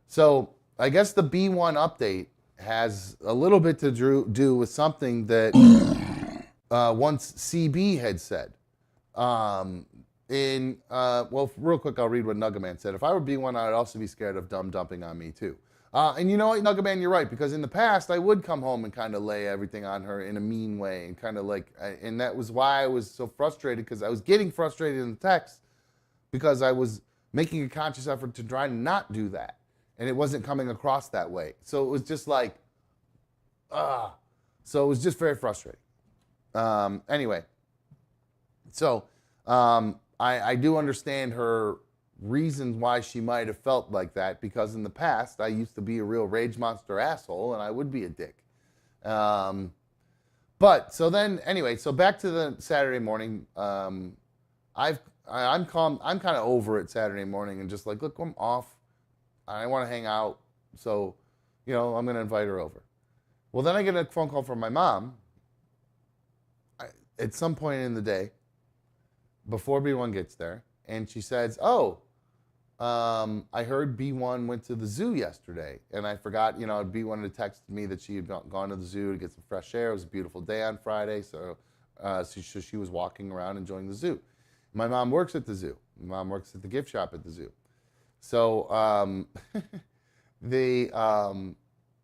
So I guess the B1 update has a little bit to do with something that once CB had said. Um, well, real quick, I'll read what Nuggaman said. If I were B1, I'd also be scared of dumb dumping on me too. And you know what, Nuggaman, you're right, because in the past I would come home and kind of lay everything on her in a mean way and kind of like, and that was why I was so frustrated, because I was getting frustrated in the text because I was making a conscious effort to try and not do that, and it wasn't coming across that way. So it was just like, ah, so it was just very frustrating. Anyway, so I do understand her reasons why she might have felt like that, because in the past I used to be a real rage monster asshole and I would be a dick. Um, but so then anyway, so back to the Saturday morning. I've I'm calm. I'm kind of over it Saturday morning and just like, look, I'm off. I want to hang out, so I'm gonna invite her over. Well, then I get a phone call from my mom at some point in the day before B1 gets there, and she says, "Oh, I heard B1 went to the zoo yesterday, and I forgot. B1 had texted me that she had gone to the zoo to get some fresh air. It was a beautiful day on Friday, so she was walking around enjoying the zoo. My mom works at the zoo. My mom works at the gift shop at the zoo. So the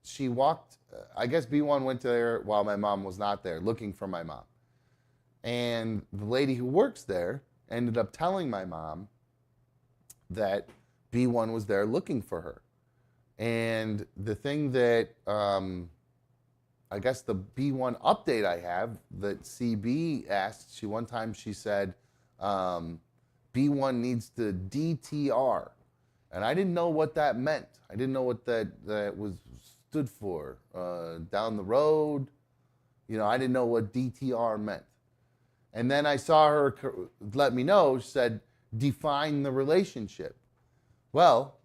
she walked. I guess B1 went there while my mom was not there, looking for my mom. And the lady who works there ended up telling my mom that B1 was there looking for her. And the thing that I guess the B1 update I have that CB asked, one time she said, B1 needs to DTR. And I didn't know what that meant. I didn't know what that was stood for. Down the road, I didn't know what DTR meant. And then I saw her let me know, she said, define the relationship. Well,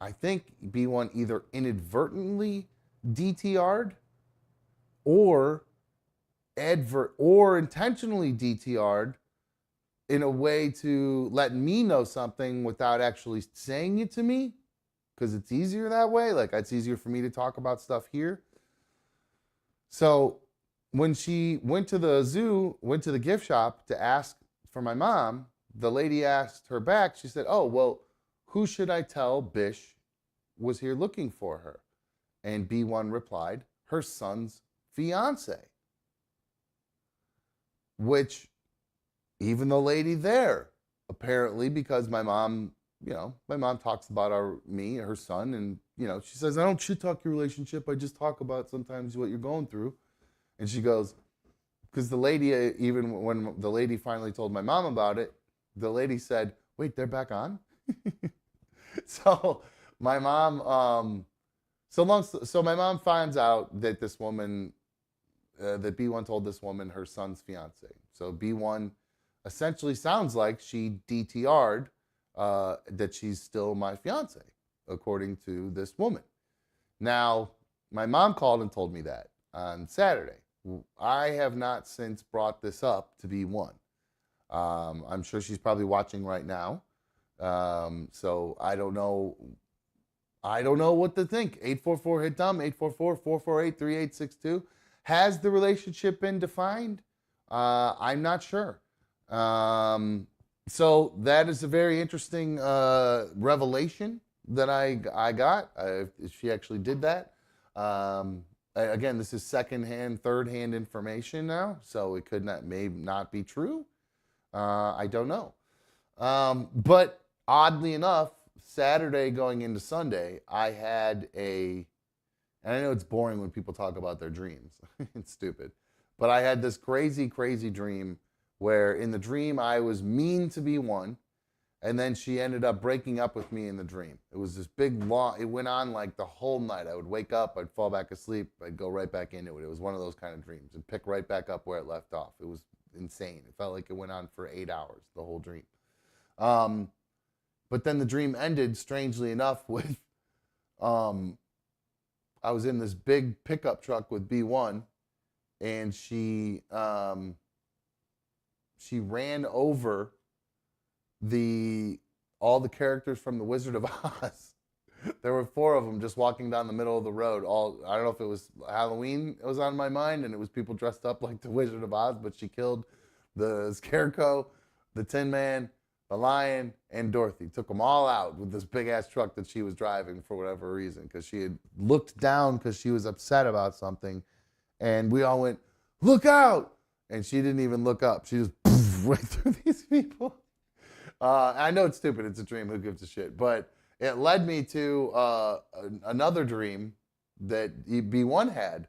I think B1 either inadvertently DTR'd or or intentionally DTR'd in a way to let me know something without actually saying it to me, because it's easier that way. Like, it's easier for me to talk about stuff here. So when she went to the zoo, went to the gift shop to ask for my mom, the lady asked her back, she said, "Oh, well, who should I tell Bish was here looking for her?" And B1 replied, "Her son's fiance." Which, even the lady there, apparently, because my mom talks about her son, and, she says, "I don't shit talk your relationship. I just talk about sometimes what you're going through." And she goes, because the lady, even when the lady finally told my mom about it, the lady said, "Wait, they're back on?" So my mom, so my mom finds out that this woman, that B1 told this woman her son's fiance. So B1 essentially sounds like she DTR'd that she's still my fiance, according to this woman. Now, my mom called and told me that on Saturday. I have not since brought this up to B1. I'm sure she's probably watching right now. So I don't know. I don't know what to think. 844 hit dumb, 844-448-3862. Has the relationship been defined? I'm not sure. So that is a very interesting revelation that I got. She actually did that. Again, this is secondhand, third-hand information now, so it may not be true. I don't know. But oddly enough, Saturday going into Sunday, I had and I know it's boring when people talk about their dreams. It's stupid. But I had this crazy, crazy dream where in the dream I was mean to B1, and then she ended up breaking up with me in the dream. It was this it went on like the whole night. I would wake up, I'd fall back asleep, I'd go right back into it. It was one of those kind of dreams. It'd pick right back up where it left off. It was insane. It felt like it went on for 8 hours, the whole dream. But then the dream ended, strangely enough, with I was in this big pickup truck with B1, and she ran over all the characters from The Wizard of Oz. There were four of them just walking down the middle of the road. All I don't know if it was Halloween. It was on my mind, and it was people dressed up like the Wizard of Oz. But she killed the Scarecrow, the Tin Man, the Lion, and Dorothy. Took them all out with this big ass truck that she was driving for whatever reason, because she had looked down because she was upset about something, and we all went, "Look out!" And she didn't even look up. She just right through these people. I know it's stupid. It's a dream. Who gives a shit? But it led me to another dream that B1 had.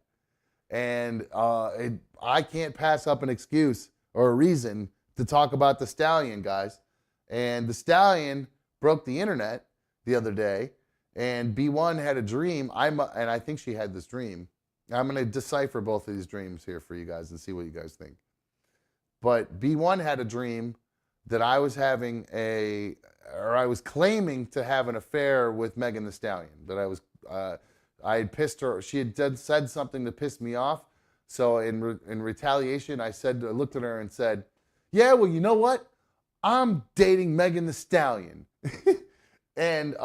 And I can't pass up an excuse or a reason to talk about the stallion, guys. And the stallion broke the internet the other day. And B1 had a dream. And I think she had this dream. I'm going to decipher both of these dreams here for you guys and see what you guys think. But B1 had a dream that I was I was claiming to have an affair with Megan Thee Stallion. That I had pissed her. She had said something to piss me off. So in retaliation, I looked at her and said, "Yeah, well, you know what? I'm dating Megan Thee Stallion." And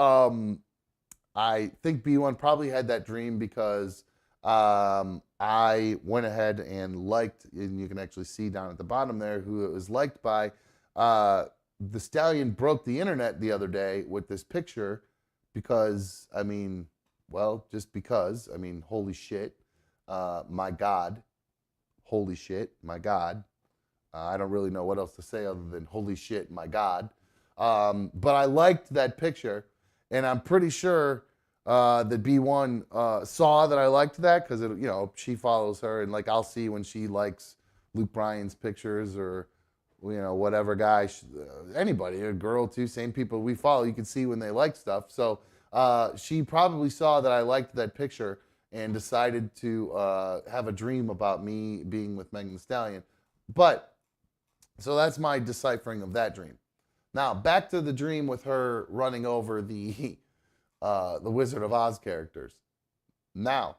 I think B1 probably had that dream because I went ahead and liked, and you can actually see down at the bottom there who it was liked by. The stallion broke the internet the other day with this picture because, just because, holy shit, my God, holy shit, my God. I don't really know what else to say other than holy shit, my God. But I liked that picture, and I'm pretty sure that B1 saw that I liked that because, she follows her, and like I'll see when she likes Luke Bryan's pictures or whatever guy, anybody, a girl too, same people we follow, you can see when they like stuff. So she probably saw that I liked that picture and decided to have a dream about me being with Megan Thee Stallion. But, so that's my deciphering of that dream. Now, back to the dream with her running over the Wizard of Oz characters. Now,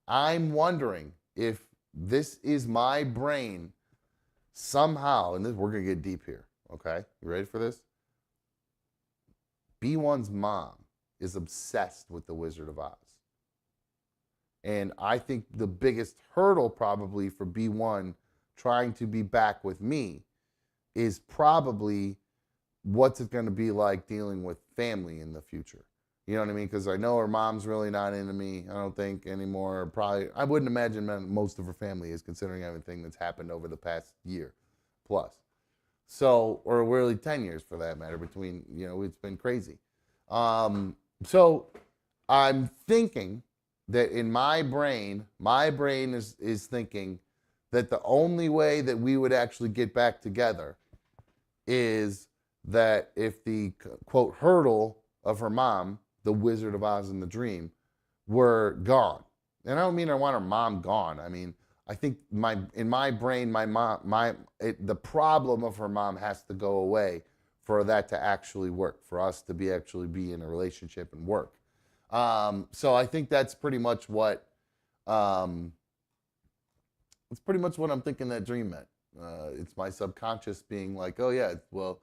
I'm wondering if this is my brain somehow, and we're going to get deep here, okay? You ready for this? B1's mom is obsessed with the Wizard of Oz. And I think the biggest hurdle probably for B1 trying to be back with me is probably what's it going to be like dealing with family in the future. You know what I mean? Because I know her mom's really not into me, I don't think, anymore. Probably, I wouldn't imagine most of her family is, considering everything that's happened over the past year plus. So, or really 10 years for that matter, between, it's been crazy. So I'm thinking that in my brain is thinking that the only way that we would actually get back together is that if the, quote, hurdle of her mom, the Wizard of Oz in the dream, were gone. And I don't mean I want her mom gone. I think in my brain, the problem of her mom has to go away for that to actually work, for us to actually be in a relationship and work. So I think that's pretty much what I'm thinking that dream meant. It's my subconscious being like, oh yeah, well,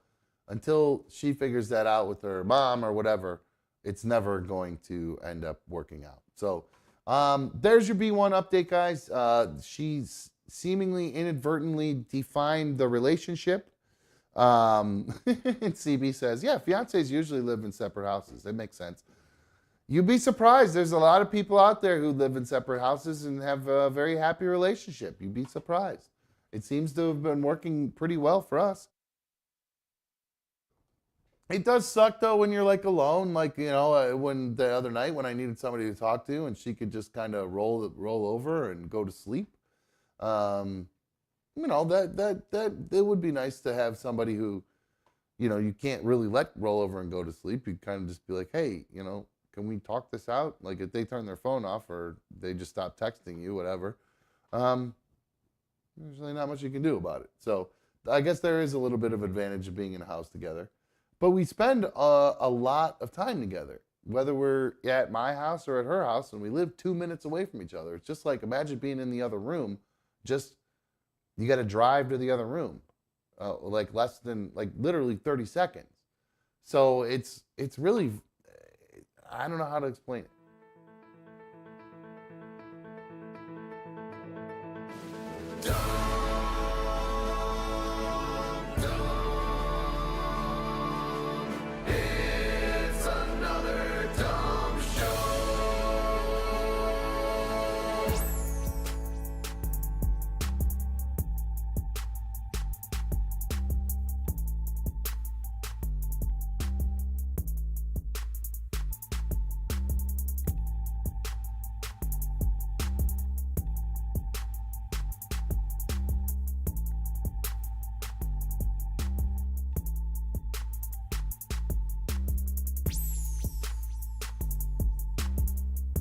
until she figures that out with her mom or whatever, it's never going to end up working out. So there's your B1 update, guys. She's seemingly inadvertently defined the relationship. And CB says, yeah, fiancés usually live in separate houses. It makes sense. You'd be surprised. There's a lot of people out there who live in separate houses and have a very happy relationship. You'd be surprised. It seems to have been working pretty well for us. It does suck though when you're like alone, like when the other night when I needed somebody to talk to and she could just kind of roll over and go to sleep. That it would be nice to have somebody who, you can't really let roll over and go to sleep. You kind of just be like, hey, can we talk this out? Like if they turn their phone off or they just stop texting you, whatever. There's really not much you can do about it. So I guess there is a little bit of advantage of being in a house together. But we spend a lot of time together, whether we're at my house or at her house, and we live 2 minutes away from each other. It's just like, imagine being in the other room, you got to drive to the other room, like literally 30 seconds. So it's really, I don't know how to explain it. It's another dumb show.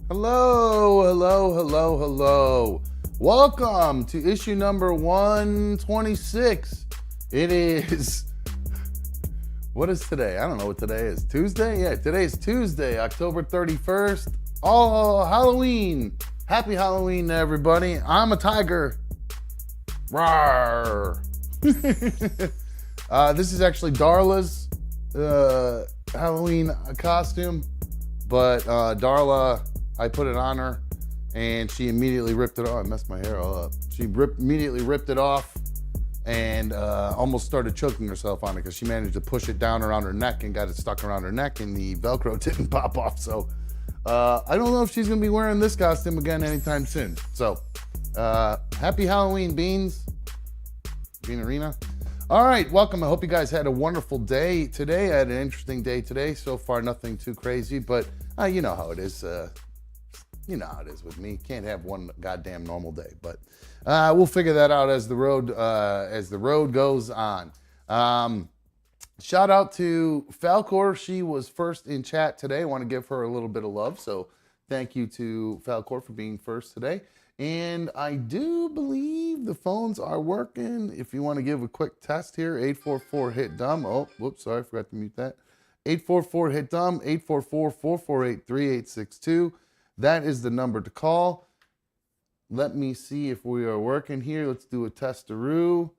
Hello. Welcome to issue number 126. It is, what is today? I don't know what today is. Tuesday? Yeah, today is Tuesday, October 31st. Oh, Halloween. Happy Halloween, everybody. I'm a tiger. Rawr. This is actually Darla's Halloween costume, but Darla, I put it on her, and she immediately ripped it off. I messed my hair all up. She immediately ripped it off and almost started choking herself on it because she managed to push it down around her neck and got it stuck around her neck, and the Velcro didn't pop off. So I don't know if she's going to be wearing this costume again anytime soon. So happy Halloween, Beans. Bean Arena. All right, welcome. I hope you guys had a wonderful day today. I had an interesting day today. So far, nothing too crazy, but you know how it is. You know how it is with me. Can't have one goddamn normal day, but we'll figure that out as the road goes on. Shout out to Falcor. She was first in chat today. I want to give her a little bit of love. So thank you to Falcor for being first today. And I do believe the phones are working. If you want to give a quick test here, 844-HIT-DUMB. Oh, whoops, sorry, I forgot to mute that. 844-HIT-DUMB, 844-448-3862. That is the number to call. Let me see if we are working here. Let's do a testaroo.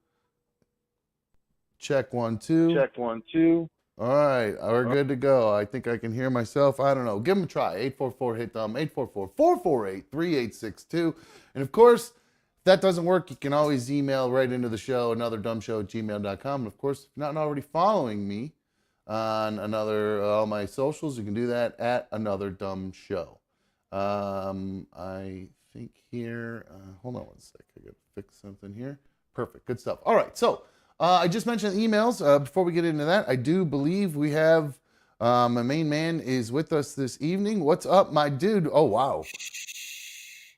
Check 1 2. Check 1 2. All right, we're good to go. I think I can hear myself. I don't know. Give them a try. 844-HIT-DUMB, 844-448-3862. And of course, if that doesn't work, you can always email right into the show, anotherdumbshow@gmail.com. And of course, if you're not already following me on all my socials, you can do that at Another Dumb Show. I think here, hold on one sec. I got to fix something here. Perfect. Good stuff. All right. So I just mentioned emails. Before we get into that, I do believe we have my main man is with us this evening. What's up, my dude? Oh, wow. Shh.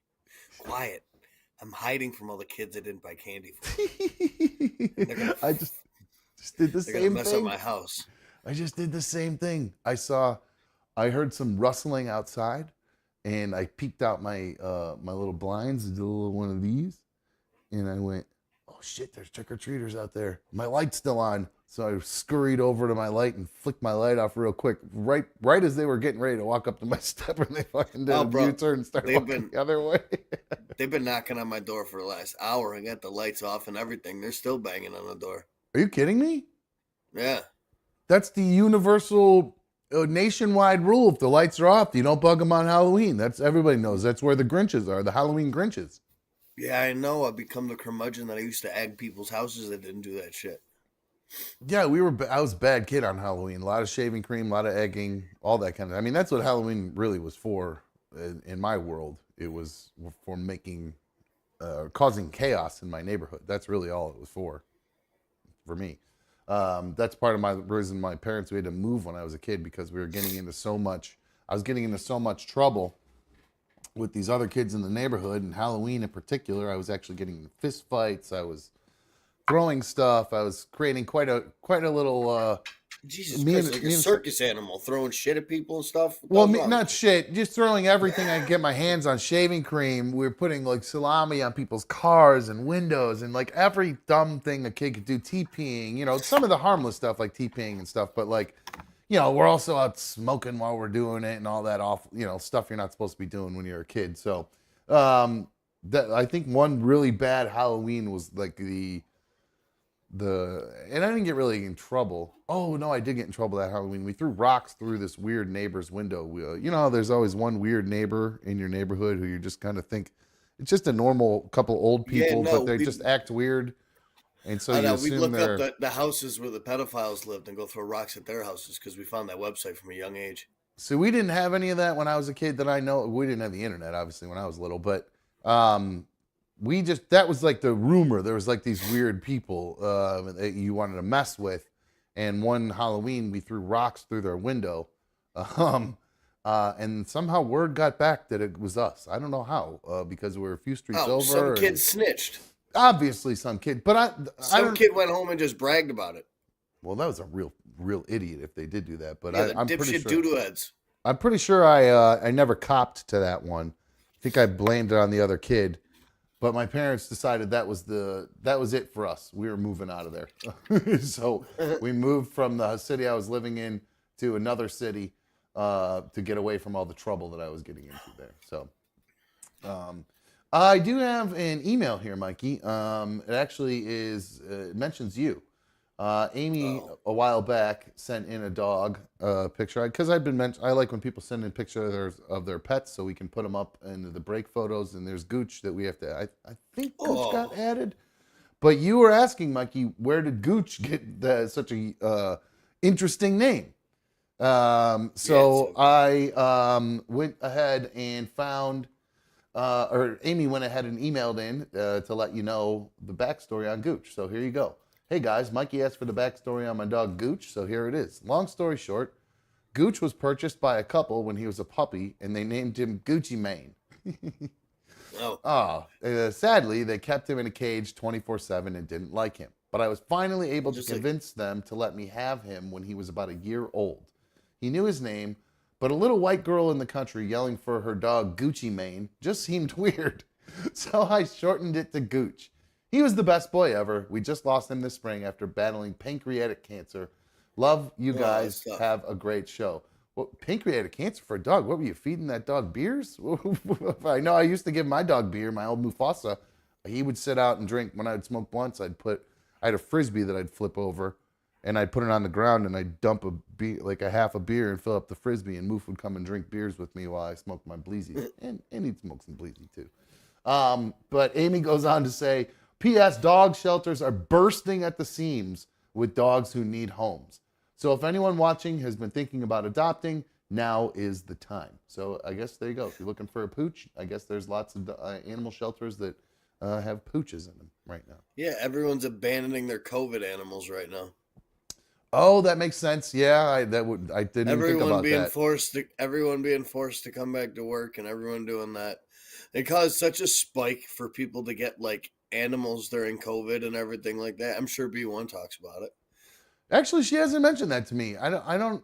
Quiet. I'm hiding from all the kids I didn't buy candy for. I just did the same thing. They're going to mess up my house. I just did the same thing. I heard some rustling outside. And I peeked out my my little blinds, did a little one of these, and I went, oh shit, there's trick-or-treaters out there. My light's still on. So I scurried over to my light and flicked my light off real quick. Right as they were getting ready to walk up to my step, and they fucking did a U-turn and started walking the other way. They've been knocking on my door for the last hour. I got the lights off and everything. They're still banging on the door. Are you kidding me? Yeah. That's the universal nationwide rule. If the lights are off, you don't bug them on Halloween. That's everybody knows. That's where the Grinches are, the Halloween Grinches. Yeah, I know. I've become the curmudgeon that I used to egg people's houses that didn't do that shit. Yeah, I was a bad kid on Halloween. A lot of shaving cream, a lot of egging, all that kind of. I mean, that's what Halloween really was for in my world. It was for causing chaos in my neighborhood. That's really all it was for me. That's part of my reason my parents we had to move when I was a kid, because we were getting into so much. I was getting into so much trouble with these other kids in the neighborhood, and Halloween in particular. I was actually getting in fist fights. I was throwing stuff. I was creating quite a little. Jesus Christ, like a circus animal throwing shit at people and stuff. Well, not shit, just throwing everything I could get my hands on. Shaving cream. We were putting like salami on people's cars and windows, and like every dumb thing a kid could do. TPing, some of the harmless stuff like TPing and stuff, but like, we're also out smoking while we're doing it and all that awful, stuff you're not supposed to be doing when you're a kid. So, I think one really bad Halloween was like and I didn't get really in trouble. Oh no, I did get in trouble that Halloween. We threw rocks through this weird neighbor's window. You know how there's always one weird neighbor in your neighborhood who you just kind of think it's just a normal couple old Yeah, people, but no, they we just act weird, and so I you know we'd assume look up they're. the houses where the pedophiles lived and go throw rocks at their houses because we found that website from a young age. So we didn't have any of that when I was a kid that I know. We didn't have the internet, obviously, when I was little, but um, we just, that was like the rumor. There was like these weird people that you wanted to mess with. And one Halloween, we threw rocks through their window. Um, and somehow word got back that it was us. I don't know how, because we were a few streets Oh, some over. kid And snitched. obviously some kid, but I Some don't, kid went home and just bragged about it. well, that was a real idiot if they did do that. But Yeah, the I'm pretty dipshit sure. doodoo heads. I'm pretty sure I never copped to that one. I think I blamed it on the other kid, but my parents decided that was it for us. We were moving out of there, so we moved from the city I was living in to another city to get away from all the trouble that I was getting into there. So I do have an email here, Mikey. It actually it mentions you. Amy, Oh, a while back, sent in a dog picture because I like when people send in pictures of their pets so we can put them up into the break photos. And there's Gooch that we have to. I think Gooch got oh, added, but you were asking, Mikey, where did Gooch get such a interesting name? yeah. It's So I went ahead and found. Or Amy went ahead and emailed in to let you know the backstory on Gooch. So here you go. Hey guys, Mikey asked for the backstory on my dog Gooch, so here it is. Long story short, Gooch was purchased by a couple when he was a puppy, and they named him Gucci Mane. oh, Sadly, they kept him in a cage 24/7 and didn't like him. But I was finally able to just like convince them to let me have him when he was about a year old. He knew his name, but a little white girl in the country yelling for her dog Gucci Mane just seemed weird. So I shortened it to Gooch. He was the best boy ever. We just lost him this spring after battling pancreatic cancer. Love you oh, that's guys. tough. Have a great show. Well, pancreatic cancer for a dog. What were you feeding that dog beers? I know I used to give my dog beer, my old Mufasa. He would sit out and drink. When I would smoke blunts, I had a frisbee that I'd flip over and I'd put it on the ground and I'd dump like a half a beer and fill up the frisbee, and Moof would come and drink beers with me while I smoked my bleezies. And he'd smoke some bleezy too. But Amy goes on to say, P.S. Dog shelters are bursting at the seams with dogs who need homes. So if anyone watching has been thinking about adopting, now is the time. So I guess there you go. If you're looking for a pooch, I guess there's lots of animal shelters that have pooches in them right now. Yeah, everyone's abandoning their COVID animals right now. Oh, that makes sense. Yeah, I didn't even think about that. Everyone being forced to come back to work, and everyone doing that. It caused such a spike for people to get like animals during COVID and everything like that. I'm sure B1 talks about it. Actually, she hasn't mentioned that to me. I don't,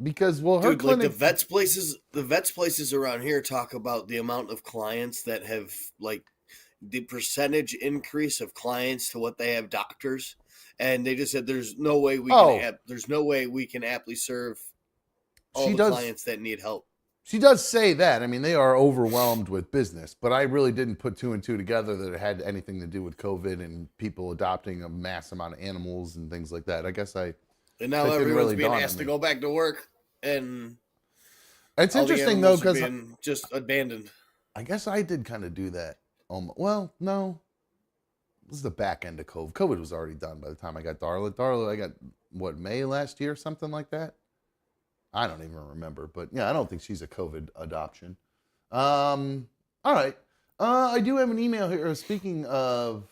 because well, her Dude, like clinic. the vets places around here talk about the amount of clients that have like the percentage increase of clients to what they have doctors, and they just said there's no way Oh, we can aptly serve all she the does. clients that need help. She does say that. I mean, they are overwhelmed with business, but I really didn't put two and two together that it had anything to do with COVID and people adopting a mass amount of animals and things like that. I guess And now that didn't everyone's really being dawn on asked to me. go back to work, and It's all the interesting though, animals are because being just abandoned. I guess I did kind of do that. Well, no, this is the back end of COVID. COVID was already done by the time I got Darla. Darla, I got what, May last year, something like that. I don't even remember, but yeah, I don't think she's a COVID adoption. All right. I do have an email here. Speaking of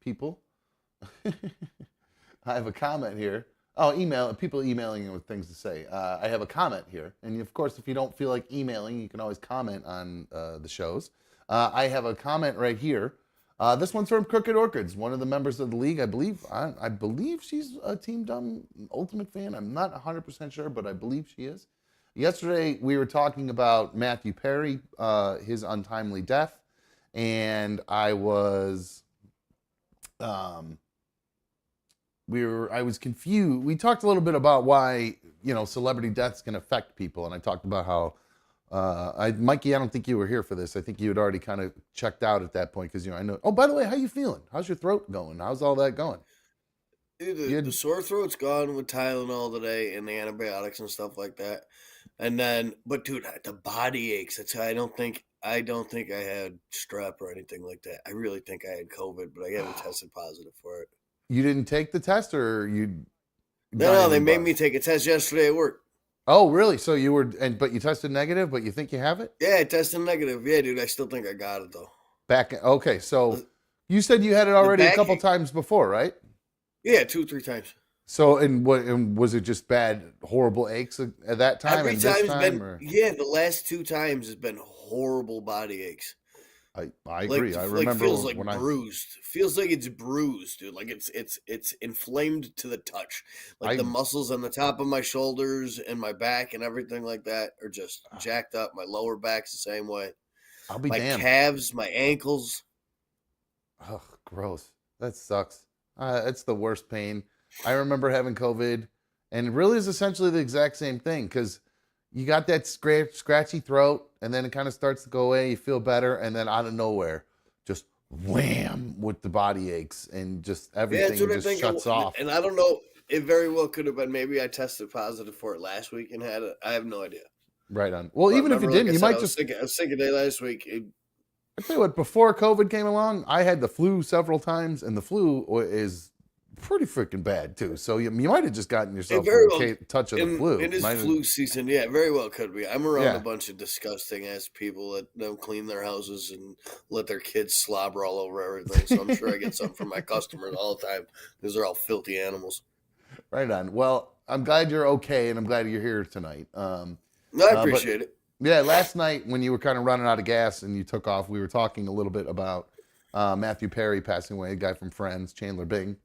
people, I have a comment here. Oh, people emailing with things to say. I have a comment here. And of course, if you don't feel like emailing, you can always comment on the shows. I have a comment right here. This one's from Crooked Orchids, one of the members of the league. I believe she's a Team Dumb Ultimate fan. I'm not 100% sure, but I believe she is. Yesterday, we were talking about Matthew Perry, his untimely death, and I was confused. We talked a little bit about why celebrity deaths can affect people, and I talked about how Mikey, I don't think you were here for this. I think you had already kind of checked out at that point because I know. Oh, by the way, how you feeling? How's your throat going? How's all that going? Dude, You the had, sore throat's gone with Tylenol today and the antibiotics and stuff like that. And then, but dude, the body aches. That's I don't think I had strep or anything like that. I really think I had COVID, but I haven't tested positive for it. you didn't take the test, or you No, not no, they even made me buzz? take a test yesterday at work. Oh, really? So you were, but you tested negative, but you think you have it? Yeah, I tested negative. Yeah, dude, I still think I got it though. Back. Okay, so The, you said you had it the already a back, couple times before, right? yeah, 2, 3 times. So, and was it just bad, horrible aches at that time Every and this time's time, been or? yeah. The last 2 times has been horrible body aches. I Like agree. I like remember feels when like bruised. Feels like it's bruised, dude. Like it's inflamed to the touch. Like the I muscles on the top of my shoulders and my back and everything like that are just jacked up. My lower back's the same way. I'll be My damned. calves, my ankles. Oh, gross. That sucks. It's the worst pain. I remember having COVID, and it really is essentially the exact same thing because you got that scratchy throat, and then it kind of starts to go away. You feel better, and then out of nowhere, just wham with the body aches, and just Yeah, that's everything what I just think. shuts off. And I don't know. It very well could have been. Maybe I tested positive for it last week and had it. I have no idea. Right on. Well, But even if you remember, like didn't, I you said, might just. I was sick a day last week. I tell you what. Before COVID came along, I had the flu several times, and the flu is pretty freaking bad too. So you might have just gotten It yourself a very well touch of the flu. in his Might have, flu season, yeah, very well could be. I'm around a yeah. bunch of disgusting ass people that don't clean their houses and let their kids slobber all over everything. So I'm sure I get something from my customers all the time because they're all filthy animals. Right on. Well, I'm glad you're okay, and I'm glad you're here tonight. No, I But appreciate it. yeah, last night when you were kind of running out of gas and you took off, we were talking a little bit about Matthew Perry passing away, a guy from Friends, Chandler Bing.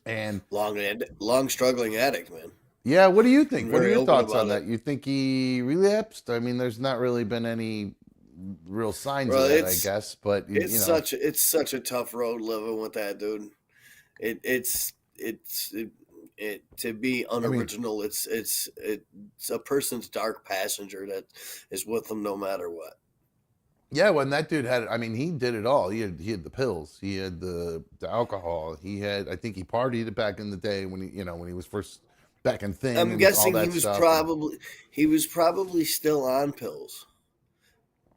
And Long struggling addict, man. yeah, what do you Been think? What are very your open thoughts on about it. that? You think he relapsed? I mean, there's not really been any real signs of Bro, that, I guess. But it's such a tough road living with that dude. It to be I mean, unoriginal. It's a person's dark passenger that is with them no matter what. yeah, when that dude had, I mean, he did it all. He had the pills, he had the alcohol, he had. I think he partied back in the day when when he was first back in thin I'm and all guessing that stuff. And he was probably still on pills.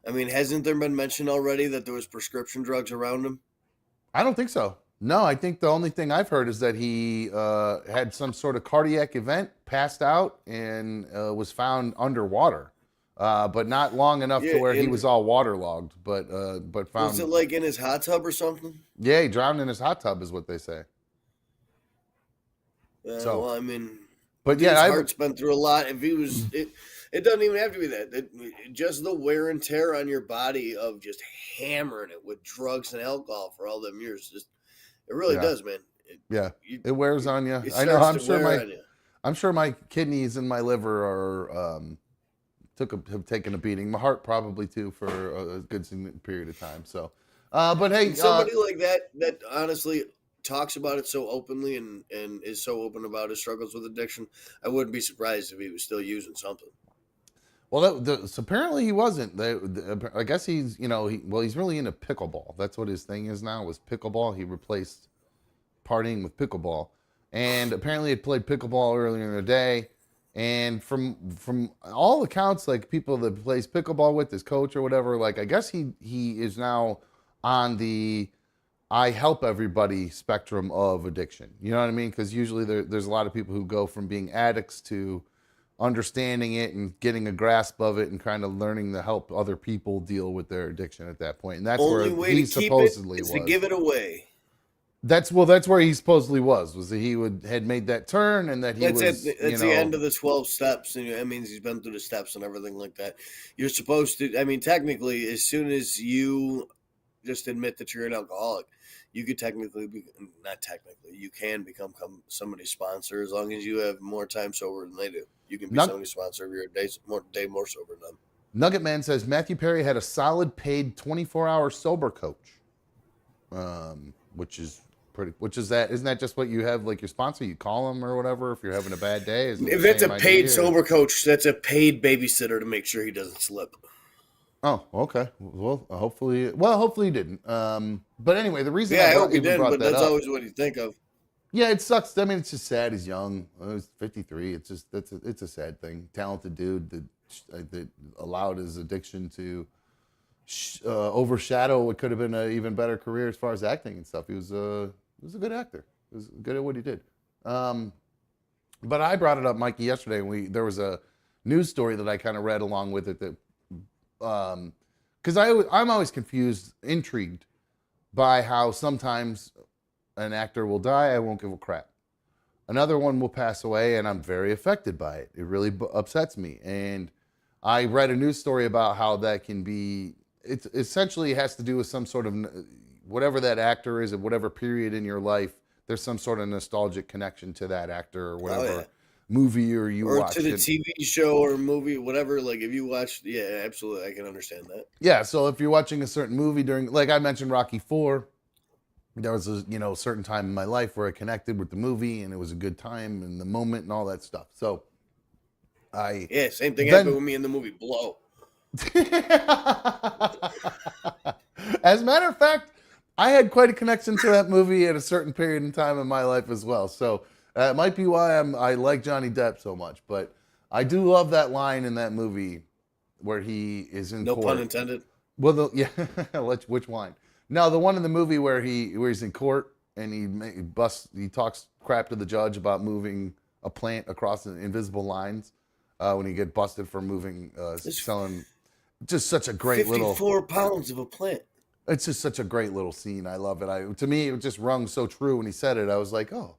I mean, hasn't there been mention already that there was prescription drugs around him? I don't think so. No, I think the only thing I've heard is that he had some sort of cardiac event, passed out, and was found underwater, but not long enough to Yeah, where he and was all waterlogged. But was found, it like in his hot tub or something? yeah, he drowned in his hot tub, is what they say. So, Well, I mean, but yeah, dude's I heart's been through a lot. If he was, it doesn't even have to be that. Just the wear and tear on your body of just hammering it with drugs and alcohol for all them years. Just it really yeah, does, man. yeah, You, it wears on you. it I know. starts to wear on you. I'm sure my kidneys and my liver are have taken a beating. My heart probably too for a good period of time. So, but hey, And somebody like that honestly talks about it so openly and is so open about his struggles with addiction, I wouldn't be surprised if he was still using something. well, so apparently he wasn't. I guess he's, he's really into pickleball. That's what his thing is now. Was pickleball. He replaced partying with pickleball, and apparently he played pickleball earlier in the day. And from all accounts, like people that he plays pickleball with, his coach or whatever, like I guess he is now on the I help everybody spectrum of addiction. You know what I mean? Because usually there's a lot of people who go from being addicts to understanding it and getting a grasp of it and kind of learning to help other people deal with their addiction at that point. And that's Only where way he to keep it supposedly is to was. give it away. That's where he supposedly was that he had made that turn and that he That's was, it. That's the end of the 12 steps. And that means he's been through the steps and everything like that. You're supposed to, I mean, technically, as soon as you just admit that you're an alcoholic, you could technically be, not technically, you can become somebody's sponsor as long as you have more time sober than they do. You can be Nug- somebody's sponsor if you're day more sober than them. Nugget Man says Matthew Perry had a solid paid 24-hour sober coach, which is pretty. Which is that? Isn't that just what you have? Like your sponsor, you call them or whatever if you're having a bad day. Is it If the it's a same paid idea? sober coach, that's a paid babysitter to make sure he doesn't slip. Oh, okay. Hopefully you didn't. But anyway, the reason Yeah, I hope he even didn't, brought but that that's up. always what you think of. Yeah, it sucks. I mean, it's just sad. He's young. He's 53. It's just it's a sad thing. Talented dude that allowed his addiction to overshadow what could have been an even better career as far as acting and stuff. He was a good actor. He was good at what he did. But I brought it up, Mikey, yesterday. And there was a news story that I kind of read along with it that because I'm always confused, intrigued by how sometimes an actor will die, I won't give a crap. Another one will pass away, and I'm very affected by it. It really upsets me. And I read a news story about how that can be. It essentially has to do with some sort of whatever that actor is at whatever period in your life. There's some sort of nostalgic connection to that actor or whatever movie or watched to the it. TV show or movie, whatever. Like if you watched, yeah, absolutely, I can understand that. Yeah, so if you're watching a certain movie during, like I mentioned, Rocky IV. There was a certain time in my life where I connected with the movie and it was a good time and the moment and all that stuff. So Same thing happened with me in the movie Blow. As a matter of fact, I had quite a connection to that movie at a certain period in time in my life as well. So it might be why I like Johnny Depp so much. But I do love that line in that movie where he is in court. No pun intended. Well, which line? No, the one in the movie where he's in court and he talks crap to the judge about moving a plant across the invisible lines when he get busted for moving selling. Just such a great 54 pounds of a plant. It's just such a great little scene. I love it. To me, it just rung so true when he said it. I was like, oh,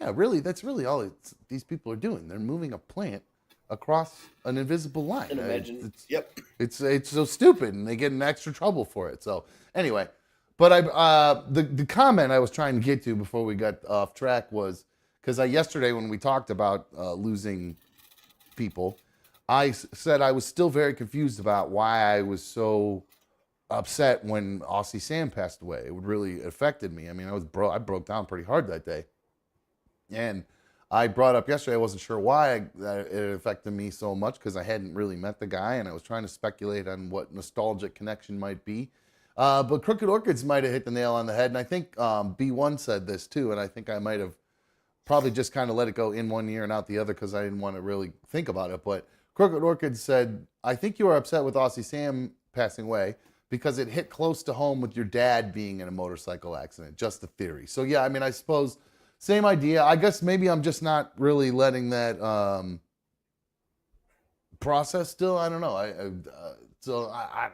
yeah, really? That's really all these people are doing. They're moving a plant across an invisible line. And imagine, It's so stupid, and they get in extra trouble for it. So anyway. But the comment I was trying to get to before we got off track was because yesterday when we talked about losing people, I said I was still very confused about why I was so upset when Aussie Sam passed away. It really affected me. I mean, I broke down pretty hard that day, and I brought up yesterday. I wasn't sure why it affected me so much because I hadn't really met the guy, and I was trying to speculate on what nostalgic connection might be. But Crooked Orchids might have hit the nail on the head, and I think B1 said this too, and I think I might have probably just kind of let it go in one ear and out the other because I didn't want to really think about it. But Crooked Orchids said, I think you are upset with Aussie Sam passing away because it hit close to home with your dad being in a motorcycle accident, just the theory. So yeah, I mean, I suppose same idea. I guess maybe I'm just not really letting that process still. I don't know. I don't know. I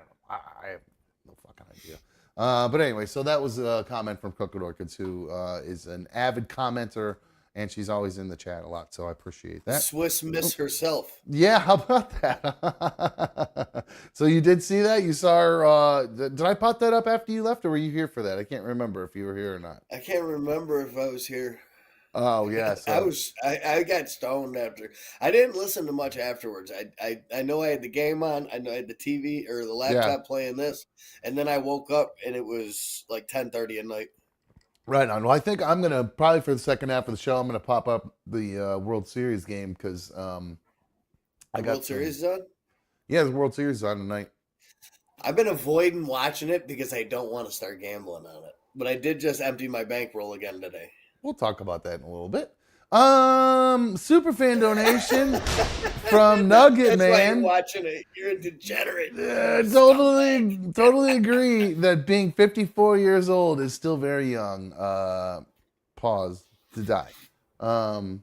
have no fucking idea. But anyway, so that was a comment from Crooked Orchids, who is an avid commenter, and she's always in the chat a lot, so I appreciate that. Swiss Miss herself. Yeah, how about that? So you did see that? You saw her, did I pop that up after you left, or were you here for that? I can't remember if you were here or not. I can't remember if I was here. Oh, yeah. So. I got stoned after. I didn't listen to much afterwards. I know I had the game on. I know I had the TV or the laptop playing this. And then I woke up and it was like 10:30 at night. Right on. Well, I think I'm going to, probably for the second half of the show, I'm going to pop up the World Series game because World Series is on? Yeah, the World Series is on tonight. I've been avoiding watching it because I don't want to start gambling on it. But I did just empty my bankroll again today. We'll talk about that in a little bit. Superfan donation from Nugget That's Man. Why you're watching it. You're a degenerate. Totally agree that being 54 years old is still very young. Pause to die. Oh,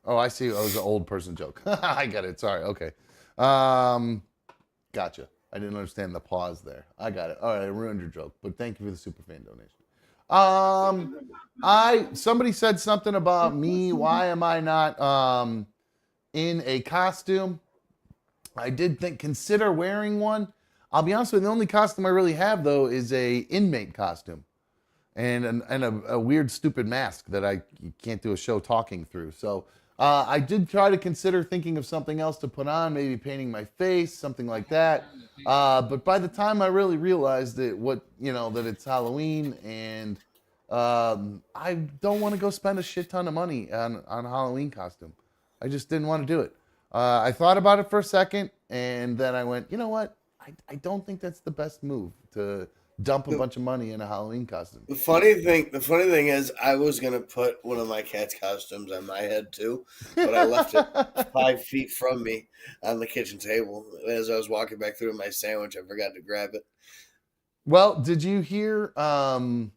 I see. Oh, it was an old person joke. I get it. Sorry. Okay. Gotcha. I didn't understand the pause there. I got it. All right, I ruined your joke, but thank you for the superfan donation. Somebody said something about me. Why am I not in a costume? I did consider wearing one. I'll be honest with you, the only costume I really have though is a inmate costume, and a weird stupid mask that I can't do a show talking through. So I did try to consider thinking of something else to put on, maybe painting my face, something like that. But by the time I really realized that it's Halloween, and I don't want to go spend a shit ton of money on a Halloween costume. I just didn't want to do it. I thought about it for a second, and then I went, you know what? I don't think that's the best move to dump a The, bunch of money in a Halloween costume. the funny thing is, I was gonna put one of my cat's costumes on my head too, but I left it 5 feet from me on the kitchen table. As I was walking back through my sandwich, I forgot to grab it. Well, did you hear? Well,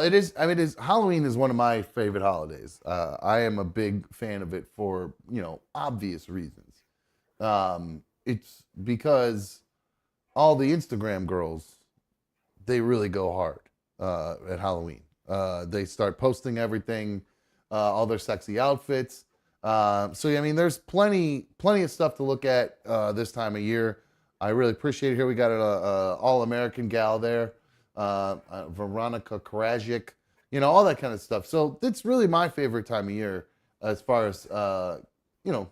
it is. I mean, Halloween is one of my favorite holidays. I am a big fan of it for obvious reasons. It's because all the Instagram girls, they really go hard at Halloween. They start posting everything, all their sexy outfits. So yeah, I mean, there's plenty of stuff to look at this time of year. I really appreciate it. Here we got a all-American gal there, Veronica Karajic, all that kind of stuff. So it's really my favorite time of year as far as you know,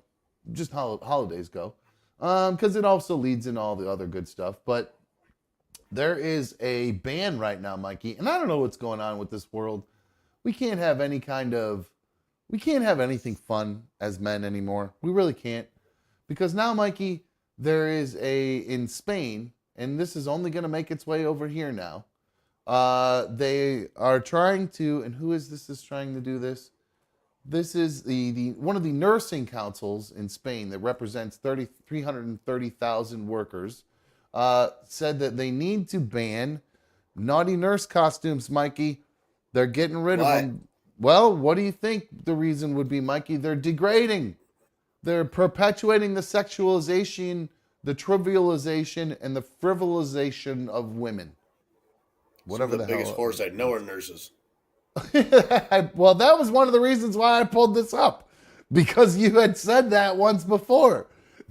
just holidays go, because it also leads in all the other good stuff. But there is a ban right now, Mikey, and I don't know what's going on with this world. We can't have any kind of, we can't have anything fun as men anymore. We really can't, because now, Mikey, there is in Spain, and this is only going to make its way over here now. They are trying to, and who is this is trying to do this? This is the one of the nursing councils in Spain that represents 330,000 workers. Said that they need to ban naughty nurse costumes, Mikey. They're getting rid of Why? them. Well, what do you think the reason would be, Mikey? They're degrading. They're perpetuating the sexualization, the trivialization, and the frivolization of women. Some of Whatever the the biggest hell. whores I know are nurses. Well, that was one of the reasons why I pulled this up, because you had said that once before.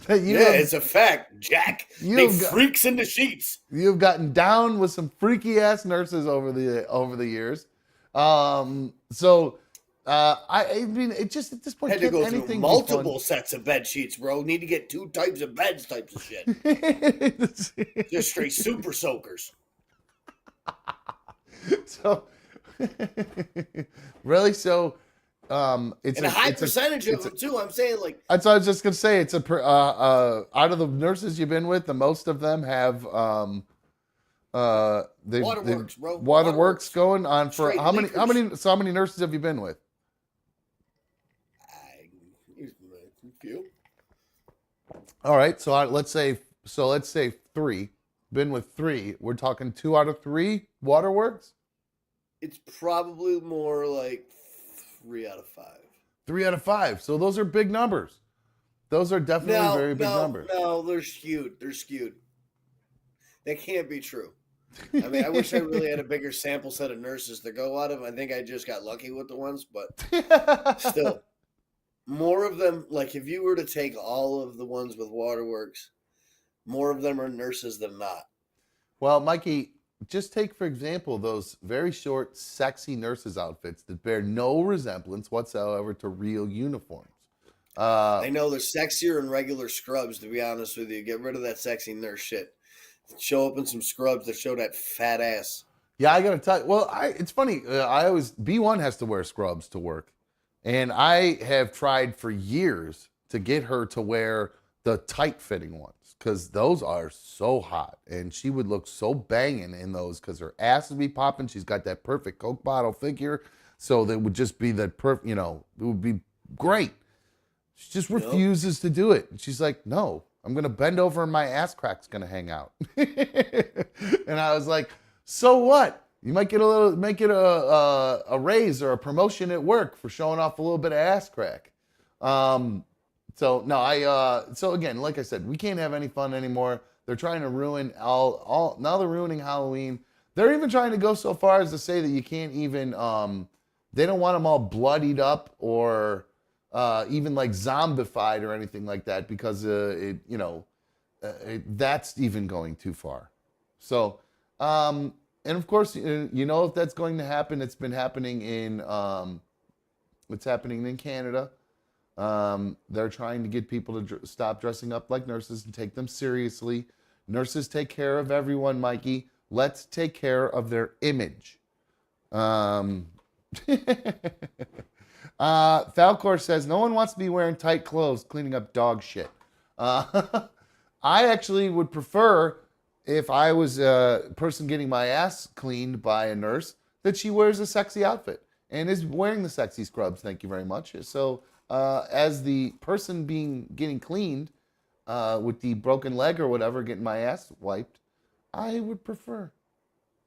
That Yeah, it's a fact, Jack. They you've got, freaks in the sheets. you've gotten down with some freaky ass nurses over the years. I mean, it just at this point Had to can't go through anything be fun. multiple sets of bed sheets, bro. Need to get 2 types of beds, types of shit. Just straight super soakers. So really, it's And a high it's a percentage of it's a them, too. I'm saying, like, that's what I was just gonna say. It's out of the nurses you've been with, the most of them have they've waterworks, bro. waterworks going on for Straight how many nurses have you been with? Few. All right, let's say three. Been with three. We're talking 2 out of 3 waterworks. It's probably more like 3 out of 5. 3 out of 5. So those are big numbers. Those are definitely No, very big no, numbers. no, they're skewed. They're skewed. That can't be true. I mean, I wish I really had a bigger sample set of nurses to go out of. I think I just got lucky with the ones, but still, more of them, like if you were to take all of the ones with waterworks, more of them are nurses than not. Well, Mikey, just take for example those very short, sexy nurses outfits that bear no resemblance whatsoever to real uniforms. Uh, I know they're sexier in regular scrubs, to be honest with you. Get rid of that sexy nurse shit. Show up in some scrubs that show that fat ass. yeah, I gotta tell you. Well, it's funny. I always B1 has to wear scrubs to work, and I have tried for years to get her to wear the tight fitting ones because those are so hot, and she would look so banging in those because her ass would be popping. She's got that perfect Coke bottle figure, so that would just be that perfect. It would be great. She just Yep. refuses to do it. She's like, no, I'm gonna bend over and my ass crack's gonna hang out. And I was like, so what? You might get a raise or a promotion at work for showing off a little bit of ass crack. So no, so again, like I said, we can't have any fun anymore. They're trying to ruin all now they're ruining Halloween. They're even trying to go so far as to say that you can't even they don't want them all bloodied up or even like zombified or anything like that because that's even going too far. So, and of course, if that's going to happen, it's happening in Canada. They're trying to get people to stop dressing up like nurses and take them seriously. Nurses take care of everyone, Mikey. Let's take care of their image. Um, Falcor says, no one wants to be wearing tight clothes cleaning up dog shit. I actually would prefer, if I was a person getting my ass cleaned by a nurse, that she wears a sexy outfit and is wearing the sexy scrubs. Thank you very much. So, as the person getting cleaned with the broken leg or whatever, getting my ass wiped, I would prefer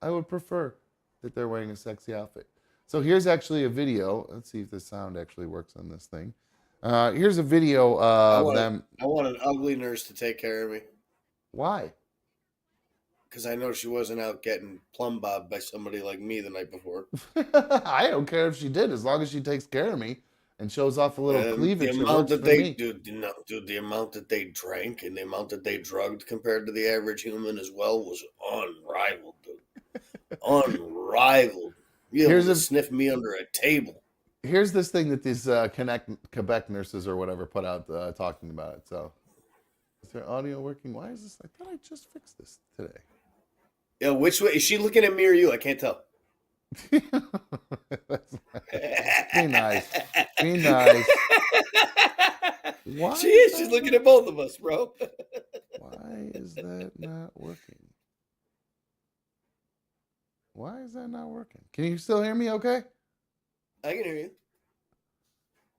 that they're wearing a sexy outfit. So here's actually a video. Let's see if the sound actually works on this thing. Here's a video of them. I want an ugly nurse to take care of me Why? because I know she wasn't out getting plumb bobbed by somebody like me the night before. I don't care if she did, as long as she takes care of me and shows off a little The cleavage. It amount works that for they me. dude, the amount that they drank and the amount that they drugged compared to the average human as well was unrivaled, dude. Unrivaled. You Here's able to a- sniff me under a table. Here's this thing that these Quebec nurses or whatever put out talking about it. So, is their audio working? Why is this? I thought I just fixed this today. Yeah, which way is she looking at me or you? I can't tell. That's be nice. Be nice. Why She is. is She's that looking at both of us, bro. Why is that not working? Why is that not working? Can you still hear me okay? I can hear you.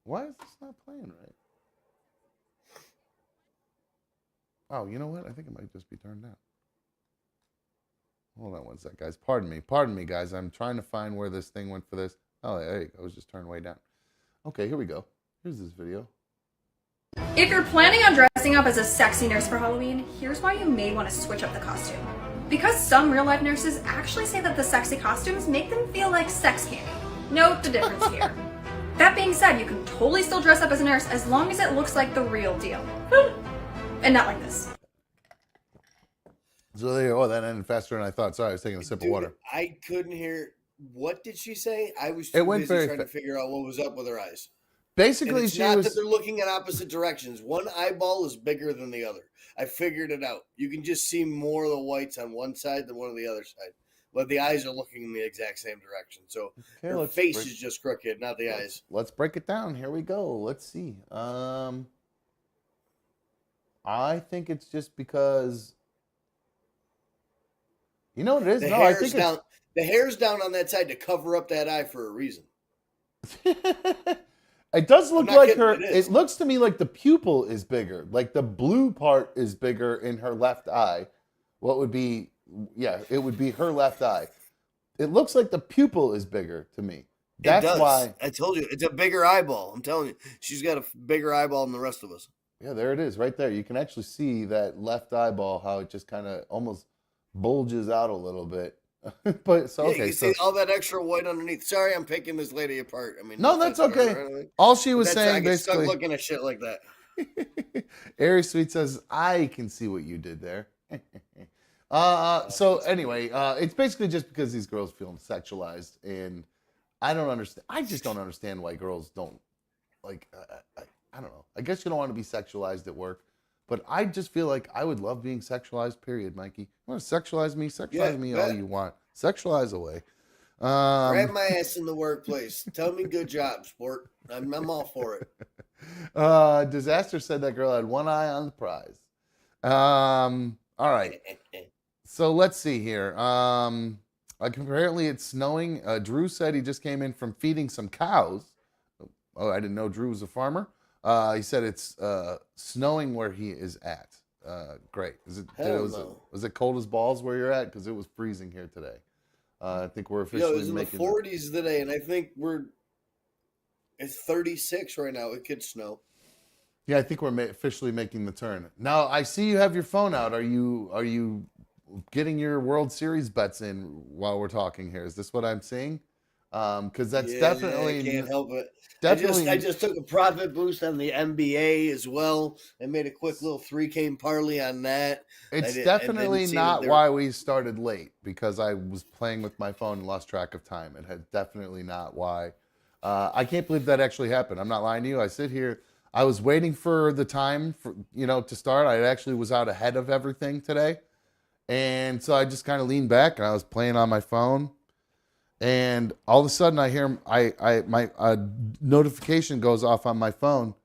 Why is this not playing right? Oh, you know what? I think it might just be turned down. Hold on one sec, guys. Pardon me, guys. I'm trying to find where this thing went for this. Oh, there you go. It was just turned way down. Okay, here we go. Here's this video. If you're planning on dressing up as a sexy nurse for Halloween, here's why you may want to switch up the costume. Because some real-life nurses actually say that the sexy costumes make them feel like sex candy. Note the difference here. That being said, you can totally still dress up as a nurse as long as it looks like the real deal. And not like this. So there you go. Oh, that ended faster than I thought. Sorry, I was taking a sip of water. I couldn't hear. What did she say? I was It too went busy very trying to fa- figure out what was up with her eyes. And Basically, it's she not that was. they're looking in opposite directions. One eyeball is bigger than the other. I figured it out. You can just see more of the whites on one side than one on the other side. But the eyes are looking in the exact same direction. So Okay, her let's face break- is just crooked, not the eyes. Let's break it down. Here we go. Let's see. I think it's just because. You know what it is? The No, I hair's think down. The hair's down on that side to cover up that eye for a reason. It does look not like kidding, her. it is. It looks to me like the pupil is bigger. Like the blue part is bigger in her left eye. What would be? Yeah, it would be her left eye. It looks like the pupil is bigger to me. That's it does. why. I told you it's a bigger eyeball. I'm telling you, she's got a bigger eyeball than the rest of us. Yeah, there it is, right there. You can actually see that left eyeball, how it just kind of almost bulges out a little bit. But so Yeah, okay, you can so see all that extra white underneath. Sorry, I'm picking this lady apart. I mean, no, that's offense to her okay. or anything. All she was That's I saying get stuck basically. looking at shit like that. Airy Sweet says, I can see what you did there. So anyway, it's basically just because these girls feel sexualized, and I don't understand. I just don't understand why girls don't like. I don't know. I guess you don't want to be sexualized at work, but I just feel like I would love being sexualized. Period, Mikey. You want to sexualize me? Sexualize Yeah, me all bet. you want. Sexualize away. Grab my ass in the workplace. Tell me good job, sport. I'm all for it. Disaster said that girl had one eye on the prize. All right. So let's see here. Apparently it's snowing. Drew said he just came in from feeding some cows. Oh, I didn't know Drew was a farmer. He said it's snowing where he is at. Great. Hell no. Was it cold as balls where you're at? Because it was freezing here today. I think we're Yo, officially it was in the making 40s today, and I think it's 36 right now. It could snow. Yeah, I think we're officially making the turn. Now I see you have your phone out. Are you getting your World Series bets in while we're talking here? Is this what I'm seeing? Because that's Yeah, definitely I can't help it. definitely I just took a profit boost on the NBA as well. I made a quick little 3K parlay on that. it's I didn't definitely see not that why we started late, because I was playing with my phone and lost track of time. It had definitely not why. I can't believe that actually happened. I'm not lying to you. I sit here. I was waiting for the time for to start. I actually was out ahead of everything today, and so I just kind of leaned back and I was playing on my phone, and all of a sudden I hear my notification goes off on my phone,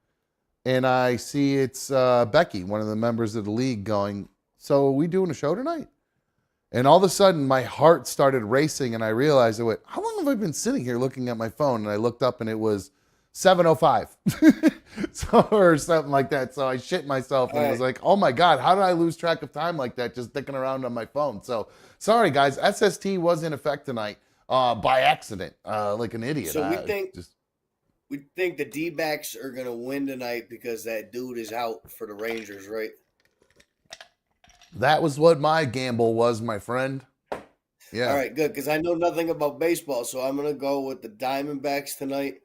and I see it's Becky, one of the members of the league, going, "So are we doing a show tonight?" And all of a sudden, my heart started racing, and I realized, I went, how long have I been sitting here looking at my phone? And I looked up, and it was 7:05, or something like that. So I shit myself, and All I was right. like, oh my God, how did I lose track of time like that just dicking around on my phone? So sorry, guys. SST was in effect tonight by accident, like an idiot. So Just we think the D-backs are gonna win tonight because that dude is out for the Rangers, right? That was what my gamble was, my friend. All Yeah. right, good, because I know nothing about baseball, so I'm gonna go with the Diamondbacks tonight.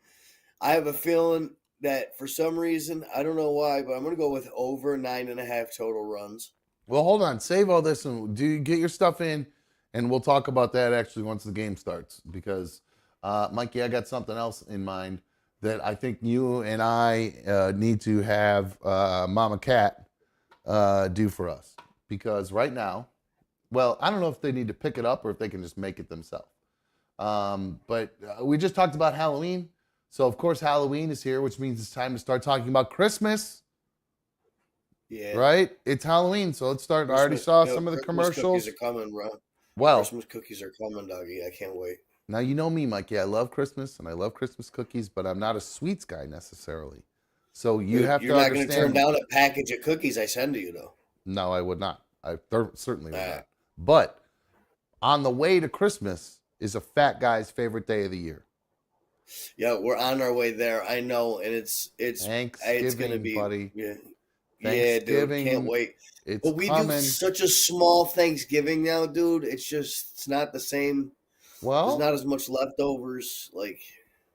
I have a feeling that for some reason, I don't know why, but I'm gonna go with over 9.5 total runs. Well, hold on. Save all this and do get your stuff in, and we'll talk about that actually once the game starts. Because, Mikey, I got something else in mind that I think you and I need to have Mama Cat do for us. Because right now, well, I don't know if they need to pick it up or if they can just make it themselves. But we just talked about Halloween. So, of course, Halloween is here, which means it's time to start talking about Christmas. Yeah. Right? It's Halloween, so let's start. I already saw some of the Christmas commercials. cookies are coming, bro. Well, Christmas cookies are coming, doggy. I can't wait. now you know me, Mikey. I love Christmas and I love Christmas cookies, but I'm not a sweets guy necessarily. So you Dude, have you're to not going to turn understand. down a package of cookies I send to you, though. No, I would not. Certainly would Nah. not. But on the way to Christmas is a fat guy's favorite day of the year. Yeah, we're on our way there. I know, and it's going to Thanksgiving, be buddy. yeah, dude, Thanksgiving, can't wait. it's But we do coming. such a small Thanksgiving now, dude. It's not the same. There's Well, not as much leftovers. Like,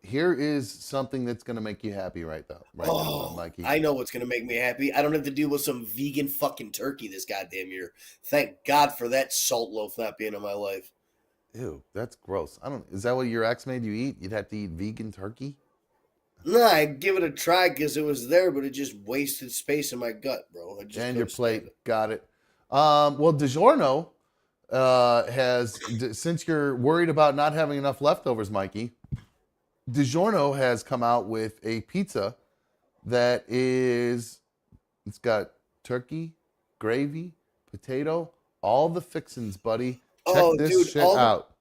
here is something that's going to make you happy right now, oh, Mikey. I know what's gonna make me happy. I don't have to deal with some vegan fucking turkey this goddamn year. Thank God for that salt loaf not being in my life. Ew, that's gross. I don't. Is that what your ex made you eat? You'd have to eat vegan turkey. No, I'd give it a try because it was there, but it just wasted space in my gut, bro. I just And your couldn't stand plate. Got it. Well, DiGiorno since you're worried about not having enough leftovers, Mikey, DiGiorno has come out with a pizza that it's got turkey, gravy, potato, all the fixins, buddy. Check Oh, this dude, shit out.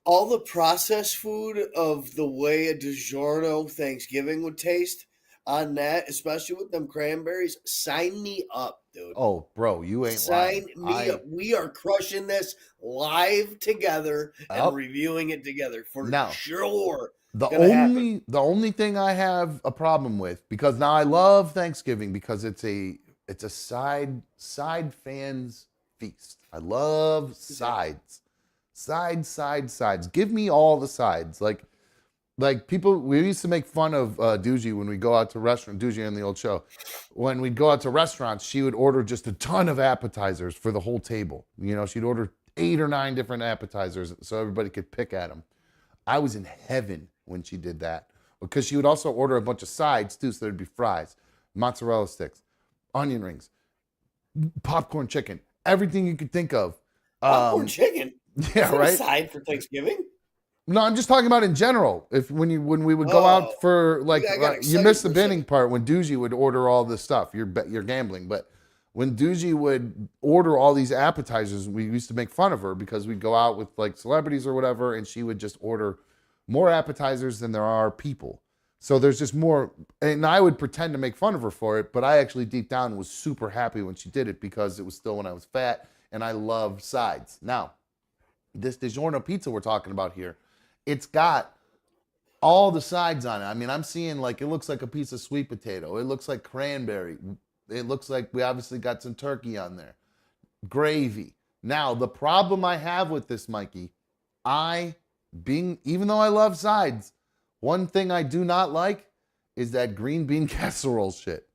all the processed food of the way a DiGiorno Thanksgiving would taste on that, especially with them cranberries. Sign me up, dude. Oh, bro, you ain't Sign lying. me up. We are crushing this live together and Yep. reviewing it together for Now, sure. The Gonna happen. only thing I have a problem with, because now I love Thanksgiving because it's a side fans feast. I love sides. Sides. Give me all the sides. Like people, we used to make fun of Doogie when we go out to restaurant. Doogie on the old show, when we'd go out to restaurants, she would order just a ton of appetizers for the whole table. She'd order 8 or 9 different appetizers so everybody could pick at them. I was in heaven when she did that, because she would also order a bunch of sides too. So there'd be fries, mozzarella sticks, onion rings, popcorn chicken, everything you could think of. Popcorn chicken. Yeah, Is that right. a side for Thanksgiving? No, I'm just talking about in general. When we would go out for I got you excited missed for the a binning second. part when Doogie would order all this stuff. You're gambling, but when Doogie would order all these appetizers, we used to make fun of her because we'd go out with like celebrities or whatever, and she would just order more appetizers than there are people. So there's just more, and I would pretend to make fun of her for it, but I actually deep down was super happy when she did it because it was still when I was fat and I love sides. Now, this DiGiorno pizza we're talking about here, it's got all the sides on it. I mean, I'm seeing like, it looks like a piece of sweet potato. It looks like cranberry. It looks like we obviously got some turkey on there. Gravy. Now, the problem I have with this, Mikey, even though I love sides, one thing I do not like is that green bean casserole shit.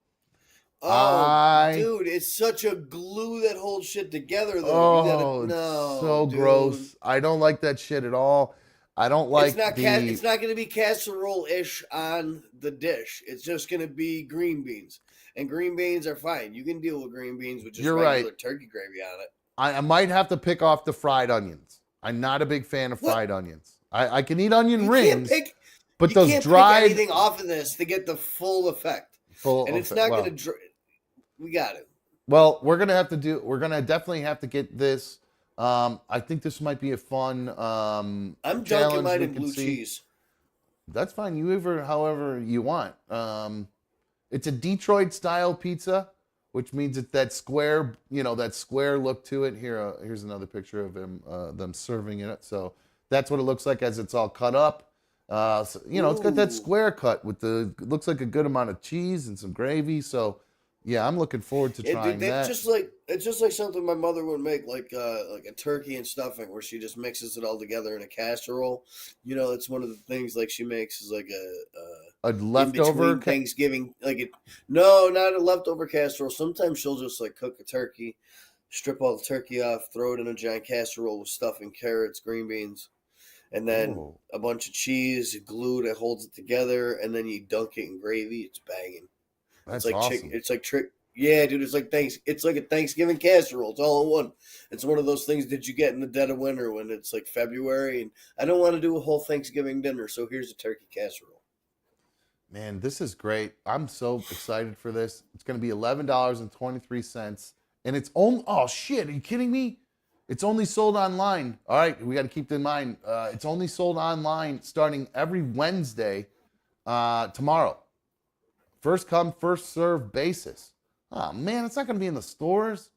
Oh, dude, it's such a glue that holds shit together, though. Oh, No, so dude. gross. I don't like that shit at all. I don't like It's not going to be casserole-ish on the dish. It's just going to be green beans, and green beans are fine. You can deal with green beans with just You're regular right. turkey gravy on it. I might have to pick off the fried onions. I'm not a big fan of What? fried onions. I can eat onion You rings, can't pick. but You those can't dried pick anything off of this to get the full effect, full and of it's not well, going to. We got it. well, we're gonna definitely have to get this. I think this might be a fun I'm dunking challenge mine we in can blue see. cheese. That's fine. However you want. It's a Detroit style pizza, which means it's that square, that square look to it. Here's another picture of them serving it. So that's what it looks like as it's all cut up. So, it's got that Ooh. square cut with it looks like a good amount of cheese and some gravy. So yeah, I'm looking forward to trying that. It's just like something my mother would make, like a turkey and stuffing, where she just mixes it all together in a casserole. It's one of the things like she makes is like A in leftover. between Thanksgiving, no, not a leftover casserole. Sometimes she'll just like cook a turkey, strip all the turkey off, throw it in a giant casserole with stuffing, carrots, green beans, and then Oh, a bunch of cheese, glue that holds it together, and then you dunk it in gravy. It's banging. It's that's like chicken. awesome. It's like trick. Yeah, dude. It's like a Thanksgiving casserole. It's all in one. It's one of those things that you get in the dead of winter when it's like February, and I don't want to do a whole Thanksgiving dinner, so here's a turkey casserole. Man, this is great. I'm so excited for this. It's going to be $11.23. And it's only, oh shit, are you kidding me? It's only sold online. All right, we got to keep in mind. It's only sold online starting every Wednesday tomorrow. First come, first serve basis. Oh man, it's not going to be in the stores.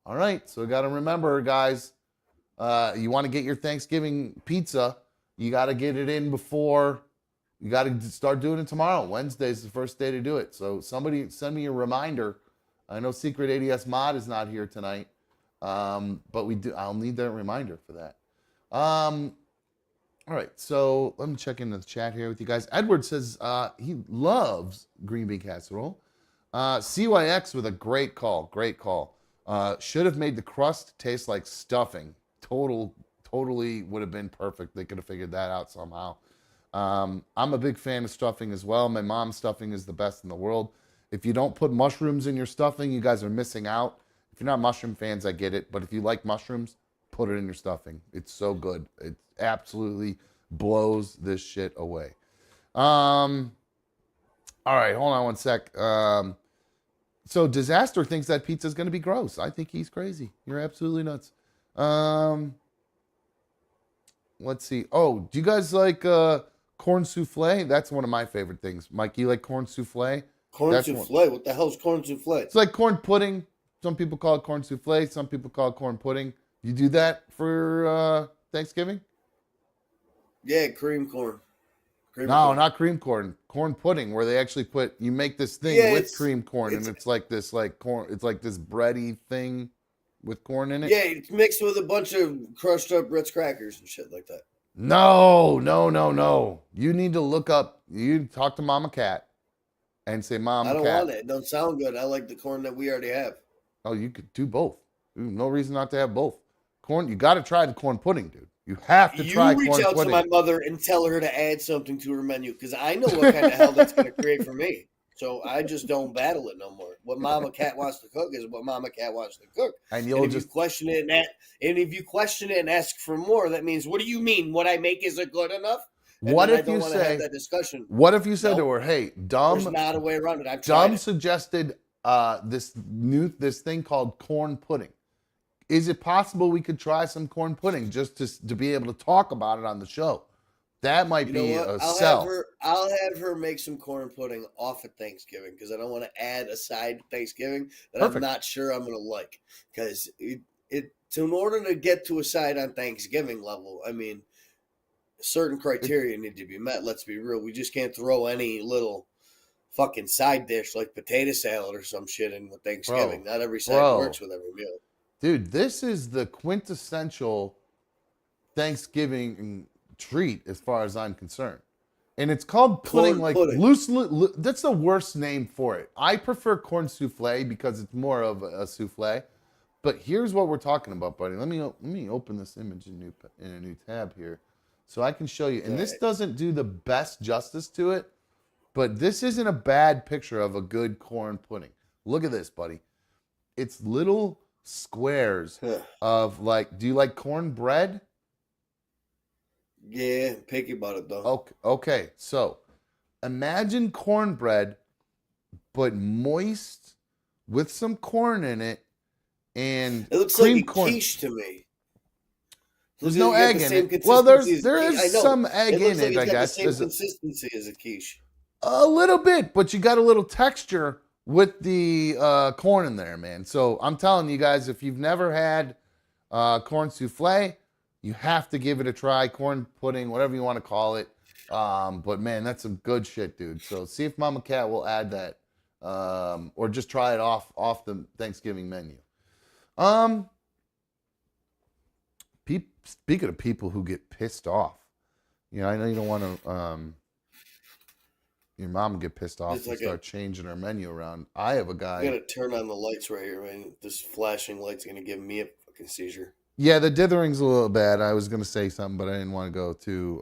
All right, so we got to remember, guys, you want to get your Thanksgiving pizza, you got to get it in before. You got to start doing it tomorrow. Wednesday is the first day to do it. So somebody send me a reminder. I know Secret ADS Mod is not here tonight, but I'll need that reminder for that. All right, so let me check into the chat here with you guys. Edward says he loves green bean casserole. CYX with a great call. Great call. Should have made the crust taste like stuffing. Totally would have been perfect. They could have figured that out somehow. I'm a big fan of stuffing as well. My mom's stuffing is the best in the world. If you don't put mushrooms in your stuffing, you guys are missing out. If you're not mushroom fans, I get it. But if you like mushrooms, put it in your stuffing. It's so good. It absolutely blows this shit away. All right, hold on one sec. So Disaster thinks that pizza is going to be gross. I think he's crazy. You're absolutely nuts. Let's see. Oh, do you guys like corn souffle? That's one of my favorite things. Mike, you like corn souffle? Corn souffle? What the hell's corn souffle? It's like corn pudding. Some people call it corn souffle. Some people call it corn pudding. You do that for Thanksgiving? Yeah, cream corn. No, not cream corn. Corn pudding, where they actually you make this thing with cream corn, and it's like this corn. It's like this bready thing with corn in it. Yeah, it's mixed with a bunch of crushed up Ritz crackers and shit like that. No. You need to look up. You talk to Mama Cat and say, Mama Cat. I don't want it. It don't sound good. I like the corn that we already have. Oh, you could do both. No reason not to have both. Corn. You got to try the corn pudding, dude. You have to try corn pudding. You reach out to my mother and tell her to add something to her menu, because I know what kind of hell that's going to create for me. So I just don't battle it no more. What Mama Cat wants to cook is what Mama Cat wants to cook. And if you question it and ask for more, that means, what do you mean? What I make isn't good enough? And what if I don't you want to say have that discussion? What if you said to her, "Hey, there's not a way around it. I've tried Dumb it. suggested this thing called corn pudding. Is it possible we could try some corn pudding just to be able to talk about it on the show? That might be a sell. I'll have her make some corn pudding off at Thanksgiving, because I don't want to add a side to Thanksgiving that Perfect. I'm not sure I'm going to like. Because in order to get to a side on Thanksgiving level, I mean, certain criteria need to be met. Let's be real. We just can't throw any little fucking side dish like potato salad or some shit in with Thanksgiving. Not every side works with every meal. Dude, this is the quintessential Thanksgiving treat as far as I'm concerned. And it's called pudding, loosely. That's the worst name for it. I prefer corn souffle because it's more of a souffle. But here's what we're talking about, buddy. Let me open this image in a new tab here. so I can show you. And this Right. doesn't do the best justice to it, but this isn't a bad picture of a good corn pudding. Look at this, buddy. It's little squares Huh. of like, do you like cornbread? Yeah, picky about it though. Okay. So imagine cornbread, but moist with some corn in it and It looks cream like a corn. quiche to me. There's Looks no like you got egg the in same it. Well, consistency as a there quiche. I is know. some egg It in looks like it, I it's got the guess. same There's consistency as a quiche. a little bit, but you got a little texture with the corn in there, man. So I'm telling you guys, if you've never had corn souffle, you have to give it a try. Corn pudding, whatever you want to call it. But man, that's some good shit, dude. So see if Mama Cat will add that, or just try it off the Thanksgiving menu. Speaking of people who get pissed off, you know, I know you don't want to. Your mom get pissed off It's and like start changing her menu around. I have a I'm guy. gonna turn on the lights right here, man. This flashing light's gonna give me a fucking seizure. Yeah, the dithering's a little bad. I was gonna say something, but I didn't want to go too.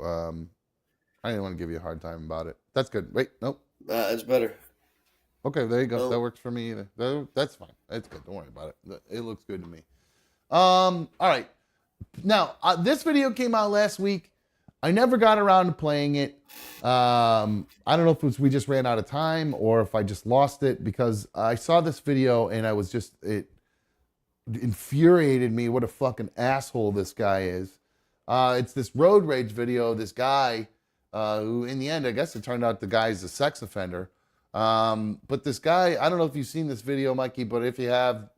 I didn't want to give you a hard time about it. That's good. Wait, nope. That's better. Okay, there you go. No. That works for me either. That's fine. That's good. Don't worry about it. It looks good to me. All right. Now, this video came out last week. I never got around to playing it. I don't know if it was we just ran out of time or if I just lost it because I saw this video and I was just, it infuriated me what a fucking asshole this guy is. It's this road rage video. This guy who in the end, I guess it turned out the guy's a sex offender. But this guy, I don't know if you've seen this video, Mikey, but if you have,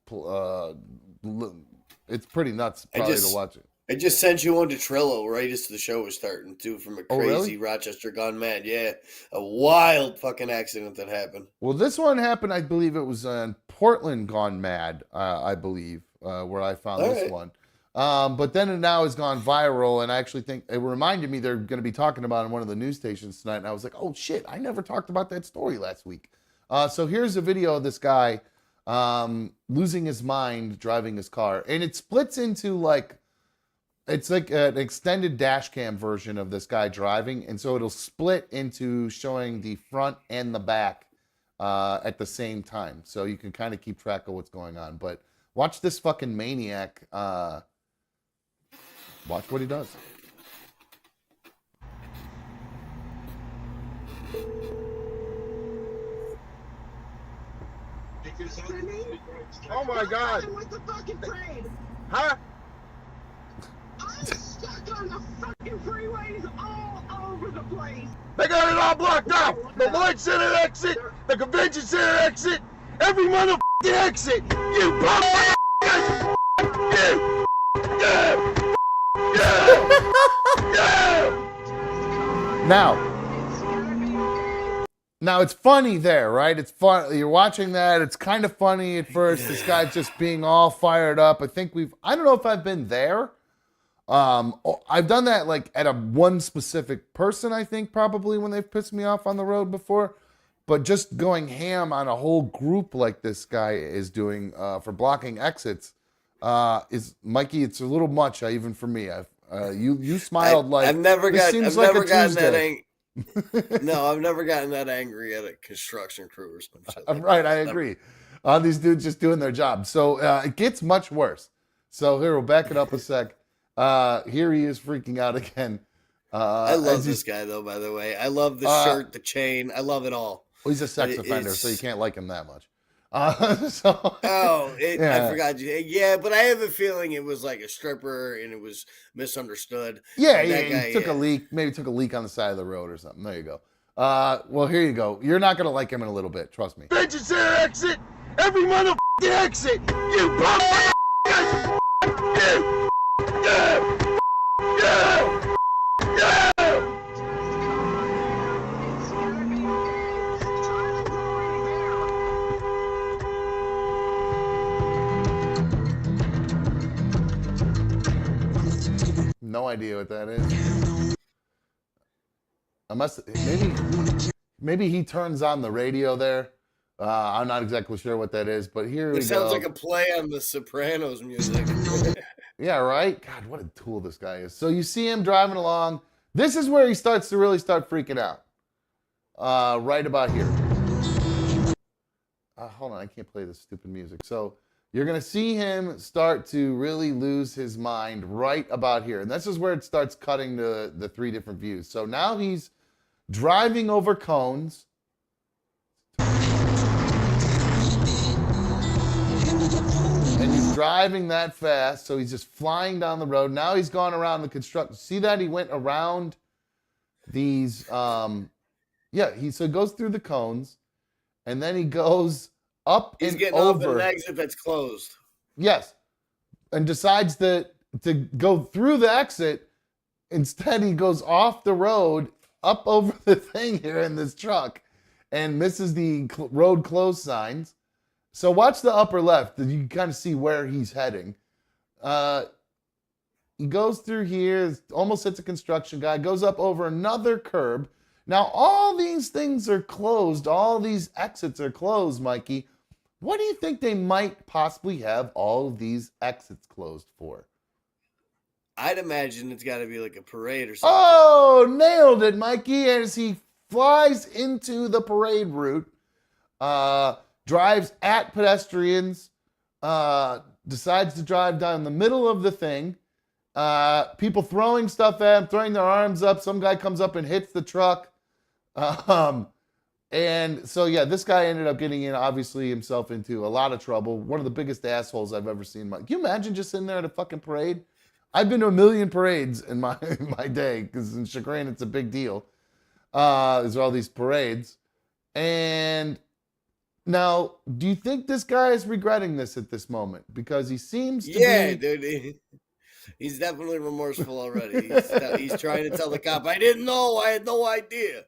it's pretty nuts probably to watch it. I just sent you one to Trello right as the show was starting too, from a Oh, crazy really? Rochester gone mad. Yeah, a wild fucking accident that happened. Well, this one happened, I believe it was in Portland gone mad, I believe, where I found All this right. one. But then it now has gone viral, and I actually think it reminded me they're going to be talking about it on one of the news stations tonight. And I was like, oh shit, I never talked about that story last week. So here's a video of this guy losing his mind driving his car, and it splits into like, it's like an extended dash cam version of this guy driving, and so it'll split into showing the front and the back at the same time, so you can kind of keep track of what's going on. But watch this fucking maniac. Watch what he does. Oh my God! With the fucking train. Huh? I'm stuck on the fucking freeways all over the place. They got it all blocked off! The Lloyd Center exit, the Convention Center exit, every motherfucking exit! You punk! You! Yeah! Yeah! Yeah! Now it's funny there, right? It's fun. You're watching that. It's kind of funny at first. This guy's just being all fired up. I don't know if I've been there. I've done that like at a one specific person, I think probably when they've pissed me off on the road before, but just going ham on a whole group like this guy is doing for blocking exits is, Mikey, it's a little much even for me. You smiled like I've never this got. seems I've like never a gotten that Tuesday. angry. No, I've never gotten that angry at a construction crew or something. Right, I agree. These dudes just doing their job. So it gets much worse. So here, we'll back it up a sec. Here he is freaking out again. I love this guy though. By the way, I love the shirt, the chain. I love it all. Well, he's a sex offender, so you can't like him that much. So I forgot you. Yeah, but I have a feeling it was like a stripper and it was misunderstood. Yeah, And that he guy, took a leak. Maybe took a leak on the side of the road or something. There you go. Well, here you go. You're not gonna like him in a little bit. Trust me. Convention Center exit, every motherfucking exit! You punk! You! Yeah! Yeah! Yeah! No idea what that is. I must maybe he turns on the radio there. I'm not exactly sure what that is, but here we go. It sounds like a play on the Sopranos music. Yeah, right? God, what a tool this guy is. So you see him driving along. This is where he starts to really start freaking out. Right about here. Hold on, I can't play this stupid music. So you're going to see him start to really lose his mind right about here. And this is where it starts cutting the three different views. So now he's driving over cones. And he's driving that fast, so he's just flying down the road. Now he's gone around the construction. See that? He went around these, so he goes through the cones, and then he goes up He's and getting over. off an exit that's closed. Yes, and decides to go through the exit. Instead, he goes off the road, up over the thing here in this truck, and misses the road closed signs. So watch the upper left. You can kind of see where he's heading. He goes through here, almost hits a construction guy, goes up over another curb. Now, all these things are closed. All these exits are closed, Mikey. What do you think they might possibly have all of these exits closed for? I'd imagine it's got to be like a parade or something. Oh, nailed it, Mikey. As he flies into the parade route, drives at pedestrians, decides to drive down the middle of the thing. People throwing stuff at him, throwing their arms up. Some guy comes up and hits the truck. And so, yeah, this guy ended up getting obviously himself into a lot of trouble. One of the biggest assholes I've ever seen. Can you imagine just sitting there at a fucking parade? I've been to a million parades in my day, because in Chagrin it's a big deal. There's all these parades. And now, do you think this guy is regretting this at this moment? Because he seems to be... dude. He's definitely remorseful already. He's trying to tell the cop, I didn't know. I had no idea.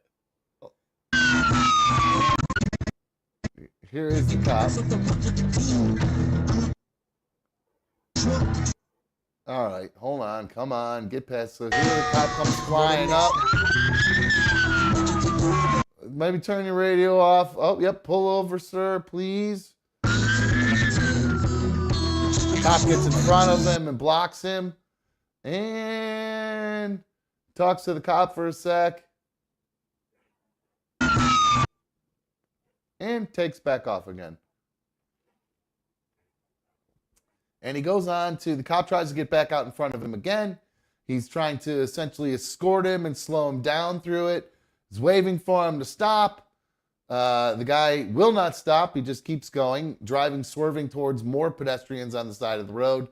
Here is the cop. All right, hold on. Come on. Get past. So here the cop comes flying up. Maybe turn your radio off. Oh, yep. Pull over, sir, please. The cop gets in front of him and blocks him. And talks to the cop for a sec. And takes back off again. And he goes on to, the cop tries to get back out in front of him again. He's trying to essentially escort him and slow him down through it. He's waving for him to stop. The guy will not stop. He just keeps going, driving, swerving towards more pedestrians on the side of the road.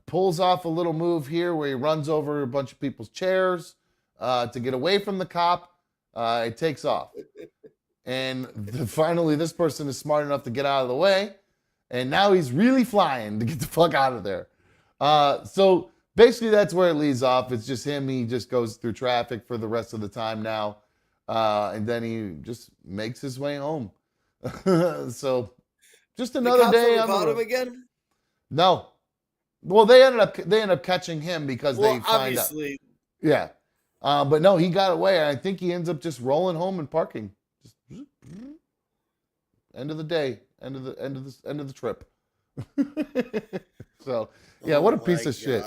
Pulls off a little move here where he runs over a bunch of people's chairs to get away from the cop. It takes off. And finally, this person is smart enough to get out of the way. And now he's really flying to get the fuck out of there. So basically, that's where it leaves off. It's just him. He just goes through traffic for the rest of the time now. And then he just makes his way home. So just another day. Caught him again? No. Well, they ended up catching him because they find obviously. out. Yeah. But no, he got away. I think he ends up just rolling home and parking. Just end of the day. End of the trip. So yeah, what a piece of shit.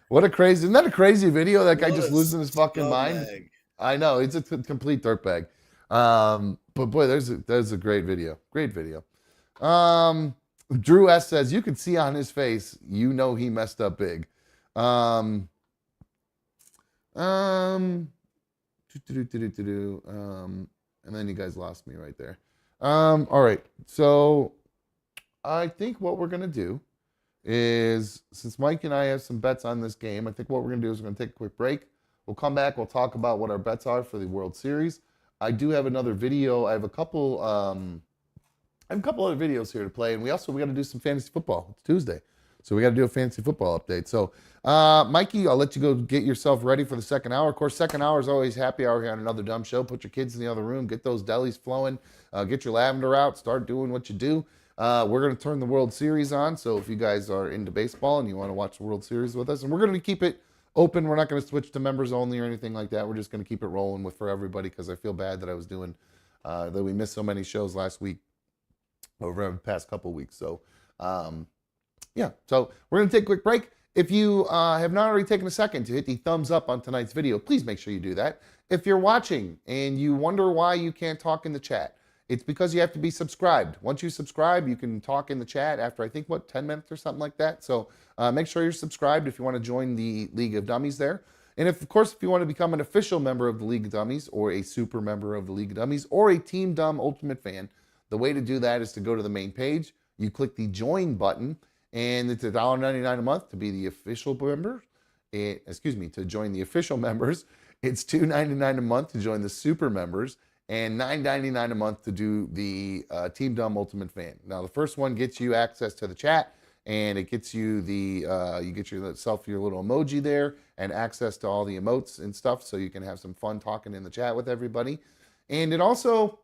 What a crazy, isn't that a crazy video? That guy just losing his fucking mind. I know, it's a complete dirtbag. But boy, there's a great video. Great video. Drew S says, you could see on his face, you know he messed up big. And then you guys lost me right there. All right, so I think what we're gonna do is, since Mike and I have some bets on this game, I think what we're gonna do is we're gonna take a quick break. We'll come back. We'll talk about what our bets are for the World Series. I do have another video. I have a couple other videos here to play, and we got to do some fantasy football. It's Tuesday, so we got to do a fantasy football update. So, Mikey, I'll let you go get yourself ready for the second hour. Of course, second hour is always happy hour here on Another Dumb Show. Put your kids in the other room, get those delis flowing, get your lavender out, start doing what you do. We're going to turn the World Series on, so if you guys are into baseball and you want to watch the World Series with us, and we're going to keep it open. We're not going to switch to members only or anything like that. We're just going to keep it rolling for everybody, because I feel bad that I was doing that we missed so many shows last week over the past couple weeks. So, yeah. So we're going to take a quick break, If you have not already taken a second to hit the thumbs up on tonight's video, please make sure you do that. If you're watching and you wonder why you can't talk in the chat, it's because you have to be subscribed. Once you subscribe, you can talk in the chat after, I think, 10 minutes or something like that. So make sure you're subscribed if you want to join the League of Dummies there. And of course, if you want to become an official member of the League of Dummies, or a super member of the League of Dummies, or a Team Dumb Ultimate fan, the way to do that is to go to the main page. You click the join button, and it's $1.99 a month to be the official member. To join the official members. It's $2.99 a month to join the super members, and $9.99 a month to do the Team Dumb Ultimate Fan. Now, the first one gets you access to the chat, and it gets you you get yourself your little emoji there and access to all the emotes and stuff, so you can have some fun talking in the chat with everybody. And it also,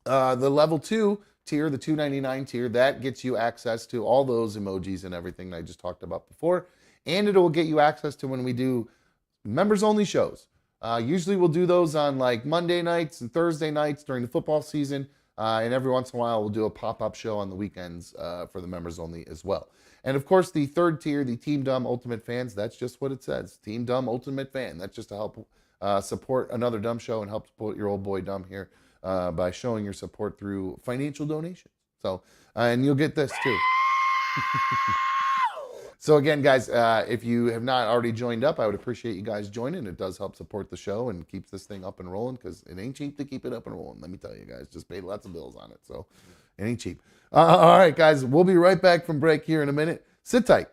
the level 2 tier, the $2.99 tier, that gets you access to all those emojis and everything I just talked about before. And it will get you access to when we do members only shows. Usually we'll do those on like Monday nights and Thursday nights during the football season. And every once in a while we'll do a pop-up show on the weekends for the members only as well. And of course, the third tier, the Team Dumb Ultimate Fans, that's just what it says. Team Dumb Ultimate Fan. That's just to help support another Dumb show and help support your old boy Dumb here by showing your support through financial donations. So, and you'll get this too. So again, guys, if you have not already joined up, I would appreciate you guys joining. It does help support the show and keeps this thing up and rolling, because it ain't cheap to keep it up and rolling. Let me tell you guys, just paid lots of bills on it. So it ain't cheap. All right, guys, we'll be right back from break here in a minute. Sit tight.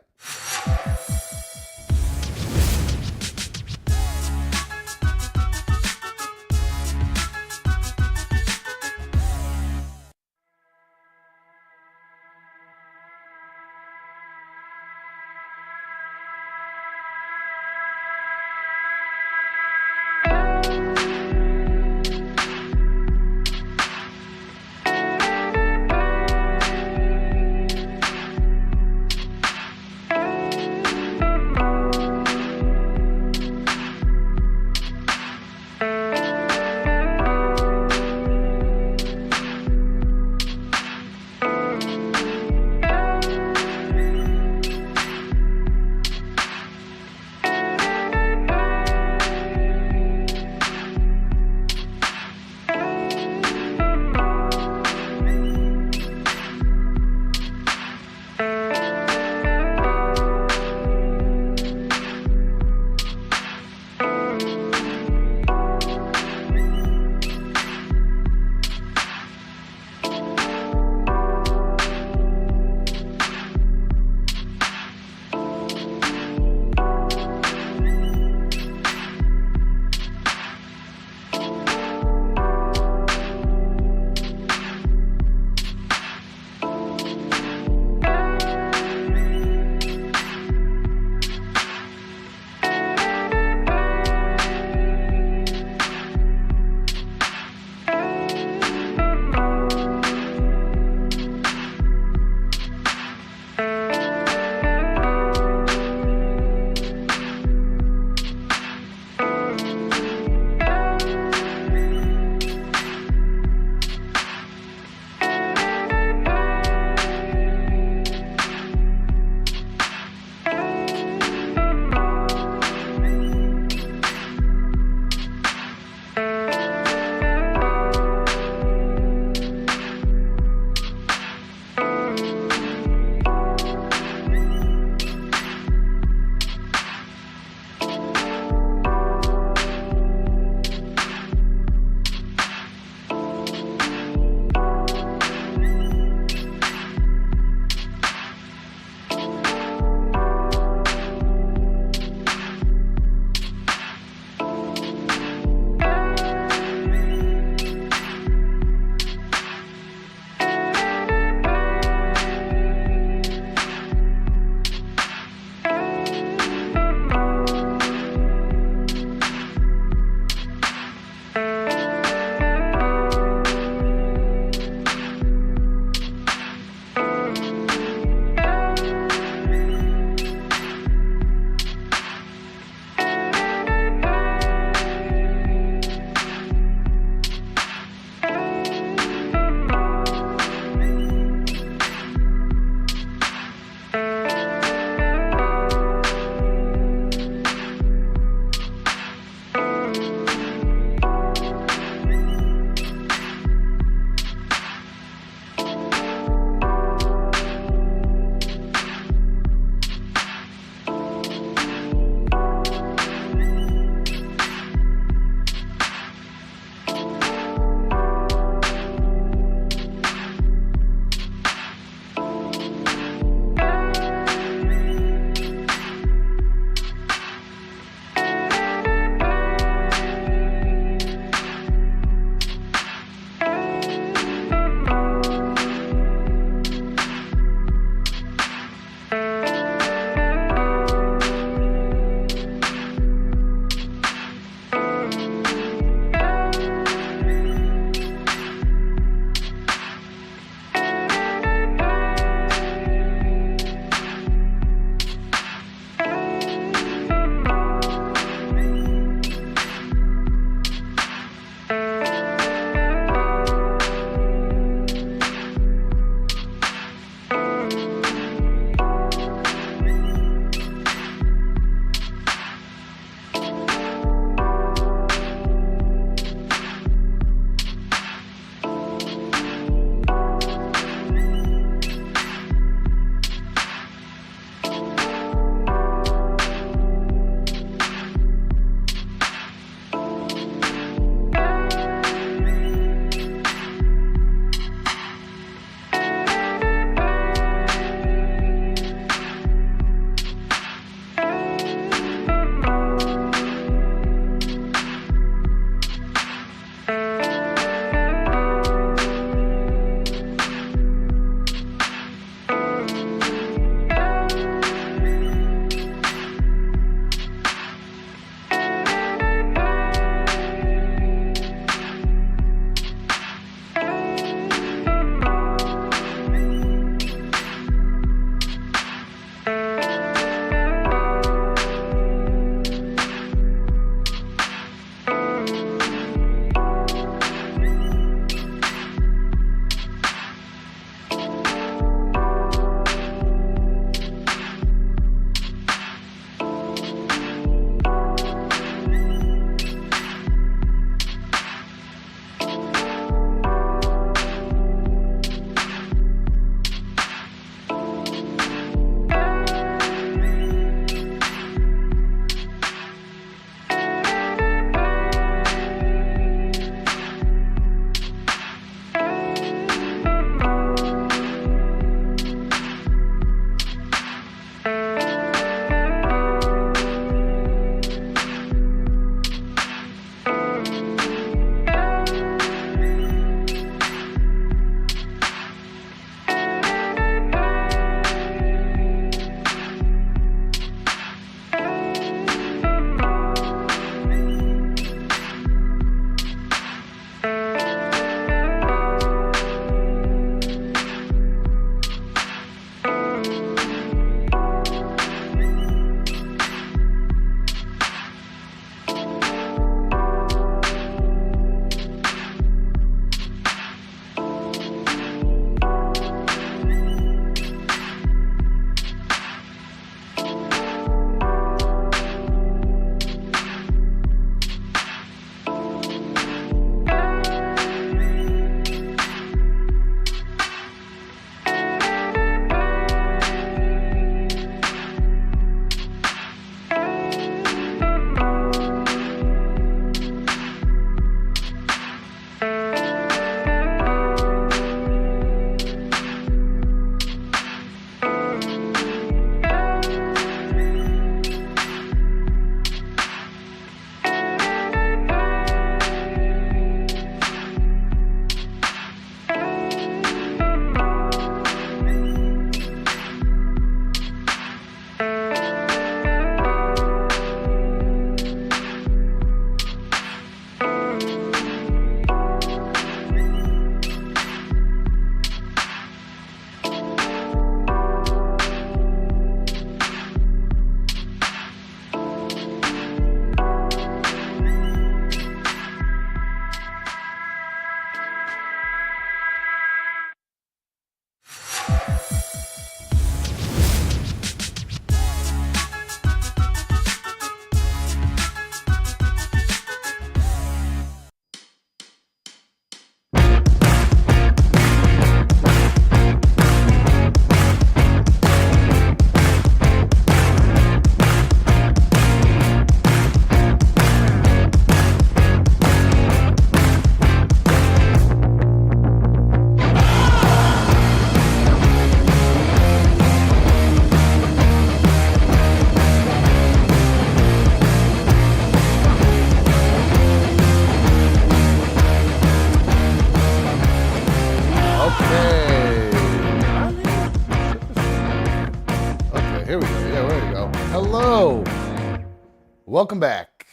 Welcome back.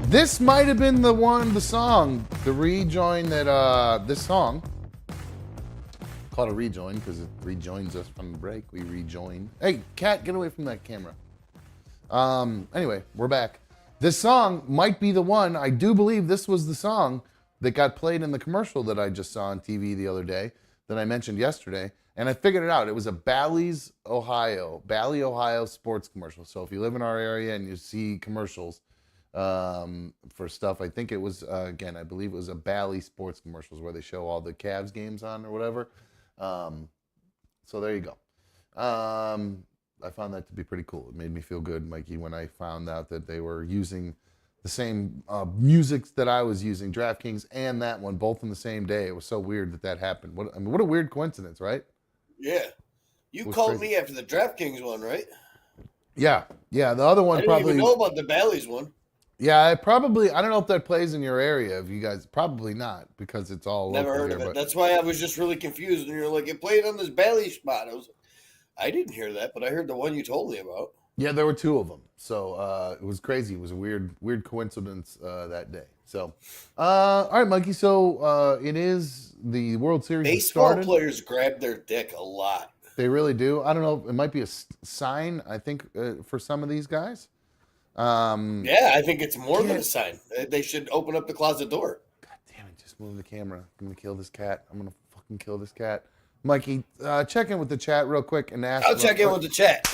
This might have been the song, the rejoin that, this song, called a rejoin because it rejoins us from the break. We rejoin. Hey, cat, get away from that camera. Anyway, we're back. This song might be the one. I do believe this was the song that got played in the commercial that I just saw on TV the other day that I mentioned yesterday. And I figured it out. It was a Bally, Ohio sports commercial. So if you live in our area and you see commercials for stuff, I think it was, again, I believe it was a Bally sports commercials where they show all the Cavs games on or whatever. So there you go. I found that to be pretty cool. It made me feel good, Mikey, when I found out that they were using the same music that I was using, DraftKings and that one, both in the same day. It was so weird that happened. What a weird coincidence, right? Yeah. You called me after the DraftKings one, right? Yeah. The other one I didn't probably. even know about the Bally's one. Yeah, I don't know if that plays in your area. If you guys, probably not, because it's all Never local heard here, of it. but That's why I was just really confused. And you're like, it played on this Bally's spot. I didn't hear that, but I heard the one you told me about. yeah, there were two of them. So it was crazy. It was a weird coincidence that day. So, all right, Mikey. So it is the World Series. Baseball players grab their dick a lot. They really do. I don't know. It might be a sign, I think, for some of these guys. Yeah, I think it's more than a sign. They should open up the closet door. God damn it. Just move the camera. I'm going to kill this cat. I'm going to fucking kill this cat. Mikey, check in with the chat real quick and ask. I'll check in with the chat.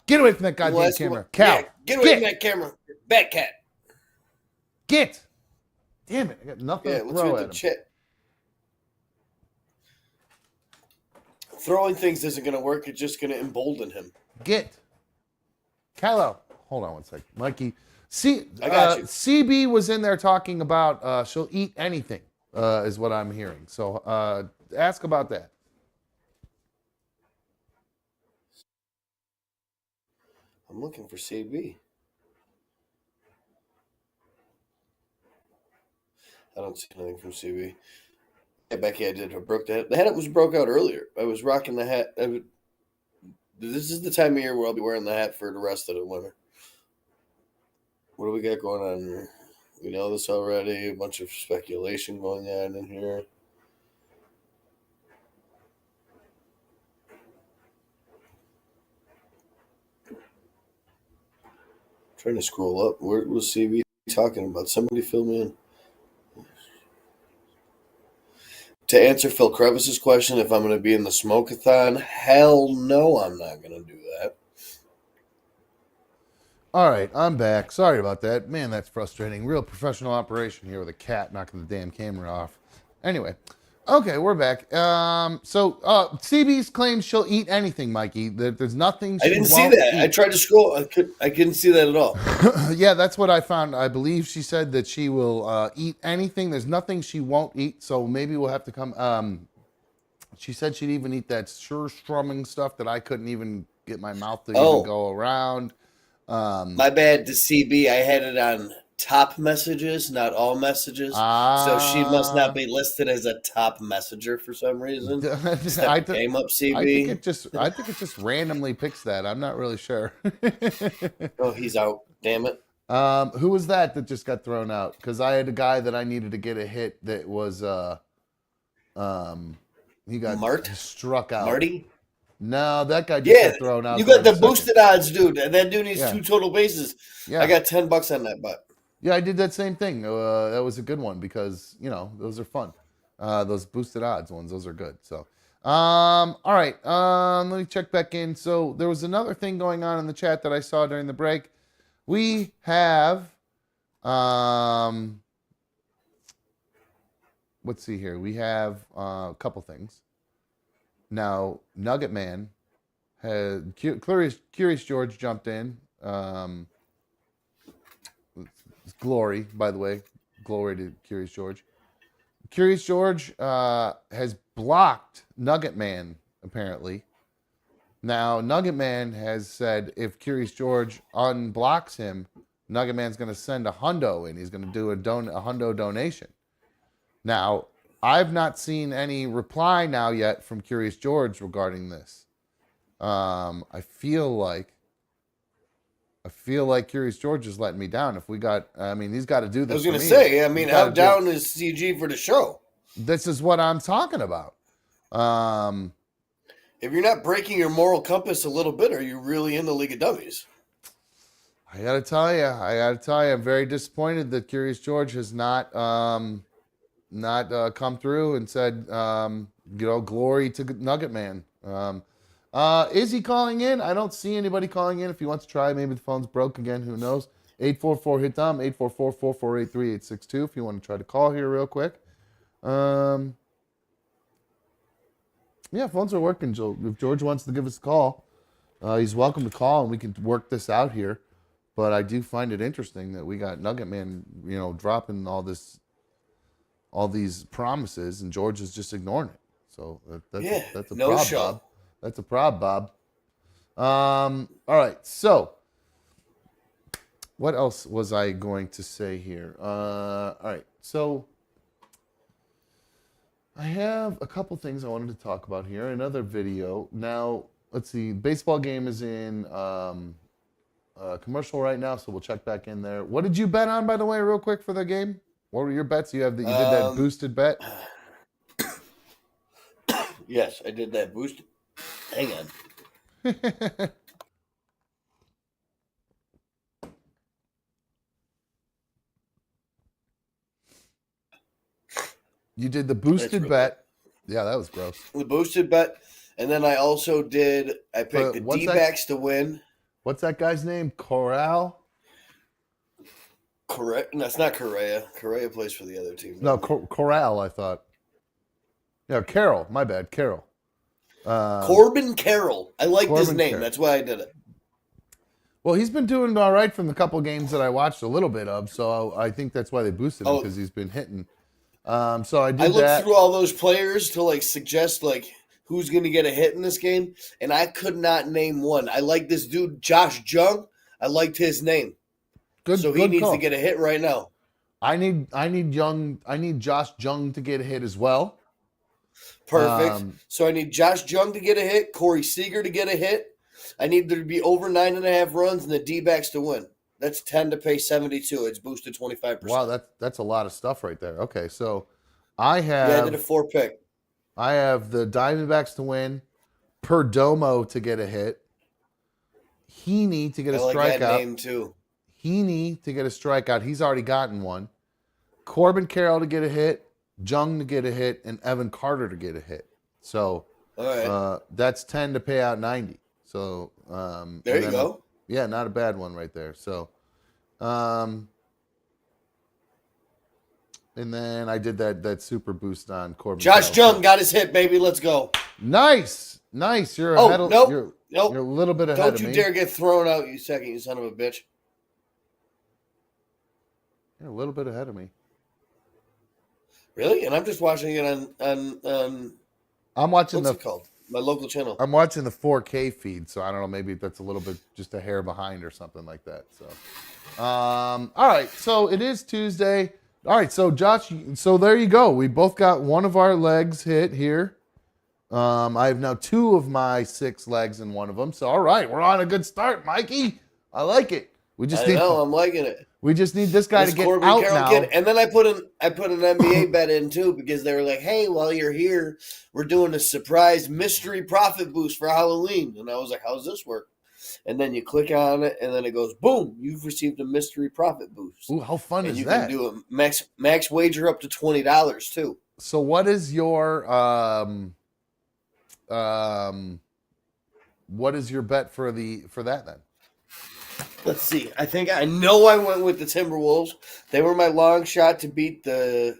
Get away from that goddamn camera. Cal. Yeah, get away from that camera. Bat cat. Get. Damn it. I got nothing to let's throw read at the him. chat. Throwing things isn't going to work. It's just going to embolden him. Get. Callow. Hold on one second. Mikey. I got you. CB was in there talking about she'll eat anything, is what I'm hearing. So ask about that. I'm looking for CB. I don't see anything from CB. Yeah, Becky, I did. I broke the hat. The hat was broke out earlier. I was rocking the hat. This is the time of year where I'll be wearing the hat for the rest of the winter. What do we got going on here? We know this already. A bunch of speculation going on in here. Trying to scroll up. Where was CB talking about? Somebody fill me in. To answer Phil Crevis's question, if I'm going to be in the smoke-a-thon, hell no, I'm not going to do that. All right, I'm back. Sorry about that. Man, that's frustrating. Real professional operation here with a cat knocking the damn camera off. Anyway, okay, we're back. So CB's claims she'll eat anything, Mikey. There's nothing she I didn't see won't that. eat. I tried to scroll. I couldn't see that at all. Yeah, that's what I found. I believe she said that she will eat anything. There's nothing she won't eat, so maybe we'll have to come. She said she'd even eat that strumming stuff that I couldn't even get my mouth to even go around. My bad to CB. I had it on top messages, not all messages. So she must not be listed as a top messenger for some reason. Step game up, CB. I think it just randomly picks that. I'm not really sure. Oh, he's out. Damn it. Who was that just got thrown out? Because I had a guy that I needed to get a hit that was he got struck out. Marty? No, that guy just got thrown out. You got the boosted odds, dude, and that dude needs 2 total bases. Yeah. I got $10 on that bet. Yeah, I did that same thing. That was a good one because those are fun. Those boosted odds ones, those are good. So, all right. Let me check back in. So there was another thing going on in the chat that I saw during the break. We have, let's see here. We have a couple things. Now, Nugget Man had Curious George jumped in. Glory, by the way. Glory to Curious George. Curious George has blocked Nugget Man, apparently. Now, Nugget Man has said if Curious George unblocks him, Nugget Man's going to send a hundo in. He's going to do a hundo donation. Now, I've not seen any reply now yet from Curious George regarding this. I feel like I feel like Curious George is letting me down. If we got, I mean, he's got to do this. I was going gonna to say, I mean, He's how gotta do- down is CG for the show? This is what I'm talking about. If you're not breaking your moral compass a little bit, are you really in the League of Dummies? I gotta tell you, I'm very disappointed that Curious George has not come through and said, glory to Nugget Man. Is he calling in? I don't see anybody calling in. If he wants to try, maybe the phone's broke again. Who knows? 844-HIT-DUM, 844-448-3862 if you want to try to call here real quick. Yeah, phones are working, Joe. If George wants to give us a call, he's welcome to call and we can work this out here. But I do find it interesting that we got Nugget Man, dropping all these promises, and George is just ignoring it. So that's a no problem, show. Bob. That's a problem, Bob. All right, so what else was I going to say here? All right, so I have a couple things I wanted to talk about here. Another video. Now, let's see. Baseball game is in commercial right now, so we'll check back in there. What did you bet on, by the way, real quick for the game? What were your bets? You did that boosted bet? Yes, I did that boosted. Hang on. You did the boosted bet. Yeah, that was gross. The boosted bet, and then I also I picked the D-backs to win. What's that guy's name? Corral? Correct. No, it's not Correa. Correa plays for the other team. No, Corral, I thought. Yeah, Carroll. My bad, Carroll. Corbin Carroll. I liked his Corbin name. Carroll. That's why I did it. Well, he's been doing all right from the couple games that I watched a little bit of, so I think that's why they boosted him, because he's been hitting. So I looked through all those players to suggest who's going to get a hit in this game, and I could not name one. I like this dude Josh Jung. I liked his name. He needs to get a hit right now. I need Josh Jung to get a hit as well. Perfect. So I need Josh Jung to get a hit, Corey Seager to get a hit. I need there to be over 9.5 runs and the D-backs to win. That's 10 to pay 72. It's boosted 25%. Wow, that's a lot of stuff right there. Okay, so I did a 4-pick. I have the Diamondbacks to win, Perdomo to get a hit, Heaney to get a strikeout. I like that name too. Heaney to get a strikeout. He's already gotten one. Corbin Carroll to get a hit, Jung to get a hit, and Evan Carter to get a hit. So all right. That's 10 to pay out 90. So there you go. Yeah, not a bad one right there. So, and then I did that super boost on Corbin. Josh Jung got his hit, baby. Let's go. Nice. You're ahead of You're a little bit ahead of me. Don't you dare get thrown out, you son of a bitch. You're a little bit ahead of me. Really? And I'm just watching it on I'm watching what's it called? My local channel. I'm watching the 4K feed, so I don't know. Maybe that's a little bit just a hair behind or something like that. So, all right. So it is Tuesday. All right. So Josh, so there you go. We both got one of our legs hit here. I have now 2 of my 6 legs in one of them. So all right, we're on a good start, Mikey. I like it. I'm liking it. We just need this guy to get Corbin out Carroll now. And then I put an NBA bet in too, because they were like, "Hey, while you're here, we're doing a surprise mystery profit boost for Halloween." And I was like, "How's this work?" And then you click on it, and then it goes, "Boom! You've received a mystery profit boost." Ooh, how fun is that? And you can do a max wager up to $20 too. So what is your what is your bet for that then? Let's see. I know I went with the Timberwolves. They were my long shot to beat the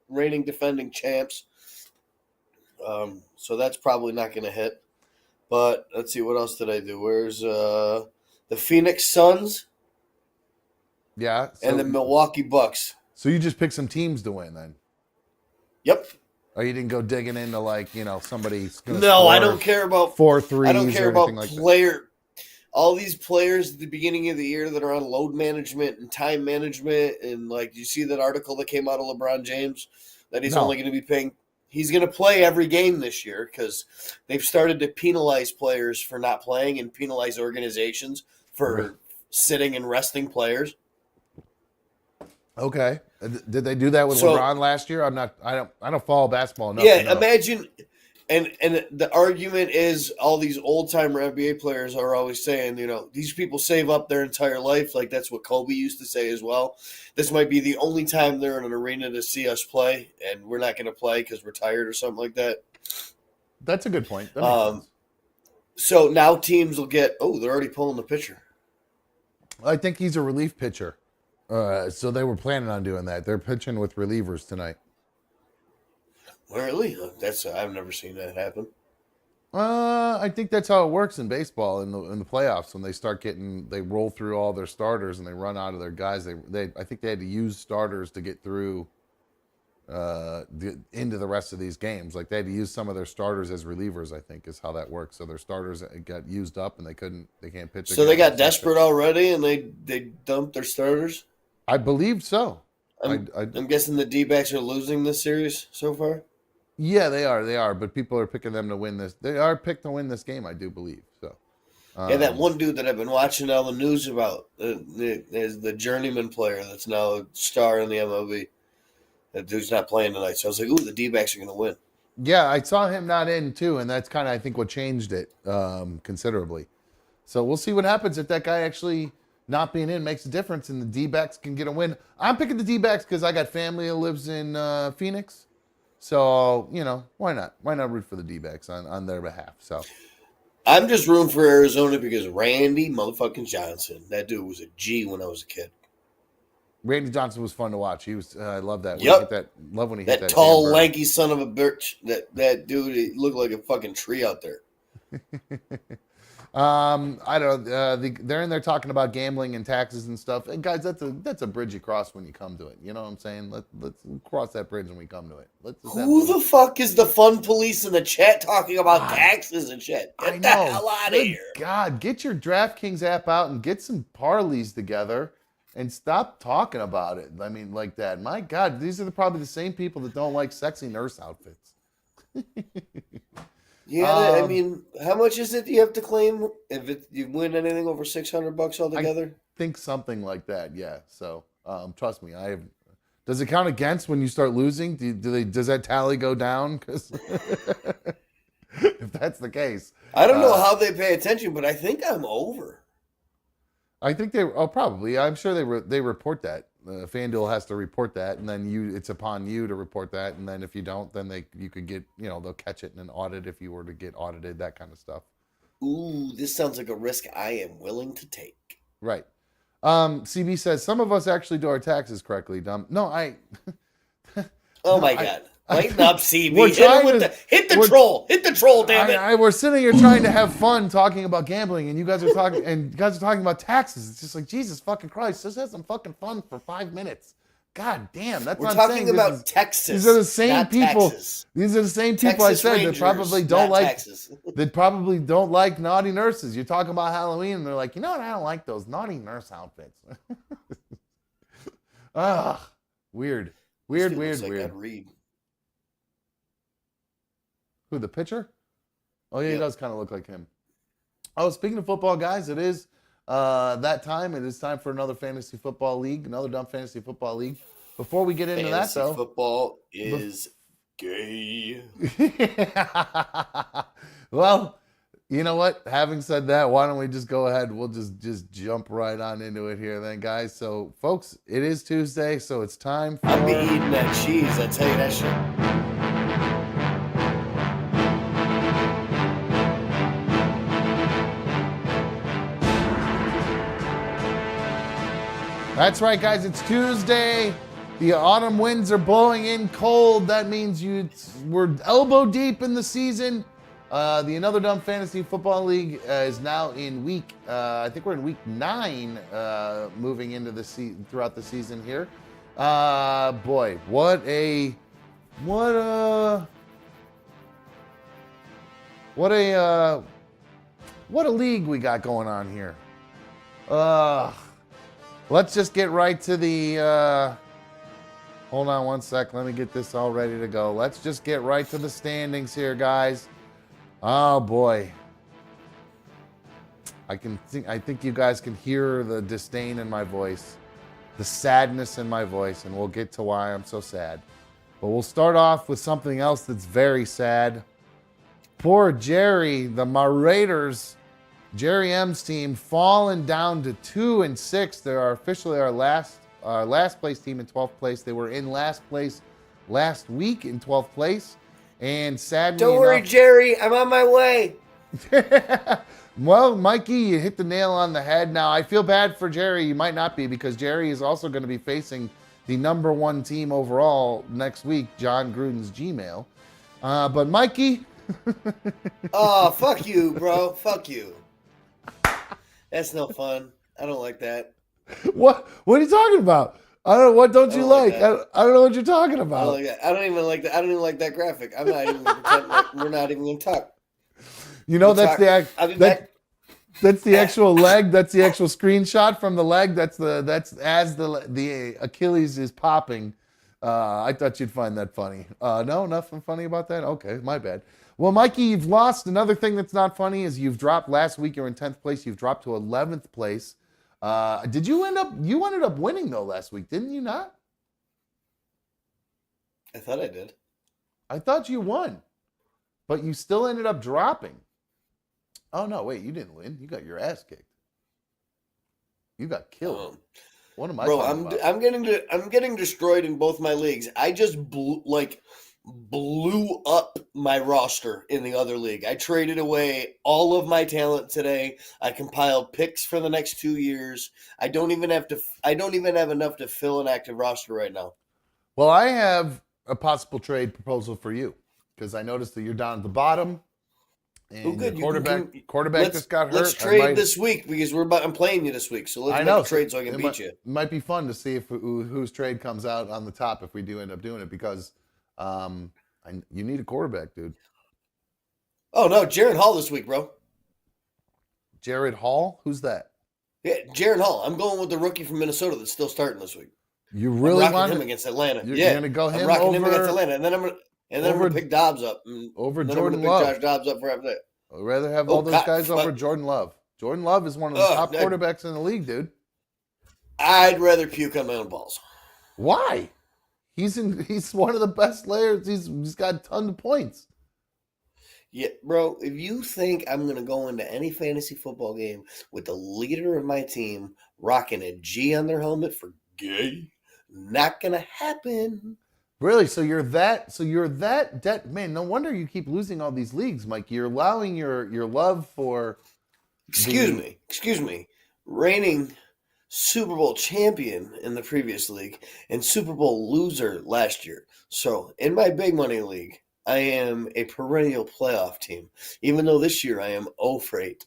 reigning defending champs. So that's probably not going to hit. But let's see, what else did I do? Where's the Phoenix Suns? Yeah. And the Milwaukee Bucks. So you just picked some teams to win then? Yep. Or you didn't go digging into somebody's going to No, I don't care about 4 threes. I don't care about like all these players at the beginning of the year that are on load management and time management, and you see that article that came out of LeBron James that he's only going to be paying. He's going to play every game this year because they've started to penalize players for not playing and penalize organizations for sitting and resting players. Okay. Did they do that with So- LeBron last year? I don't follow basketball enough. to Yeah, know. imagine, and the argument is all these old timer NBA players are always saying, these people save up their entire life. Like that's what Kobe used to say as well. This might be the only time they're in an arena to see us play, and we're not going to play because we're tired or something like that. That's a good point. That makes sense. So now teams will get. Oh, they're already pulling the pitcher. I think he's a relief pitcher. So they were planning on doing that. They're pitching with relievers tonight. Really? I've never seen that happen. I think that's how it works in baseball in the playoffs when they roll through all their starters and they run out of their guys. I think they had to use starters to get through into the rest of these games. Like they had to use some of their starters as relievers. I think is how that works. So their starters got used up and they can't pitch. So they got desperate already and they dumped their starters. I believe so. I'm guessing the D-backs are losing this series so far. Yeah, they are. But people are picking them to win this. They are picked to win this game, I do believe. So, yeah, that one dude that I've been watching all the news about is the journeyman player that's now a star in the MLB. That dude's not playing tonight, so I was like, "Ooh, the D-backs are going to win." Yeah, I saw him not in too, and that's kind of I think what changed it considerably. So we'll see what happens if that guy actually not being in makes a difference, and the D-backs can get a win. I'm picking the D-backs because I got family that lives in Phoenix. So, why not? Why not root for the D-backs on their behalf? So, I'm just rooting for Arizona because Randy motherfucking Johnson. That dude was a G when I was a kid. Randy Johnson was fun to watch. He was. I love that. Yep. Love when he hit That that tall, hammer. lanky son of a bitch. That dude, he looked like a fucking tree out there. I don't know. They're in there talking about gambling and taxes and stuff. And guys, that's a bridge you cross when you come to it. You know what I'm saying? Let's cross that bridge when we come to it. Who the fuck is the fun police in the chat talking about taxes and shit? Get the hell out of Good here. God, get your DraftKings app out and get some parlays together and stop talking about it. I mean, like that. My God, these are probably the same people that don't like sexy nurse outfits. Yeah, I mean, how much is it you have to claim if you win anything over $600 altogether? I think something like that. Yeah. So trust me, Does it count against when you start losing? Does that tally go down? Because if that's the case, I don't know how they pay attention, but I think I'm over. I think probably. I'm sure they report that. FanDuel has to report that, and then it's upon you to report that, and then if you don't, then you could get, they'll catch it in an audit if you were to get audited, that kind of stuff. Ooh, this sounds like a risk I am willing to take. Right. CB says some of us actually do our taxes correctly. Dumb. No, Oh my God. Lighten up, CB. Hit the troll, damn it. We're sitting here trying to have fun talking about gambling, and you guys are talking about taxes. It's just like, Jesus fucking Christ, just have some fucking fun for 5 minutes. God damn, that's We're what I'm talking saying. about Texas. These are the same not people. Texas. These are the same people Texas I said Rangers, that probably don't like Texas. that probably don't like naughty nurses. You're talking about Halloween, and they're like, you know what? I don't like those naughty nurse outfits. Ugh, weird. Like I'd read. Who, the pitcher? Oh, yeah, Yep. He does kind of look like him. Oh, speaking of football, guys, it is that time. It is time for another fantasy football league, another dumb fantasy football league. Before we get into that, though. Football is gay. Well, you know what? Having said that, why don't we just go ahead? We'll just jump right on into it here then, guys. So, folks, it is Tuesday, so it's time for... I'll be eating that cheese, I tell you that shit. That's right, guys. It's Tuesday. The autumn winds are blowing in cold. That means we're elbow deep in the season. The Another Dumb Fantasy Football League is now in week, I think we're in week 9, moving into throughout the season here. Boy, what a league we got going on here. Let's just get right to the, hold on one sec. Let me get this all ready to go. Let's just get right to the standings here, guys. Oh, boy. I think you guys can hear the disdain in my voice, the sadness in my voice, and we'll get to why I'm so sad. But we'll start off with something else that's very sad. Poor Jerry, the Raiders, Jerry M's team, fallen down to 2-6. They are officially our last place team in 12th place. They were in last place last week in 12th place, and sadly Don't worry, enough, Jerry. I'm on my way. Well, Mikey, you hit the nail on the head. Now, I feel bad for Jerry. You might not be, because Jerry is also going to be facing the number one team overall next week, John Gruden's Gmail. But Mikey. Oh, fuck you, bro. Fuck you. That's no fun. I don't like that. What are you talking about? I don't know. What don't you like? like that. I don't know what you're talking I don't about. like that. I don't even like that. I don't even like that graphic. I'm not even gonna pretend like we're not even gonna talk. You know, We'll talk. I'll be back. that's the actual leg. That's the actual screenshot from the leg. That's as the Achilles is popping. I thought you'd find that funny. No, nothing funny about that. Okay, my bad. Well, Mikey, you've lost. Another thing that's not funny is you've dropped. Last week you were in 10th place. You've dropped to 11th place. Did you you ended up winning though last week, didn't you not? I thought I did. I thought you won, but you still ended up dropping. Oh no, wait, you didn't win. You got your ass kicked. You got killed. What am I talking about? I'm getting destroyed in both my leagues. I just blew up my roster in the other league. I traded away all of my talent today. I compiled picks for the next 2 years. I don't even have enough to fill an active roster right now. Well, I have a possible trade proposal for you, because I noticed that you're down at the bottom. And good. Quarterback just got hurt. Let's trade this week because I'm playing you this week. So let's make a trade so I can beat you. It might be fun to see if whose trade comes out on the top if we do end up doing it, because you need a quarterback, dude. Oh no, Jared Hall this week, bro. Jared Hall? Who's that? Yeah, Jared Hall. I'm going with the rookie from Minnesota that's still starting this week. You really want him against Atlanta? You're gonna go him I'm rocking over, him against Atlanta, and then I'm gonna pick Dobbs up over and Jordan pick Love. Josh Dobbs up for after that. I'd rather have all those guys over Jordan Love. Jordan Love is one of the top quarterbacks in the league, dude. I'd rather puke on my own balls. Why? He's one of the best players. He's got a ton of points. Yeah, bro, if you think I'm going to go into any fantasy football game with the leader of my team rocking a G on their helmet for gay, not going to happen. Really? So you're that man, no wonder you keep losing all these leagues, Mike. You're allowing your love for Excuse me. Reigning Super Bowl champion in the previous league and Super Bowl loser last year. So, in my big money league, I am a perennial playoff team, even though this year I am 0 for 8.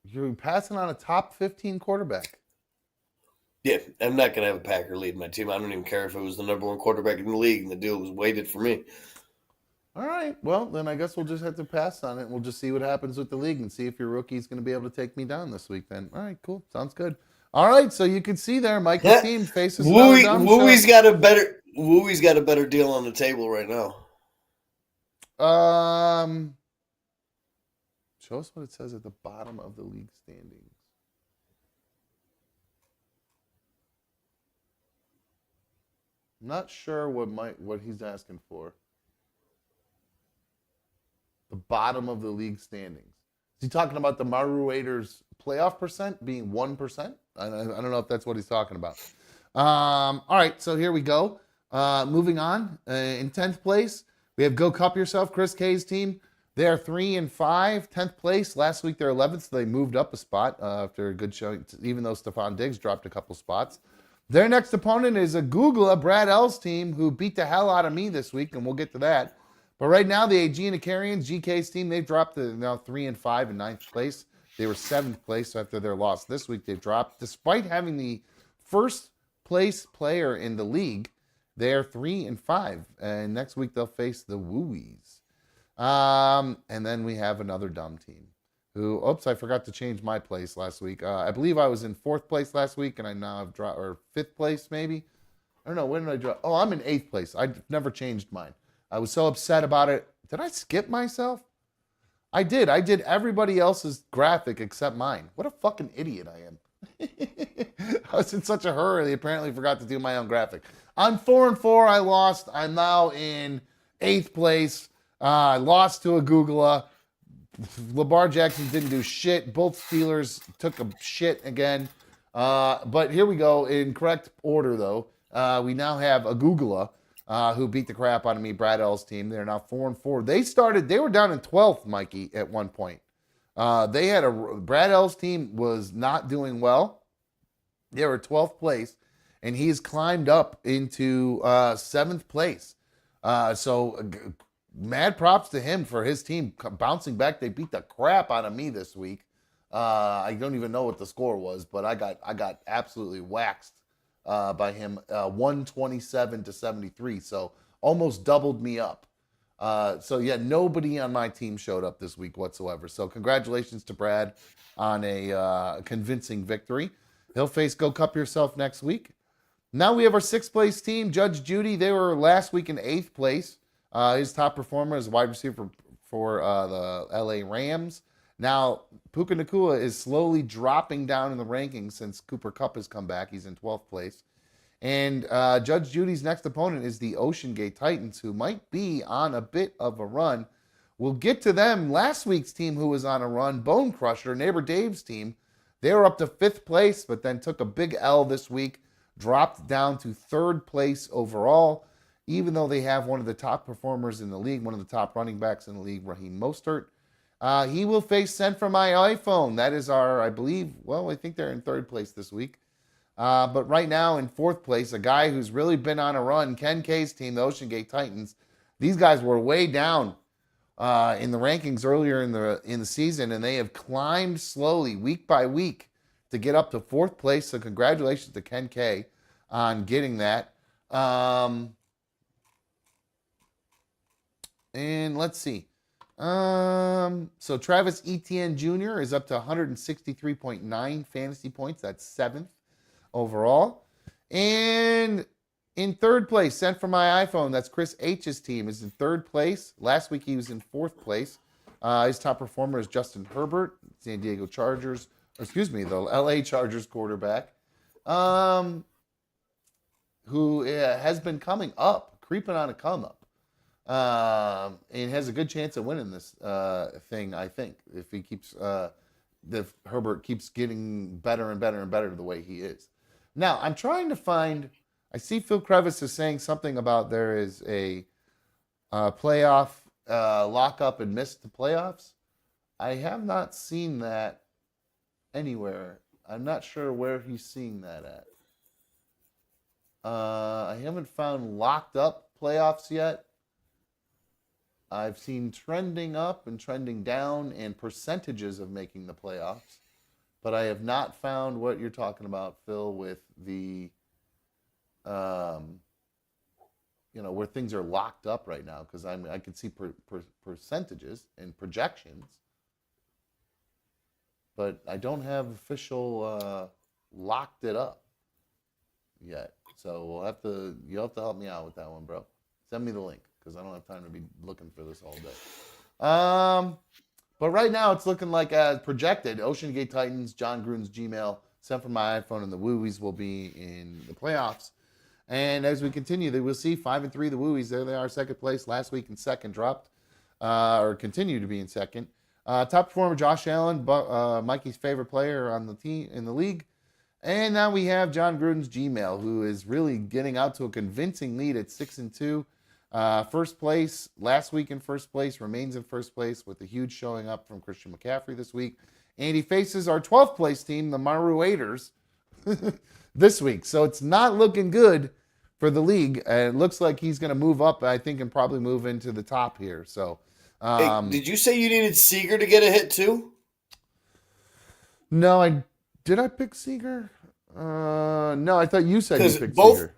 You're passing on a top 15 quarterback. Yeah, I'm not going to have a Packer lead my team. I don't even care if it was the number one quarterback in the league and the deal was weighted for me. All right. Well, then I guess we'll just have to pass on it. We'll just see what happens with the league and see if your rookie's going to be able to take me down this week then. All right, cool. Sounds good. All right, so you can see there, Mike's team faces Wooey's got a better deal on the table right now. Show us what it says at the bottom of the league standings. I'm not sure what he's asking for. The bottom of the league standings. Is he talking about the Maru Raiders playoff percent being 1%? I don't know if that's what he's talking about. All right, so here we go. Moving on. In 10th place, we have Go Cup Yourself, Chris K's team. They are 3-5, 10th place. Last week they're 11th, so they moved up a spot after a good showing, even though Stephon Diggs dropped a couple spots. Their next opponent is a Googla, Brad L's team, who beat the hell out of me this week, and we'll get to that. But right now, the AG and Acarians, GK's team, they've dropped to now 3-5 in 9th place. They were 7th place after their loss this week. They've dropped, despite having the first place player in the league. They are 3-5, and next week they'll face the Wooies. And then we have another dumb team. I forgot to change my place last week. I believe I was in 4th place last week, and I now have dropped, or 5th place maybe. I don't know, when did I drop? Oh, I'm in 8th place. I've never changed mine. I was so upset about it. Did I skip myself? I did. I did everybody else's graphic except mine. What a fucking idiot I am. I was in such a hurry, they apparently forgot to do my own graphic. I'm 4-4. I lost. I'm now in 8th place. I lost to a Googler. Lamar Jackson didn't do shit. Both Steelers took a shit again. But here we go. In correct order, though. We now have a Googler who beat the crap out of me, Brad L's team. They're now 4-4. They were down in 12th, Mikey, at one point. Brad L's team was not doing well. They were 12th place, and he's climbed up into 7th place. Mad props to him for his team bouncing back. They beat the crap out of me this week. I don't even know what the score was, but I got absolutely waxed by him, 127-73. So almost doubled me up. Nobody on my team showed up this week whatsoever. So congratulations to Brad on a convincing victory. He'll face Go Cup Yourself next week. Now we have our 6th place team, Judge Judy. They were last week in 8th place. His top performer is wide receiver for the LA Rams. Now, Puka Nacua is slowly dropping down in the rankings since Cooper Kupp has come back. He's in 12th place. And Judge Judy's next opponent is the Ocean Gate Titans, who might be on a bit of a run. We'll get to them. Last week's team who was on a run, Bone Crusher, Neighbor Dave's team, they were up to 5th place, but then took a big L this week, dropped down to 3rd place overall, even though they have one of the top performers in the league, one of the top running backs in the league, Raheem Mostert. He will face Sent from My iPhone. That is I think they're in 3rd place this week. But right now in 4th place, a guy who's really been on a run, Ken K's team, the Ocean Gate Titans. These guys were way down in the rankings earlier in the season, and they have climbed slowly week by week to get up to 4th place. So congratulations to Ken K on getting that. And let's see. So Travis Etienne Jr. is up to 163.9 fantasy points. That's 7th overall. And in 3rd place, Sent from My iPhone, that's Chris H's team, is in 3rd place. Last week he was in 4th place. His top performer is Justin Herbert, the LA Chargers quarterback, who has been coming up, creeping on a come up. And has a good chance of winning this thing, I think, if he keeps if Herbert keeps getting better and better and better the way he is. Now, I'm trying to find. I see Phil Crevice is saying something about there is a playoff lockup and missed the playoffs. I have not seen that anywhere. I'm not sure where he's seeing that at. I haven't found locked up playoffs yet. I've seen trending up and trending down and percentages of making the playoffs, but I have not found what you're talking about, Phil, with the, where things are locked up right now, because I can see percentages and projections, but I don't have official locked it up yet. So you'll have to help me out with that one, bro. Send me the link, because I don't have time to be looking for this all day. But right now it's looking like, as projected, Ocean Gate Titans, John Gruden's Gmail, Sent from My iPhone, and the Wooies will be in the playoffs. And as we continue, they will see 5-3 the Wooies. There they are, 2nd place. Last week in 2nd, dropped, or continue to be in 2nd. Top performer Josh Allen, Mikey's favorite player on the team in the league. And now we have John Gruden's Gmail, who is really getting out to a convincing lead at 6-2. 1st place, last week in 1st place, remains in 1st place with a huge showing up from Christian McCaffrey this week. And he faces our 12th place team, the Maru Raiders, this week. So it's not looking good for the league. It looks like he's going to move up, I think, and probably move into the top here. So, hey, did you say you needed Seager to get a hit too? No, did I pick Seager? No, I thought you said you picked Seager.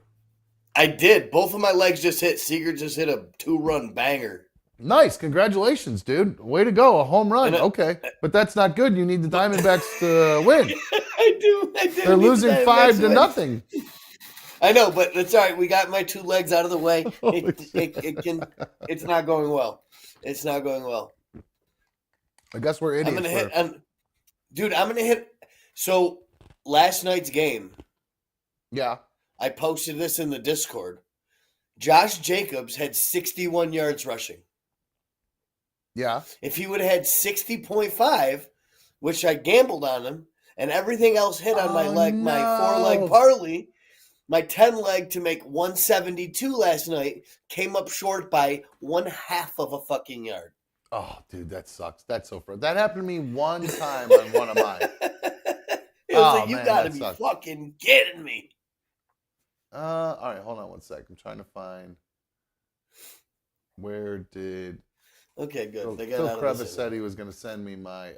I did. Both of my legs just hit. Seager just hit a 2-run banger. Nice. Congratulations, dude. Way to go. A home run. Okay. But that's not good. You need the Diamondbacks to win. I do. They're losing 5-0. I know, but that's all right. We got my 2 legs out of the way. It's not going well. It's not going well. I guess we're I'm idiots. gonna hit. I'm gonna hit. So last night's game, Yeah. I posted this in the Discord. Josh Jacobs had 61 yards rushing. Yeah. If he would have had 60.5, which I gambled on him, and everything else hit on my leg, my 4-leg parlay, my 10-leg to make 172 last night came up short by 1/2 of a fucking yard. Oh, dude, that sucks. That's so far. That happened to me one time on one of mine. It was like, you man, gotta that be sucks. fucking kidding me. All right, hold on one sec. I'm trying to find where did Okay, good. Phil, They got Phil out of Crevis this. said he was going to send me my.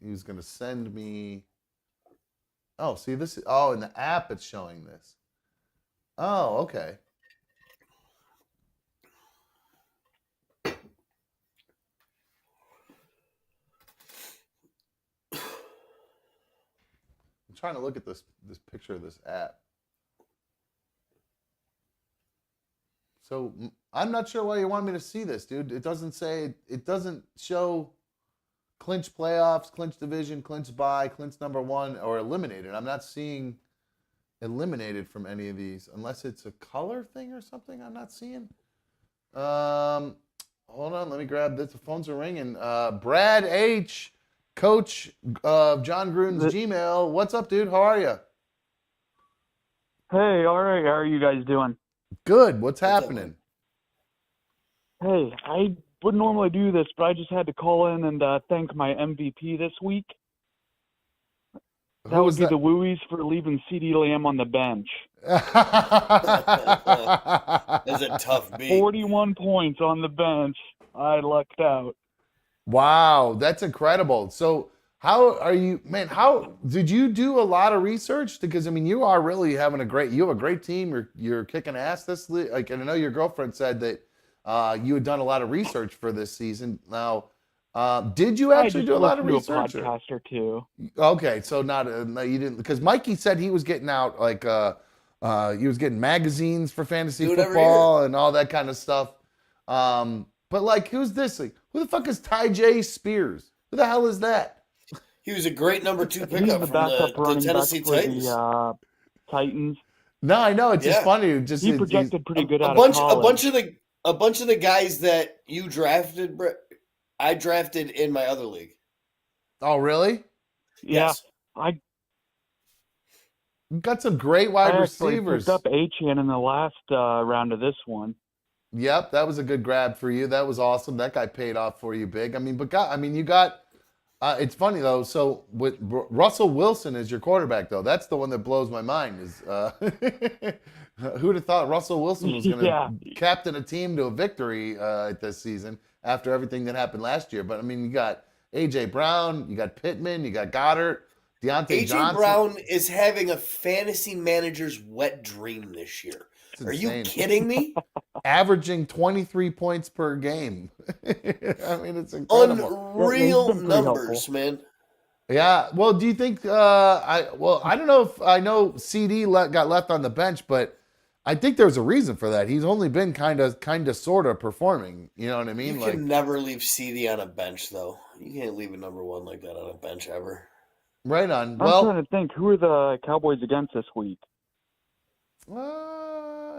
He was going to send me. Oh, see this. In the app it's showing this. Oh, okay. I'm trying to look at this picture of this app. So I'm not sure why you want me to see this, dude. It doesn't say. It doesn't show clinch playoffs, clinch division, clinch bye, clinch number one, or eliminated. I'm not seeing eliminated from any of these unless it's a color thing or something. I'm not seeing. Hold on, let me grab this. The phones are ringing. Brad H, coach of John Gruden's Gmail. What's up, dude? How are you? Hey, all right. How are you guys doing? Good. What's happening? Hey, I wouldn't normally do this, but I just had to call in and thank my MVP this week. That Who would was be that? the Wooies for leaving CeeDee Lamb on the bench. That's a tough beat. 41 points on the bench. I lucked out. Wow, that's incredible. So, how are you, man? How did you do a lot of research? Because I mean, you are really having you have a great team. You're kicking ass this league. Like, and I know your girlfriend said that you had done a lot of research for this season. Now, did you actually do a lot of research? I just listened to a podcast or two. Okay, so no, you didn't, because Mikey said he was getting out like he was getting magazines for fantasy Do it every football and all that kind of stuff. But like, who's this? Like, who the fuck is Ty J Spears? Who the hell is that? He was a great number 2 He's pickup the from backup the running Tennessee back for Titans. the Titans. No, I know, it's just Yeah. funny. Just He projected pretty good a out bunch, of college. a bunch of the guys that you drafted, Brett, I drafted in my other league. Oh, really? Yeah, Yes. You got some great wide I actually receivers. picked up Achane in the last round of this one. Yep, that was a good grab for you. That was awesome. That guy paid off for you big. I mean, you got. It's funny though. So with Russell Wilson as your quarterback, though, that's the one that blows my mind. Is who'd have thought Russell Wilson was going to captain a team to a victory this season after everything that happened last year? But I mean, you got AJ Brown, you got Pittman, you got Goddard, Deontay Johnson. AJ Brown is having a fantasy manager's wet dream this year. It's Are you insane. kidding me? Averaging 23 points per game. I mean, it's incredible. Unreal pretty numbers, helpful. man. Yeah. Well, do you think? I don't know if I know CD got left on the bench, but I think there's a reason for that. He's only been kind of, sort of performing. You know what I mean? You can never leave CD on a bench, though. You can't leave a number 1 like that on a bench ever. Right on. I'm Well, trying to think, who are the Cowboys against this week?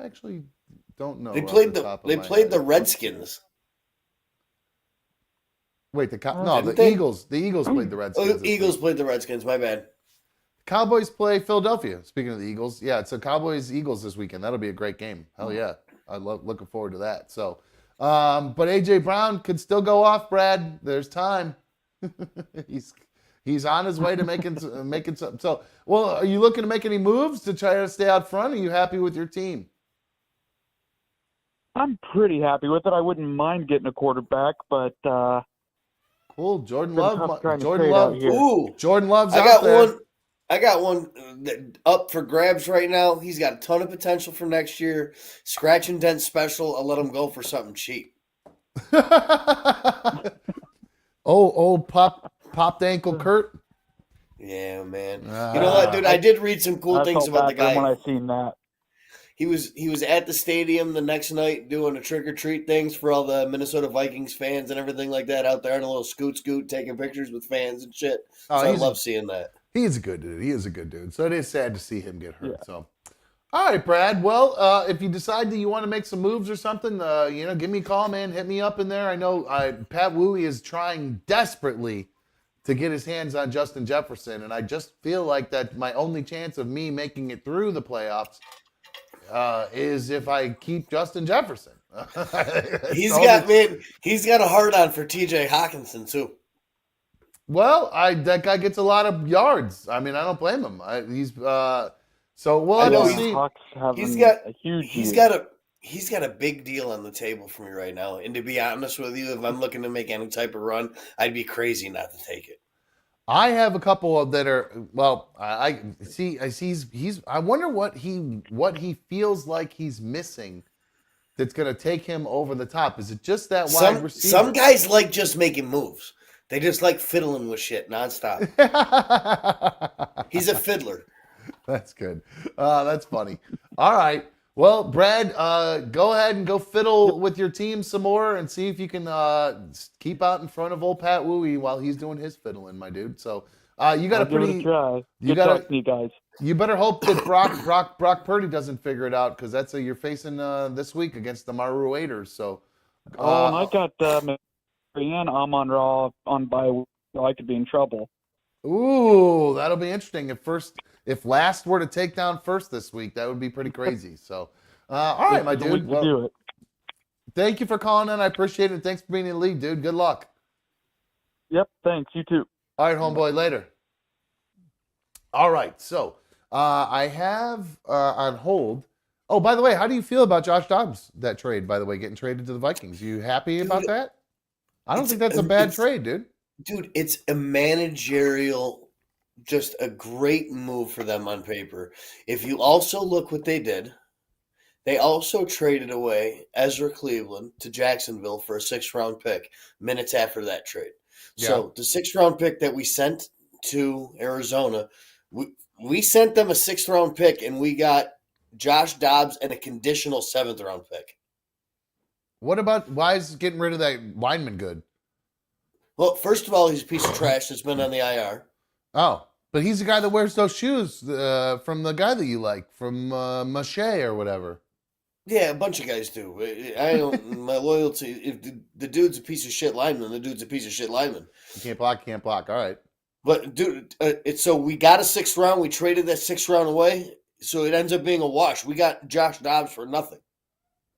actually, don't know. They off played top of they my played head. the Redskins. Wait, the Didn't they? Eagles. The Eagles played the Redskins. Oh, this Eagles week. played the Redskins. My bad. Cowboys play Philadelphia. Speaking of the Eagles, yeah, it's a Cowboys Eagles this weekend. That'll be a great game. Hell yeah, looking forward to that. So, but AJ Brown could still go off. Brad, there's time. He's on his way to making something. So, well, are you looking to make any moves to try to stay out front? Are you happy with your team? I'm pretty happy with it. I wouldn't mind getting a quarterback, but Cool, Jordan been Love. tough trying to Jordan trade Love. out here. Ooh, Jordan Love's I out got there. one. I got one up for grabs right now. He's got a ton of potential for next year. Scratch and dent special. I'll let him go for something cheap. old popped ankle Kurt. Yeah, man. You know what, dude? I I did read some cool I things felt about the bad for him when guy. I seen that. He was at the stadium the next night doing a trick or treat things for all the Minnesota Vikings fans and everything like that out there on a little scoot taking pictures with fans and shit. Oh, So I love seeing that. He's a good dude. He is a good dude. So it is sad to see him get hurt. Yeah. So, all right, Brad. Well, if you decide that you want to make some moves or something, give me a call, man. Hit me up in there. I know Pat Wooey is trying desperately to get his hands on Justin Jefferson, and I just feel like that my only chance of me making it through the playoffs is if I keep Justin Jefferson. He's got a hard on for TJ Hawkinson too. Well, that guy gets a lot of yards. I mean, I don't blame him. He's I know will he's- see. Hawks having He's got a huge he's year. got a big deal on the table for me right now. And to be honest with you, if I'm looking to make any type of run, I'd be crazy not to take it. I have a couple that are I see. He's. I wonder what he feels like he's missing. That's going to take him over the top. Is it just that wide receiver? Some guys like just making moves. They just like fiddling with shit nonstop. He's a fiddler. That's good. That's funny. All right. Well, Brad, go ahead and go fiddle with your team some more and see if you can keep out in front of old Pat Wooey while he's doing his fiddling, my dude. So you got I'll give it a try. Good talking to you guys. You better hope that Brock Purdy doesn't figure it out because that's you're facing this week against the Maru Raiders. So, And I got Marianne Amon Ra on bye week, so I could be in trouble. ooh, that'll be interesting. If last were to take down first this week, that would be pretty crazy. So, all right, my It's a week dude. to Well, do it. thank you for calling in. I appreciate it. Thanks for being in the league, dude. Good luck. Yep, thanks. You too. All right, homeboy. Later. All right. So I have on hold. Oh, by the way, how do you feel about Josh Dobbs, that trade, by the way, getting traded to the Vikings? You happy about that? I don't think that's a bad trade, dude. Dude, it's a managerial, just a great move for them on paper. If you also look what they did, they also traded away Ezra Cleveland to Jacksonville for a 6th-round pick minutes after that trade. So the 6th-round pick that we sent to Arizona, we sent them a 6th-round pick, and we got Josh Dobbs and a conditional 7th-round pick. Why is getting rid of that Weinman good? Well, first of all, he's a piece of trash that's been on the IR. Oh, but he's the guy that wears those shoes from the guy that you like, from Mache or whatever. Yeah, a bunch of guys do. I don't. My loyalty. If the dude's a piece of shit lineman, the dude's a piece of shit lineman. You can't block. All right. But dude, so we got a 6th round. We traded that 6th round away, so it ends up being a wash. We got Josh Dobbs for nothing.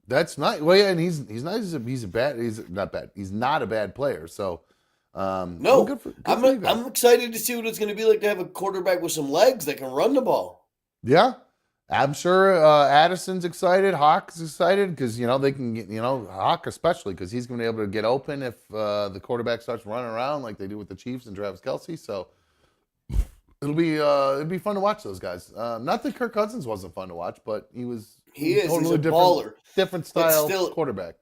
That's nice. Well, yeah, and he's nice. He's not bad. He's not a bad player. So, No, well, good for you guys. I'm excited to see what it's going to be like to have a quarterback with some legs that can run the ball. Yeah, I'm sure Addison's excited. Hawk's excited because they can get Hawk especially because he's going to be able to get open if the quarterback starts running around like they do with the Chiefs and Travis Kelce. So it'll be fun to watch those guys. Not that Kirk Cousins wasn't fun to watch, but he's He's a different, baller. different style still- quarterback.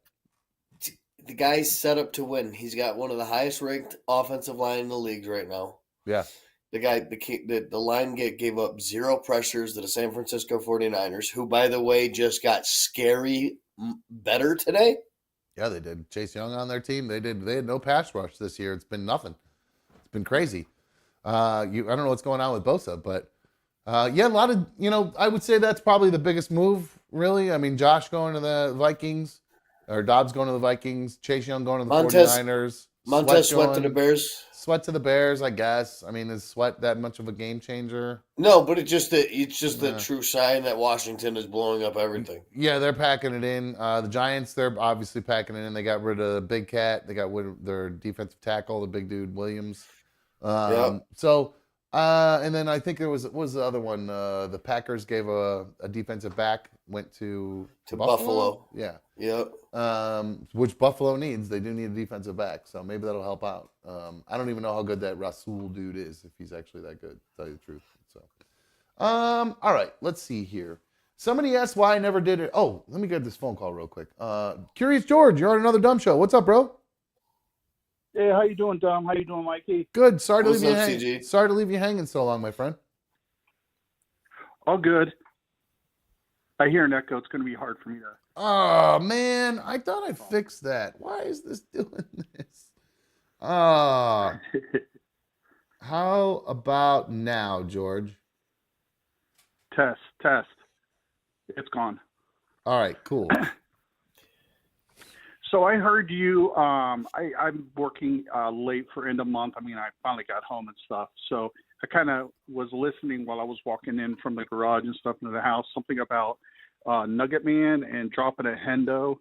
The guy's set up to win. He's got one of the highest ranked offensive line in the league right now. Yeah. The line gave up 0 pressures to the San Francisco 49ers, who, by the way, just got scary better today. Yeah, they did. Chase Young on their team. They had no pass rush this year. It's been nothing. It's been crazy. I don't know what's going on with Bosa, but yeah, a lot of I would say that's probably the biggest move, really. I mean, Josh going to the Vikings, or Dobbs going to the Vikings, Chase Young going to the 49ers. Montez Sweat to the Bears. Sweat to the Bears, I guess. I mean, is Sweat that much of a game changer? No, but it's just the true sign that Washington is blowing up everything. Yeah, they're packing it in. The Giants, they're obviously packing it in. They got rid of Big Cat. They got rid of their defensive tackle, the big dude Williams. So, and then I think there was the other one. The Packers gave a defensive back, went to Buffalo. Yeah. Yep. Which Buffalo needs. They do need a defensive back, so maybe that'll help out. I don't even know how good that Rasul dude is, if he's actually that good, to tell you the truth. So, all right, let's see here. Somebody asked why I never did it. Oh, let me get this phone call real quick. Curious George, you're on another dumb show. What's up, bro? Hey, how you doing, Dom? How you doing, Mikey? Good. Sorry to What's leave you up, hanging. CG? Sorry to leave you hanging so long, my friend. All good. I hear an echo. It's going to be hard for me to. Oh man, I thought I fixed that. Why is this doing this? Ah, how about now, George? Test, test. It's gone. All right, cool. So I heard you. I'm working late for end of month. I mean, I finally got home and stuff. So I kind of was listening while I was walking in from the garage and stuff into the house. Something about Nugget Man and dropping a hendo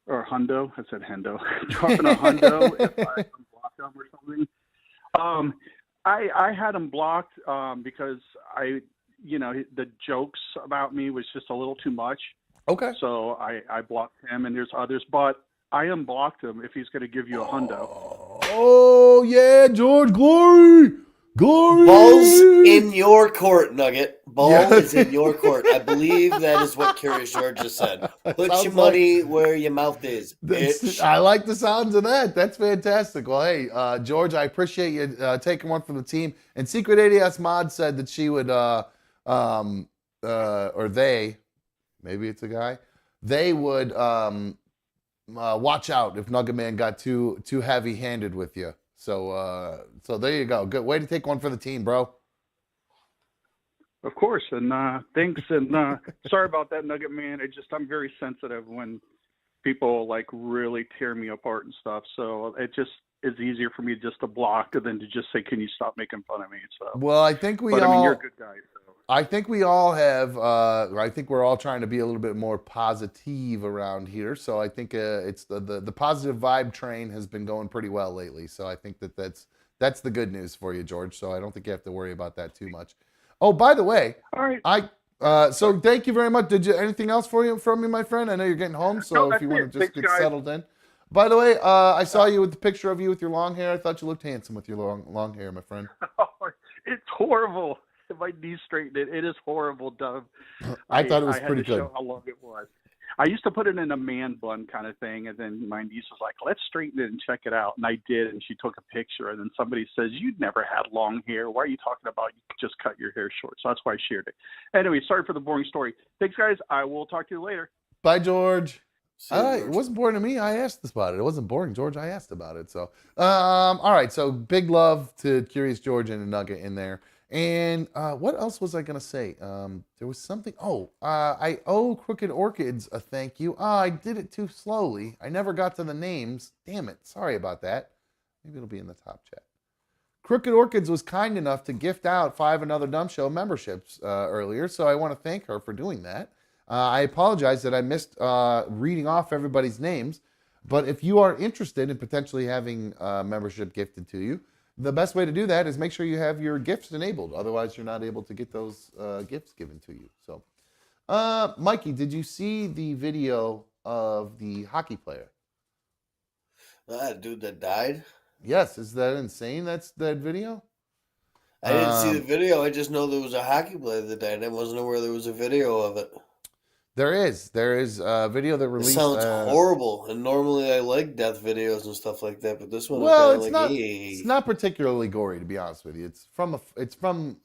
or hundo. I said hendo. Dropping a hundo if I unblock them or something. I had him blocked because the jokes about me was just a little too much. Okay. So I blocked him, and there's others, but I unblocked him if he's going to give you a hundo. Oh yeah, George, glory, glory. Ball's in your court, Nugget. Ball Yeah. is in your court. I believe that is what Curious George just said. Put Sounds your money where your mouth is, bitch. I like the sounds of that. That's fantastic. Well, hey, George, I appreciate you taking one for the team. And Secret ADS Mod said that she would, or they, maybe it's a guy, they would watch out if Nugget Man got too heavy-handed with you. So there you go. Good way to take one for the team, bro. Of course, and thanks, and sorry about that, Nugget Man. I'm very sensitive when people like really tear me apart and stuff. So it just is easier for me just to block than to just say, "Can you stop making fun of me?" So. Well, I think I mean, you're a good guy. So. I think we all have. I think we're all trying to be a little bit more positive around here. So I think it's the positive vibe train has been going pretty well lately. So I think that's the good news for you, George. So I don't think you have to worry about that too much. Oh, by the way, All right. so thank you very much. Did you anything else from you, my friend? I know you're getting home, so No, if you that's want to it. just Thanks, get guys. settled in. By the way, I saw you with the picture of you with your long hair. I thought you looked handsome with your long hair, my friend. It's horrible. My knees straightened it. It is horrible, Dove. I thought it was I had pretty to good. show how long it was. I used to put it in a man bun kind of thing, and then my niece was like, "Let's straighten it and check it out." And I did, and she took a picture, and then somebody says, "You'd never had long hair. Why are you talking about you just cut your hair short?" So that's why I shared it. Anyway, sorry for the boring story. Thanks, guys. I will talk to you later. Bye, George. See you, It George. wasn't boring to me. I asked about it. It wasn't boring, George. I asked about it. So, all right. So, big love to Curious George and a Nugget in there. And what else was I gonna say? There was something. Oh, I owe Crooked Orchids a thank you. I did it too slowly. I never got to the names. Damn it. Sorry about that. Maybe it'll be in the top chat. Crooked Orchids was kind enough to gift out 5 Another Dumb Show memberships earlier, so I want to thank her for doing that. I apologize that I missed reading off everybody's names, but if you are interested in potentially having membership gifted to you, the best way to do that is make sure you have your gifts enabled. Otherwise, you're not able to get those gifts given to you. So, Mikey, did you see the video of the hockey player? That dude that died? Yes. Is that insane? That's that video? I didn't see the video. I just know there was a hockey player that died. I wasn't aware there was a video of it. There is a video that It released. sounds horrible, and normally I like death videos and stuff like that, but this one Well, was kind of like, it's not particularly gory, to be honest with you. It's from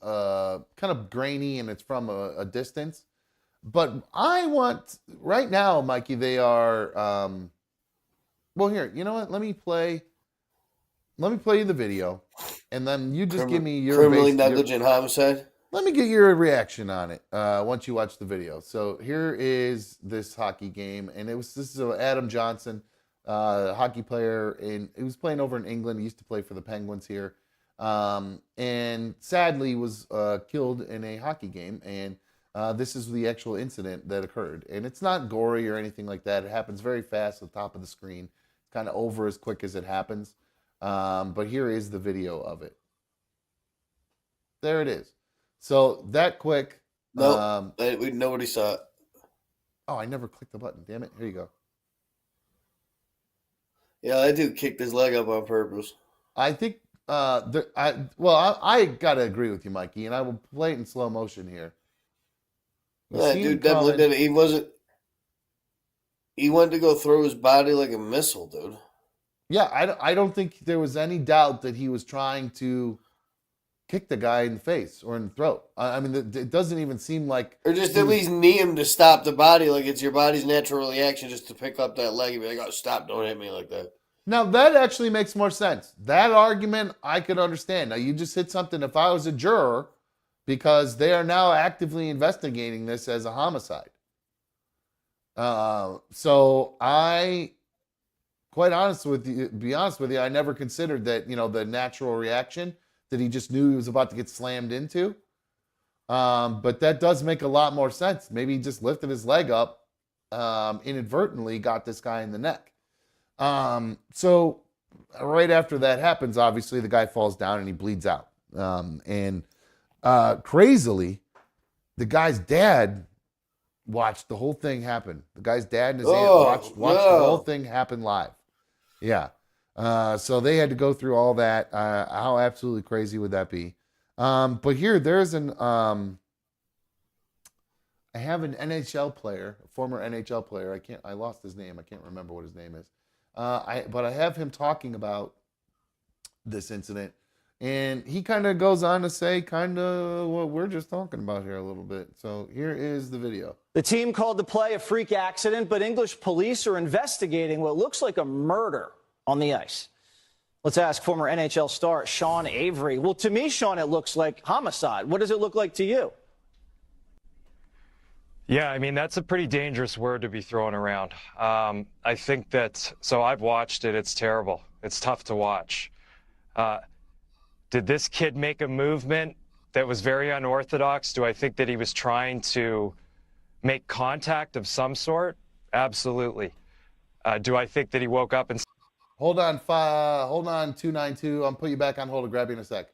kind of grainy, and it's from a distance. But I want right now, Mikey. They are. Well, here, you know what? Let me play you the video, and then you just give me your criminally negligent homicide. Let me get your reaction on it once you watch the video. So here is this hockey game, and this is Adam Johnson, hockey player, and he was playing over in England. He used to play for the Penguins here, and sadly was killed in a hockey game. And this is the actual incident that occurred, and it's not gory or anything like that. It happens very fast at the top of the screen, kind of over as quick as it happens. But here is the video of it. There it is. So that quick. No, nobody saw it. Oh, I never clicked the button. Damn it. Here you go. Yeah, that dude kicked his leg up on purpose. I think I got to agree with you, Mikey, and I will play it in slow motion here. That dude definitely did it. He went to go throw his body like a missile, dude. Yeah, I don't think there was any doubt that he was trying to kick the guy in the face or in the throat. I mean, it doesn't even seem like. Or just at least knee him to stop the body, like it's your body's natural reaction just to pick up that leg and be like, oh, stop, don't hit me like that. Now, that actually makes more sense. That argument I could understand. Now, you just hit something. If I was a juror, because they are now actively investigating this as a homicide. So I, quite honest with you, be honest with you, I never considered that, the natural reaction that he just knew he was about to get slammed into. But that does make a lot more sense. Maybe he just lifted his leg up, inadvertently got this guy in the neck. So right after that happens, obviously the guy falls down and he bleeds out. Crazily, the guy's dad watched the whole thing happen. The guy's dad and his aunt watched the whole thing happen live. Yeah. So they had to go through all that. How absolutely crazy would that be? But here, there's I have an NHL player, a former NHL player. I lost his name. I can't remember what his name is. But I have him talking about this incident, and he kind of goes on to say kind of what we're just talking about here a little bit. So here is the video. The team called the play a freak accident, but English police are investigating what looks like a murder on the ice. Let's ask former NHL star Sean Avery. Well, to me, Sean, it looks like homicide. What does it look like to you? Yeah, I mean, that's a pretty dangerous word to be throwing around. I think that, so I've watched it. It's terrible. It's tough to watch. Did this kid make a movement that was very unorthodox? Do I think that he was trying to make contact of some sort? Absolutely. Do I think that he woke up and Hold on, 292. I'll put you back on hold. I'll grab you in a sec.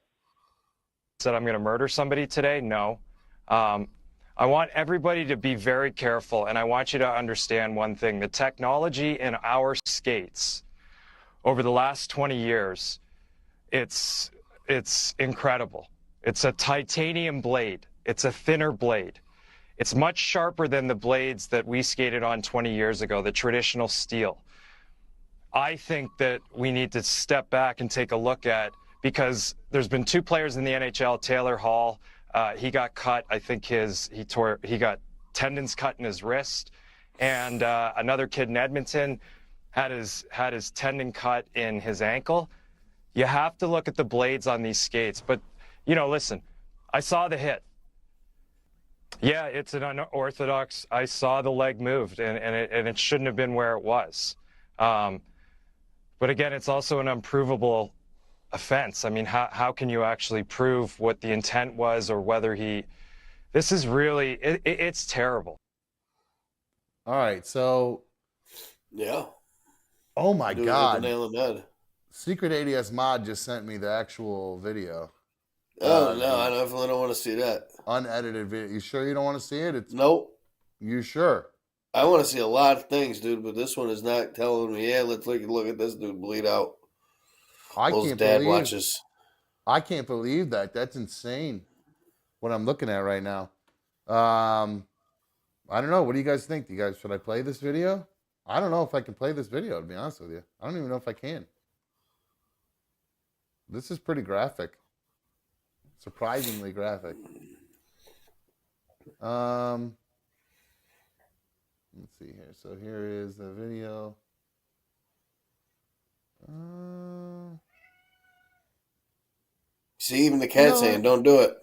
said I'm going to murder somebody today? No. I want everybody to be very careful, and I want you to understand one thing. The technology in our skates over the last 20 years, it's incredible. It's a titanium blade. It's a thinner blade. It's much sharper than the blades that we skated on 20 years ago, the traditional steel. I think that we need to step back and take a look at, because there's been two players in the NHL, Taylor Hall, he got cut. I think he got tendons cut in his wrist, and another kid in Edmonton had his tendon cut in his ankle. You have to look at the blades on these skates. But listen, I saw the hit. Yeah, it's an unorthodox. I saw the leg moved, and it shouldn't have been where it was. But again, it's also an unprovable offense. I mean, how can you actually prove what the intent was, or whether this is really, it's terrible. All right, so. Yeah. Oh my God. Nail on the head. Secret ADS Mod just sent me the actual video. Oh, no, I definitely don't want to see that. Unedited video. You sure you don't want to see it? Nope. You sure? I want to see a lot of things, dude, but this one is not telling me, yeah, let's look at this dude bleed out. I Those can't dad believe, watches. I can't believe that. That's insane what I'm looking at right now. I don't know. What do you guys think? Should I play this video? I don't know if I can play this video, to be honest with you. I don't even know if I can. This is pretty graphic. Surprisingly graphic. Let's see here. So here is the video. See, even the cat saying, don't do it.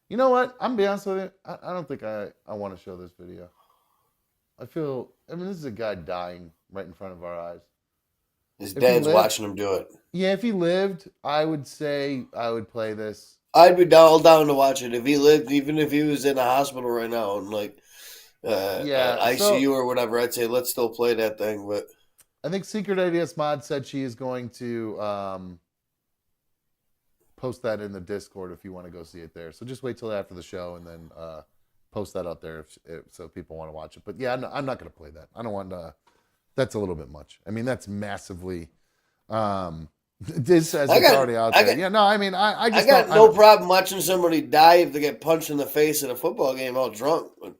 You know what? I'm going to be honest with you. I don't think I want to show this video. This is a guy dying right in front of our eyes. His dad's watching him do it. Yeah, if he lived, I would say I would play this. I'd be all down to watch it. If he lived, even if he was in a hospital right now and ICU or whatever, I'd say let's still play that thing. But I think Secret ADS Mod said she is going to post that in the Discord if you want to go see it there. So just wait till after the show and then post that out there so people want to watch it. But yeah, I'm not going to play that. I don't want to. That's a little bit much. I mean, that's massively. This says it's already out there. I just got no problem watching somebody die if they get punched in the face at a football game all drunk. But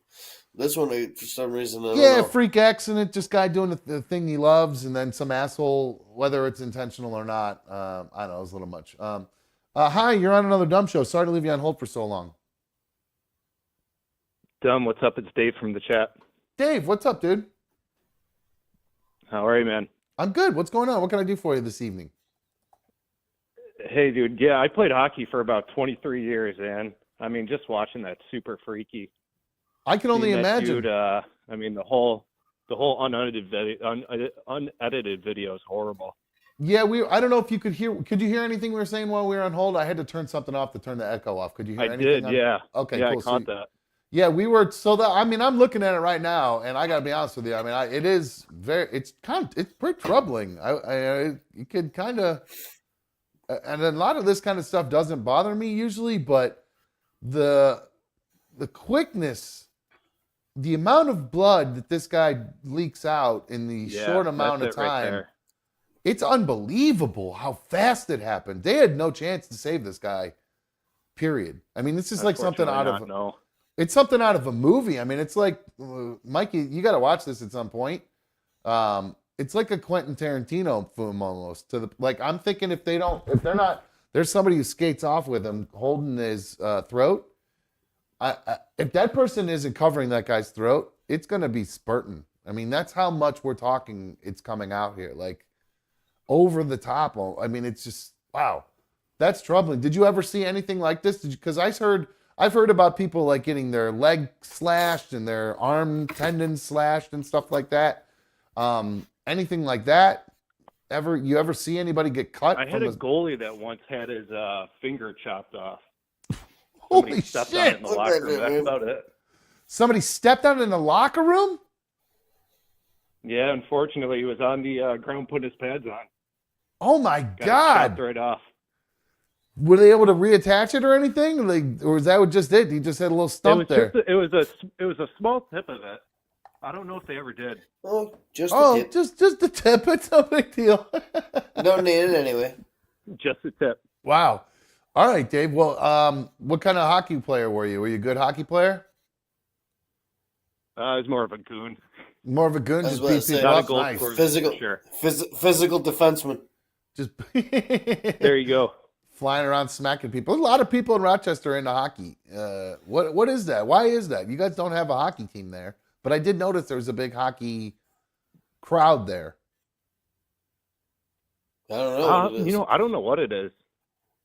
this one, for some reason, I don't know. Freak accident. Just guy doing the thing he loves, and then some asshole, whether it's intentional or not. I don't know. It was a little much. Hi, you're on another dumb show. Sorry to leave you on hold for so long. Dumb, what's up? It's Dave from the chat. Dave, what's up, dude? How are you, man? I'm good. What's going on? What can I do for you this evening? Hey, dude. Yeah, I played hockey for about 23 years, and I mean, just watching that super freaky. I can only Seeing that imagine. Dude, I mean, the whole unedited video is horrible. Yeah, I don't know if you could hear. Could you hear anything we were saying while we were on hold? I had to turn something off to turn the echo off. Could you hear I anything? did, yeah. Okay, yeah, cool. I caught that. Yeah, we were. So that, I mean, I'm looking at it right now, and I got to be honest with you. I mean, it is very. It's pretty troubling. You could kind of, and a lot of this kind of stuff doesn't bother me usually, but the quickness, the amount of blood that this guy leaks out in the short amount of time. Right, it's unbelievable how fast it happened. They had no chance to save this guy. Period. I mean, this is like something out of it's something out of a movie. I mean, it's like Mikey, you got to watch this at some point. It's like a Quentin Tarantino film almost. Like I'm thinking if they're not, there's somebody who skates off with him holding his throat. If that person isn't covering that guy's throat, it's gonna be spurting. I mean, that's how much we're talking. It's coming out here like over the top. I mean, it's just wow. That's troubling. Did you ever see anything like this? Because I've heard about people like getting their leg slashed and their arm tendons slashed and stuff like that. Anything like that? You ever see anybody get cut? I had a goalie that once had his finger chopped off. Holy stepped shit! on it in the locker room. That's about it. Somebody stepped on it in the locker room? Yeah, unfortunately, he was on the ground putting his pads on. Oh my Got God! chopped right off. Were they able to reattach it or anything? Like, or was that what just it? He just had a little stump there. It was a small tip of it. I don't know if they ever did. Oh, just the tip. just the tip. It's no big deal. Don't need it anyway. Just a tip. Wow. All right, Dave. Well, what kind of hockey player were you? Were you a good hockey player? I was more of a goon. More of a goon, just beat people not up. a goal Nice. scorer, Physical, sure. Physical defenseman. Just There you go. flying around smacking people. A lot of people in Rochester are into hockey. What is that? Why is that? You guys don't have a hockey team there, but I did notice there was a big hockey crowd there. I don't know. What it is. I don't know what it is.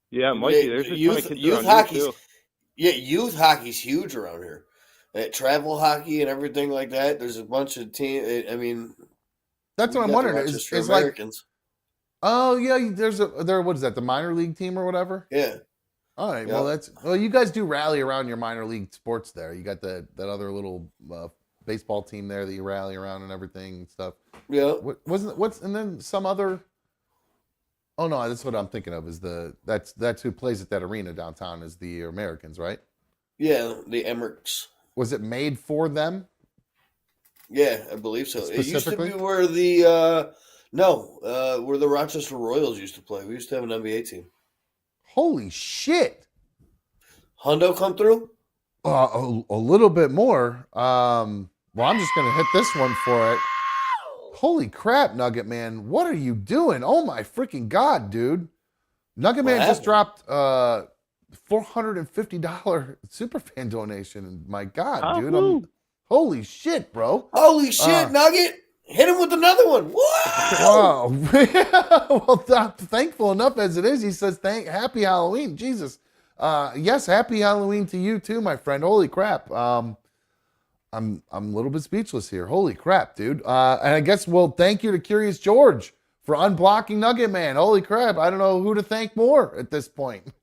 Yeah, Mikey, there's just youth hockey's youth hockey's huge around here. Travel hockey and everything like that. There's a bunch of teams. I mean, that's what I'm wondering. Is Americans. Like, oh yeah, what is that? The minor league team or whatever? Yeah. All right. Yeah. Well, you guys do rally around your minor league sports there. You got that other little baseball team there that you rally around and everything and stuff. Yeah. And then some other. Oh no, that's what I'm thinking of. That's who plays at that arena downtown is the Americans, right? Yeah, the Emirates. Was it made for them? Yeah, I believe so. It used to be where where the Rochester Royals used to play. We used to have an NBA team. Holy shit! Hundo come through? A little bit more. Well, I'm just gonna hit this one for it. Holy crap, Nugget Man! What are you doing? Oh my freaking god, dude! Nugget Man just dropped $450 superfan donation. My god, dude! Holy shit, bro! Holy shit, Nugget! Hit him with another one. Wow! Well, I'm thankful enough as it is. He says, happy Halloween. Jesus. Yes, happy Halloween to you too, my friend. Holy crap. I'm a little bit speechless here. Holy crap, dude. And I guess, thank you to Curious George for unblocking Nugget Man. Holy crap. I don't know who to thank more at this point.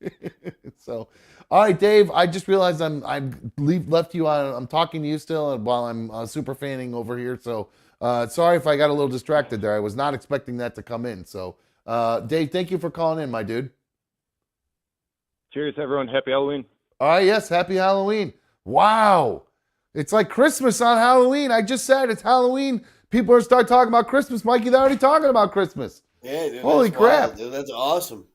So, all right, Dave, I just realized I'm left you on. I'm talking to you still while I'm super fanning over here. So, sorry if I got a little distracted there. I was not expecting that to come in. So, Dave, thank you for calling in, my dude. Cheers, everyone. Happy Halloween. All right, yes, happy Halloween. Wow. It's like Christmas on Halloween. I just said it's Halloween. People are start talking about Christmas. Mikey, they're already talking about Christmas. Yeah, dude. Holy crap. Wild, dude. That's awesome.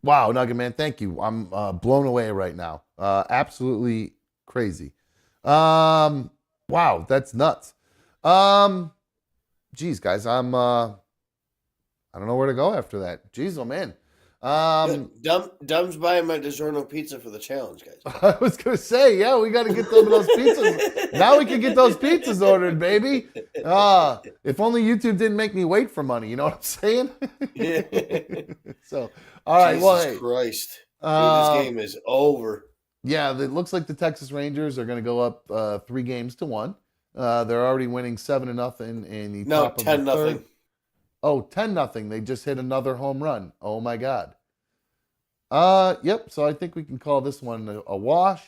Wow, Nugget Man, thank you. I'm blown away right now. Absolutely crazy. Wow, that's nuts. Geez, guys, I don't know where to go after that. Geez, oh man. Dumb's buying my DiGiorno pizza for the challenge, guys. I was gonna say, yeah, we got to get some of those pizzas. Now we can get those pizzas ordered, baby. If only YouTube didn't make me wait for money. You know what I'm saying? So, all right. Jesus Well, hey, Christ, dude, this game is over. Yeah, it looks like the Texas Rangers are going to go up 3-1. They're already winning 7-0 in the No, top of the 10-0. third. Oh, 10-0. They just hit another home run. Oh my God. Yep. So I think we can call this one a wash.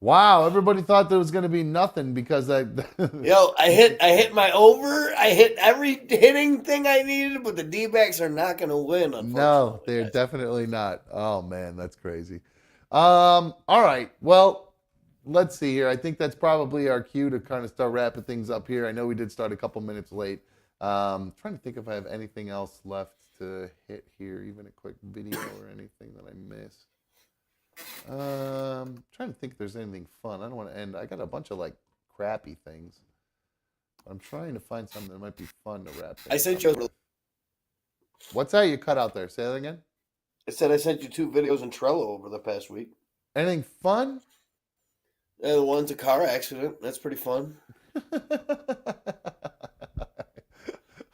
Wow, everybody thought there was going to be nothing because Yo, I hit my over. I hit every hitting thing I needed, but the D-backs are not going to win. No, they're definitely not. Oh man, that's crazy. All right. Well, let's see here. I think that's probably our cue to kind of start wrapping things up here. I know we did start a couple minutes late. Trying to think if I have anything else left to hit here, even a quick video or anything that I missed. Trying to think if there's anything fun. I don't want to end. I got a bunch of like crappy things. I'm trying to find something that might be fun to wrap. I sent you. What's that you cut out there? Say that again. I said I sent you 2 videos in Trello over the past week. Anything fun? The one's a car accident. That's pretty fun.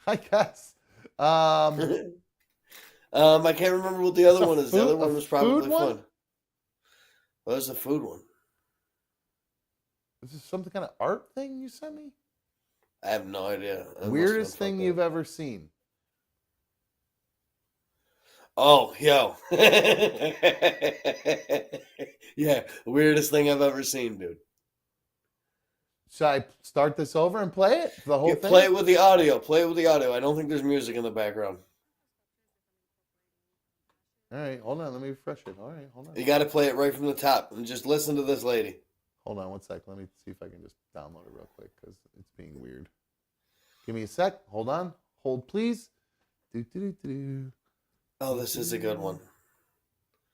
I guess. I can't remember what the other one is. The other one was probably fun. What was the food one? Is this some kind of art thing you sent me? I have no idea. Weirdest thing you've ever seen? Oh, yo. Yeah, weirdest thing I've ever seen, dude. Should I start this over and play it? The whole thing? Play it with the audio. Play it with the audio. I don't think there's music in the background. All right, hold on. Let me refresh it. All right, hold on. You got to play it right from the top and just listen to this lady. Hold on one sec. Let me see if I can just download it real quick because it's being weird. Give me a sec. Hold on. Hold, please. Do. Oh, this is a good one.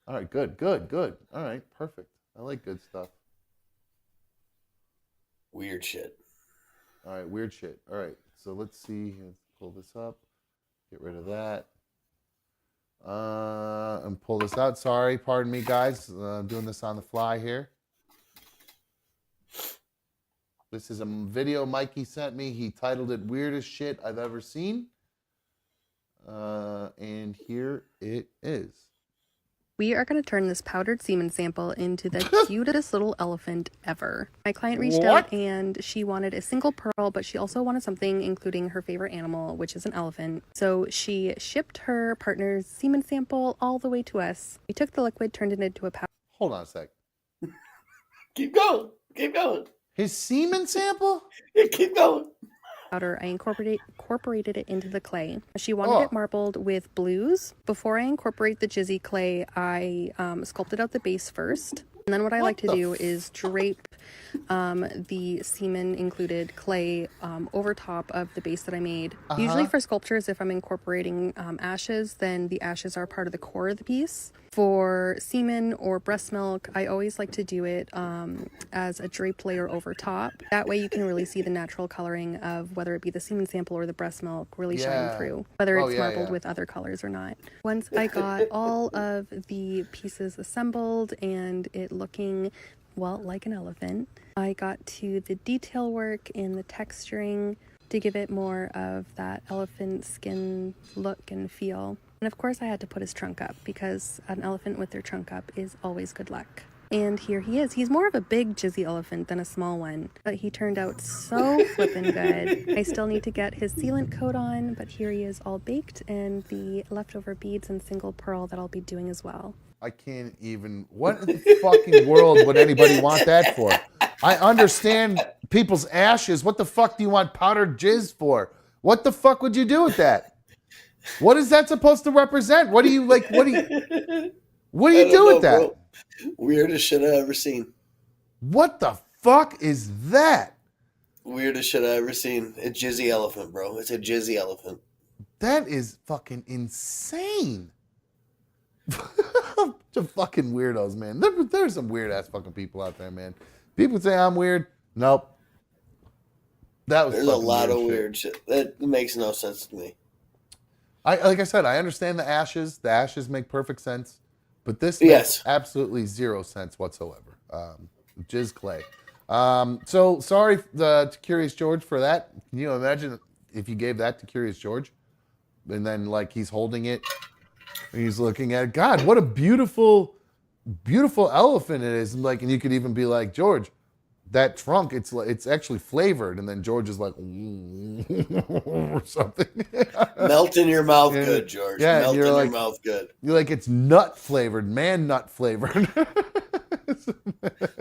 All right, good. All right, perfect. I like good stuff. Weird shit. All right, weird shit. All right, so let's see. Let's pull this up. Get rid of that. And pull this out. Sorry, pardon me, guys. I'm doing this on the fly here. This is a video Mikey sent me. He titled it "Weirdest Shit I've Ever Seen." And here it is. We are going to turn this powdered semen sample into the cutest little elephant ever. My client reached out and she wanted a single pearl, but she also wanted something including her favorite animal, which is an elephant. So she shipped her partner's semen sample all the way to us. We took the liquid, turned it into a powder. Hold on a sec. Keep going. His semen sample? Yeah, keep going. Powder, I incorporated it into the clay. She wanted it marbled with blues. Before I incorporate the jizzy clay, I sculpted out the base first. And then what I like to do is drape the semen included clay over top of the base that I made. Usually for sculptures, if I'm incorporating ashes, then the ashes are part of the core of the piece. For semen or breast milk, I always like to do it as a draped layer over top. That way you can really see the natural coloring of whether it be the semen sample or the breast milk really shine through, whether it's marbled with other colors or not. Once I got all of the pieces assembled and it looking, well, like an elephant, I got to the detail work and the texturing to give it more of that elephant skin look and feel. And of course I had to put his trunk up because an elephant with their trunk up is always good luck. And here he is. He's more of a big jizzy elephant than a small one, but he turned out so flippin' good. I still need to get his sealant coat on, but here he is all baked and the leftover beads and single pearl that I'll be doing as well. I can't even. What in the fucking world would anybody want that for? I understand people's ashes. What the fuck do you want powdered jizz for? What the fuck would you do with that? What is that supposed to represent? What do you like? What do you do with that? Bro. Weirdest shit I've ever seen. What the fuck is that? Weirdest shit I've ever seen. A jizzy elephant, bro. It's a jizzy elephant. That is fucking insane. Bunch of fucking weirdos, man. There's some weird ass fucking people out there, man. People say I'm weird. Nope. There's a lot of weird shit. That makes no sense to me. Like I said, I understand the ashes. The ashes make perfect sense, but this Yes. makes absolutely zero sense whatsoever. Jizz Clay. So sorry to Curious George for that. Can you imagine if you gave that to Curious George, and then like he's holding it, and he's looking at it. God, what a beautiful, beautiful elephant it is. And like, and you could even be like, George, that trunk, it's actually flavored. And then George is like, or something. Melt in your mouth good, George. Yeah, Melt in you're your like, mouth good. You're like, it's nut flavored, man nut flavored.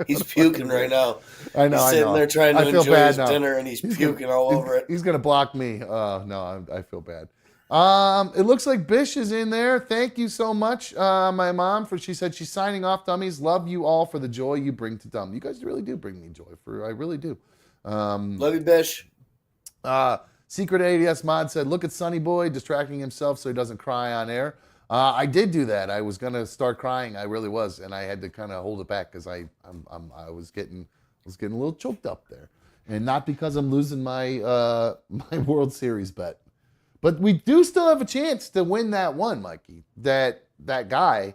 He's puking right now. I know. He's I sitting know. there trying to I feel enjoy bad his now. dinner, and he's puking all over it. He's gonna block me. Oh no, I feel bad. It looks like Bish is in there. Thank you so much, my mom, she said she's signing off, dummies. Love you all for the joy you bring to dumb. You guys really do bring me joy. I really do. Love you, Bish. Secret ADS mod said, look at Sonny Boy distracting himself so he doesn't cry on air. I did do that. I was gonna start crying. I really was, and I had to kind of hold it back because I was getting a little choked up there, and not because I'm losing my my World Series bet. But we do still have a chance to win that one, Mikey. That guy,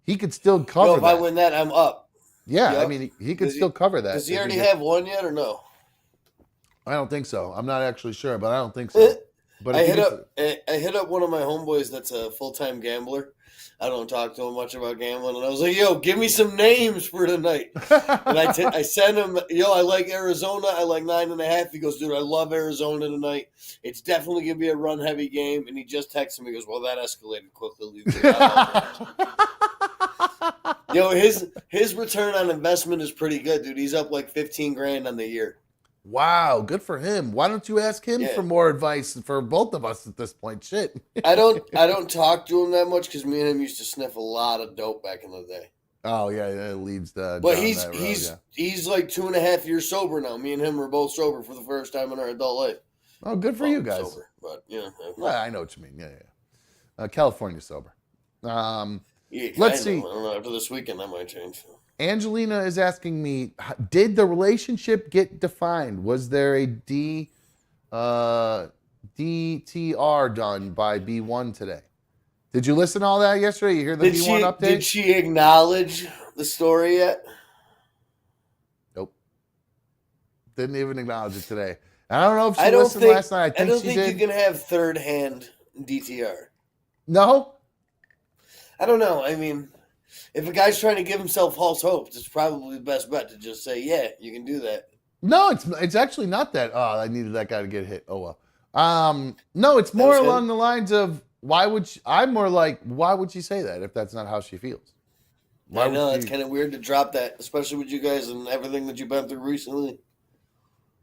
he could still cover No, if I that. win that, I'm up. Yeah, Yep. I mean, he could still cover that. Does he already have one yet or no? I don't think so. I'm not actually sure, but I don't think so. But I hit up one of my homeboys that's a full-time gambler. I don't talk to him much about gambling, and I was like, "Yo, give me some names for tonight." And I sent him, "Yo, I like Arizona. I like 9.5." He goes, "Dude, I love Arizona tonight. It's definitely gonna be a run-heavy game." And he just texted me. He goes, "Well, that escalated quickly." Yo, his return on investment is pretty good, dude. He's up like 15 grand on the year. Wow, good for him. Why don't you ask him for more advice for both of us at this point? Shit. I don't talk to him that much because me and him used to sniff a lot of dope back in the day. Oh yeah, it leads the. But he's like 2.5 years sober now. Me and him were both sober for the first time in our adult life. Oh, good for you guys. Sober, but yeah, well, I know what you mean. Yeah. California sober. Let's see. I don't know. After this weekend, that might change. Angelina is asking me, did the relationship get defined? Was there a DTR done by B1 today? Did you listen to all that yesterday? You hear the B1 update? Did she acknowledge the story yet? Nope. Didn't even acknowledge it today. I don't know if she listened last night. I don't think you can have third-hand DTR. No? I don't know. I mean, if a guy's trying to give himself false hopes, it's probably the best bet to just say, yeah, you can do that. No, it's actually not that. Oh, I needed that guy to get hit. Oh, well. No, it's more along the lines of, why would she say that if that's not how she feels? I know, it's kind of weird to drop that, especially with you guys and everything that you've been through recently.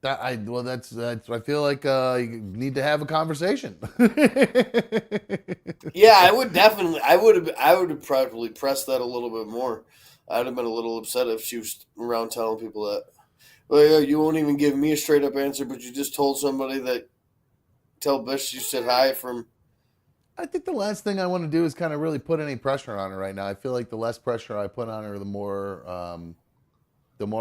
I feel like you need to have a conversation. Yeah, I would have probably pressed that a little bit more. I'd have been a little upset if she was around telling people that. Well, yeah, you won't even give me a straight up answer, but you just told somebody that tell Bish you said hi from. I think the last thing I want to do is kind of really put any pressure on her right now. I feel like the less pressure I put on her, the more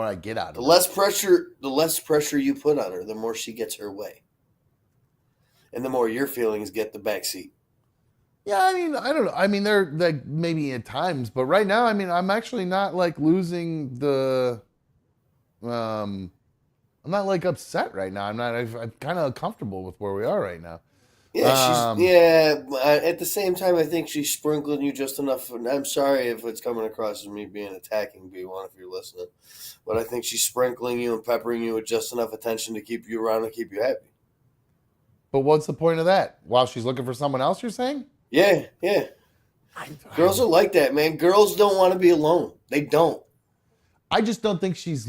I get out of her. The less pressure you put on her, the more she gets her way. And the more your feelings get the backseat. Yeah, I mean, I don't know. I mean, they're like maybe at times, but right now, I mean, I'm actually not like losing the. I'm not like upset right now. I'm kind of comfortable with where we are right now. Yeah, at the same time, I think she's sprinkling you just enough. And I'm sorry if it's coming across as me being attacking B1 if you're listening, but I think she's sprinkling you and peppering you with just enough attention to keep you around and keep you happy. But what's the point of that? While she's looking for someone else, you're saying? Yeah. Girls are like that, man. Girls don't want to be alone. They don't. I just don't think she's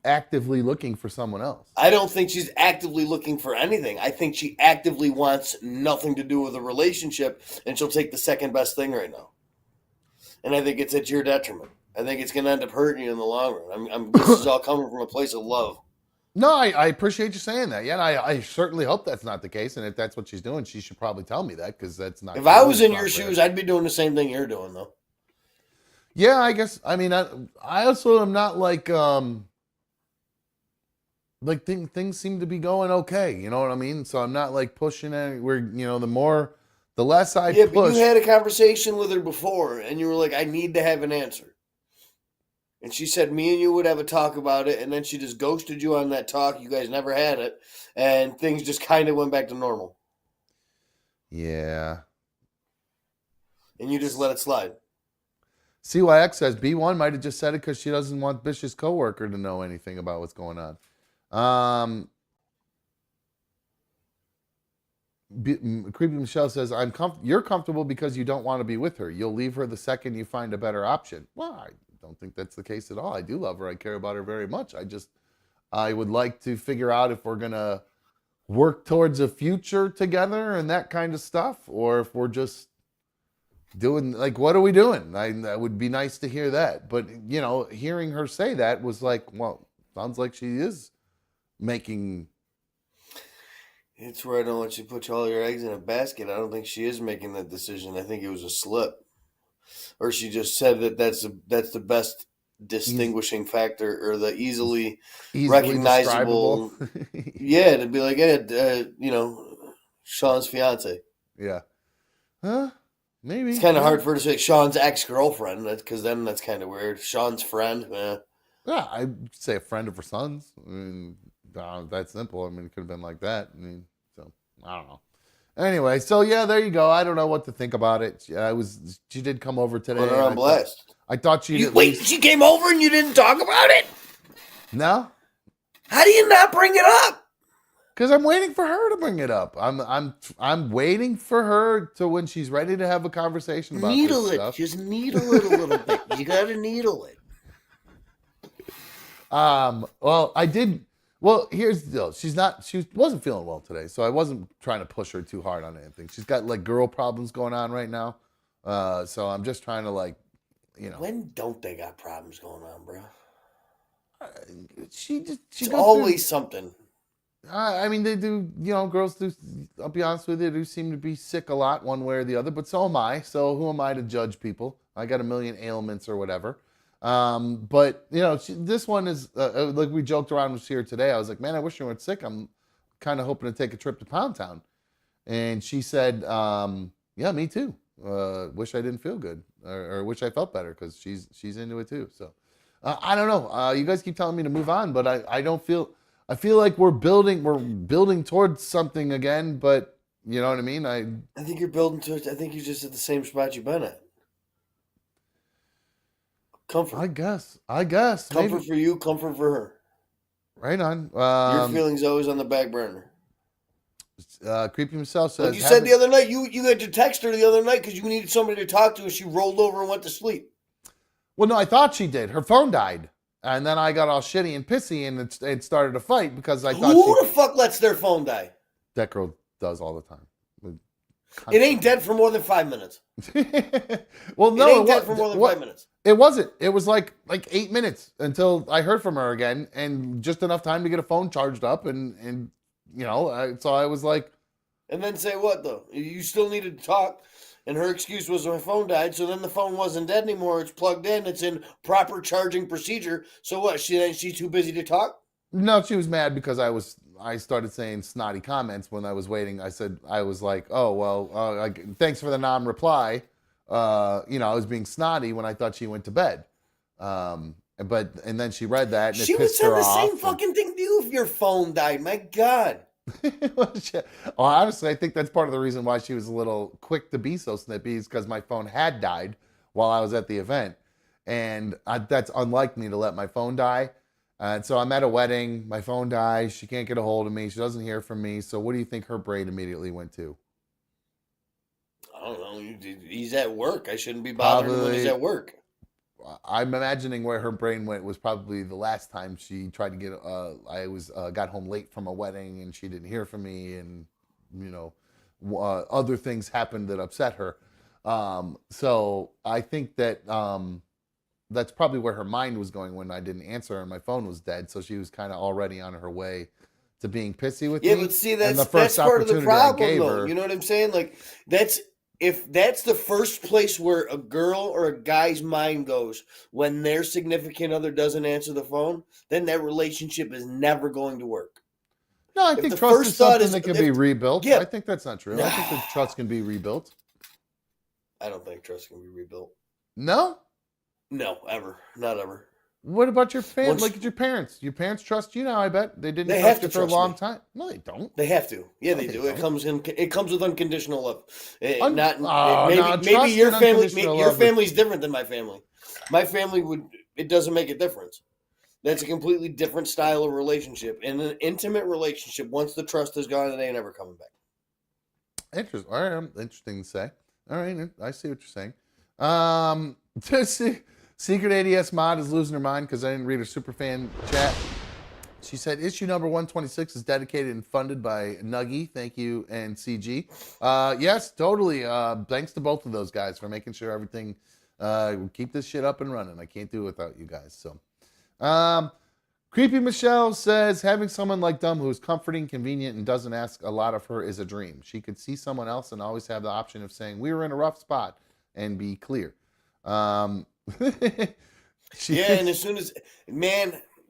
actively looking for someone else. I don't think she's actively looking for anything. I think she actively wants nothing to do with a relationship, and she'll take the second best thing right now. And I think it's at your detriment. I think it's going to end up hurting you in the long run. This is all coming from a place of love. No, I appreciate you saying that. Yeah, and I certainly hope that's not the case. And if that's what she's doing, she should probably tell me that because that's not. If I was in your shoes, I'd be doing the same thing you're doing, though. Yeah, I guess. I mean, I also am not like like things seem to be going okay. You know what I mean? So I'm not like pushing it. The less I Yeah, push. but you had a conversation with her before, and you were like, I need to have an answer. And she said me and you would have a talk about it, and then she just ghosted you on that talk. You guys never had it, and things just kind of went back to normal. Yeah. And you just let it slide. CYX says B1 might have just said it because she doesn't want Bish's coworker to know anything about what's going on. Creepy Michelle says, you're comfortable because you don't want to be with her. You'll leave her the second you find a better option. Well, I don't think that's the case at all. I do love her. I care about her very much. I would like to figure out if we're going to work towards a future together and that kind of stuff, or if we're just doing, like, what are we doing? That would be nice to hear that. But, hearing her say that was like, well, sounds like she is making... It's where I don't want you to put all your eggs in a basket. I don't think she is making that decision. I think it was a slip. Or she just said that that's the best distinguishing factor, or the easily recognizable. Yeah, to be like, Sean's fiance. Yeah. Huh? Maybe. It's kind of hard for her to say Sean's ex-girlfriend, because then that's kind of weird. Sean's friend, Yeah, I'd say a friend of her son's. I mean, that's simple. I mean, it could have been like that. I mean, so I don't know. Anyway, so yeah, there you go. I don't know what to think about it. She did come over today. Put her on blast. I thought she'd she came over and you didn't talk about it? No. How do you not bring it up? Because I'm waiting for her to bring it up. I'm waiting for her to, when she's ready to have a conversation about needle this it. stuff. Just needle it a little bit. You got to needle it. Well, I did. Well, here's the deal. She wasn't feeling well today, so I wasn't trying to push her too hard on anything. She's got like girl problems going on right now. So I'm just trying to When don't they got problems going on, bro? It's always something. I mean, they do, girls do, I'll be honest with you, they do seem to be sick a lot one way or the other, but so am I. So who am I to judge people? I got a million ailments or whatever. But, this one is, like we joked around with here today. I was like, man, I wish you weren't sick. I'm kind of hoping to take a trip to Pound Town. And she said, yeah, me too. Wish I didn't feel good or wish I felt better, because she's into it too. So I don't know. You guys keep telling me to move on, but I feel like we're building towards something again, but you know what I mean? I think you're building towards, I think you're just at the same spot you've been at. Comfort. I guess. Comfort maybe. for you, comfort for her. Right on. Your feelings always on the back burner. Creepy himself says. Like you said the other night, you had to text her the other night because you needed somebody to talk to, and she rolled over and went to sleep. Well, no, I thought she did. Her phone died. And then I got all shitty and pissy, and it started a fight because I thought Who the fuck lets their phone die? That girl does all the time. It ain't dead for more than 5 minutes. Well, no, it ain't dead for more than 5 minutes. It wasn't. It was like 8 minutes until I heard from her again, and just enough time to get a phone charged up, and so I was like. And then say what though? You still needed to talk, and her excuse was my phone died. So then the phone wasn't dead anymore. It's plugged in. It's in proper charging procedure. So what? She's too busy to talk? No, she was mad because I started saying snotty comments when I was waiting. I was like, oh, well, thanks for the non-reply. I was being snotty when I thought she went to bed. And then she read that, and she it would pissed say her the off. same fucking thing to you if your phone died. My God. Well, honestly, I think that's part of the reason why she was a little quick to be so snippy, is because my phone had died while I was at the event. And that's unlike me to let my phone die. And so I'm at a wedding, my phone dies, she can't get a hold of me, she doesn't hear from me. So what do you think her brain immediately went to? I don't know. He's at work. I shouldn't be bothering him when he's at work. I'm imagining where her brain went was probably the last time she tried to get. Got home late from a wedding and she didn't hear from me, and other things happened that upset her. So I think that that's probably where her mind was going when I didn't answer her and my phone was dead. So she was kind of already on her way to being pissy with me. Yeah, but see, that's the first part of the opportunity I problem, gave though. her. You know what I'm saying? Like, if that's the first place where a girl or a guy's mind goes when their significant other doesn't answer the phone, then that relationship is never going to work. No, I If think the trust first is thought something is that can if- be rebuilt. yeah. I think that's not true. I think that trust can be rebuilt. I don't think trust can be rebuilt. No? No, ever. Not ever. What about your family? Once- Look at your parents. Your parents trust you now, I bet. They didn't They trust have you to for a trust long me. time. No, they don't. They have to. Yeah, No, they they do. don't. It comes with unconditional love. Maybe trust your and family unconditional your love is- family's different than my family. My family it doesn't make a difference. That's a completely different style of relationship. In an intimate relationship, once the trust is gone, it ain't ever coming back. Interesting. All right, interesting to say. All right, I see what you're saying. Secret ADS mod is losing her mind because I didn't read her superfan chat. She said issue number 126 is dedicated and funded by Nuggy. Thank you, and CG. Yes, totally. Thanks to both of those guys for making sure everything keep this shit up and running. I can't do it without you guys. So, Creepy Michelle says having someone like Dumb who is comforting, convenient, and doesn't ask a lot of her is a dream. She could see someone else and always have the option of saying we were in a rough spot and be clear. And as soon as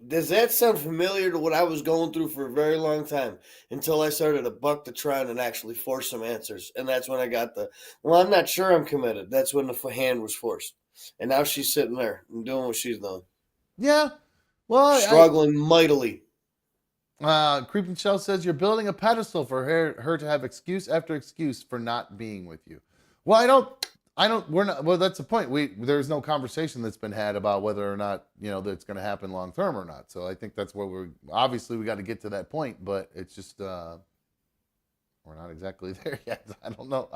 does that sound familiar to what I was going through for a very long time until I started to buck the trend and actually force some answers. And that's when I got I'm not sure I'm committed. That's when the hand was forced. And now she's sitting there and doing what she's doing. Yeah. Well, struggling mightily. Creepy Michelle says you're building a pedestal for her to have excuse after excuse for not being with you. Well, well, that's the point. There's no conversation that's been had about whether or not, that's going to happen long term or not. So I think that's where we got to get to that point, but it's just, we're not exactly there yet. I don't know.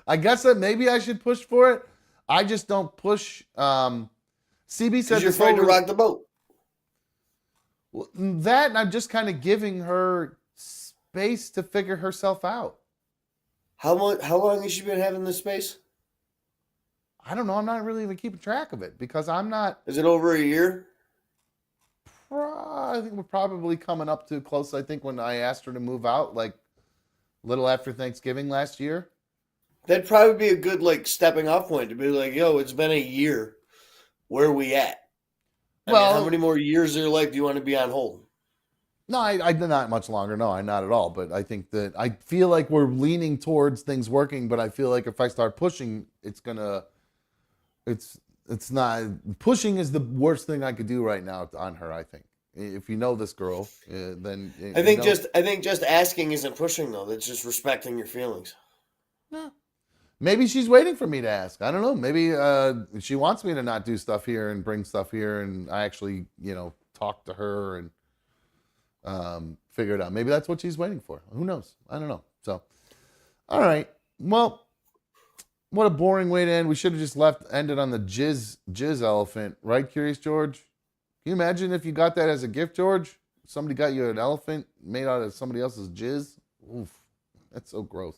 I guess that maybe I should push for it. I just don't push. CB said you're afraid to rock the boat. Well, that, and I'm just kind of giving her space to figure herself out. How long has she been having this space? I don't know. I'm not really even keeping track of it because I'm not. Is it over a year? I think we're probably coming up to close. I think when I asked her to move out, like little after Thanksgiving last year. That'd probably be a good stepping off point to be like, yo, it's been a year. Where are we at? I mean, how many more years of your life do you want to be on hold? No, I not much longer. No, not at all. But I think that I feel like we're leaning towards things working. But I feel like if I start pushing, it's not. Pushing is the worst thing I could do right now on her. I think if you know this girl, then I think just asking isn't pushing though. That's just respecting your feelings. No. Maybe she's waiting for me to ask. I don't know. Maybe she wants me to not do stuff here and bring stuff here, and I actually, talk to her and figure it out. Maybe that's what she's waiting for. Who knows? I don't know. So, all right. Well, what a boring way to end. We should have just ended on the jizz elephant, right? Curious George. Can you imagine if you got that as a gift, George? Somebody got you an elephant made out of somebody else's jizz. Oof, that's so gross.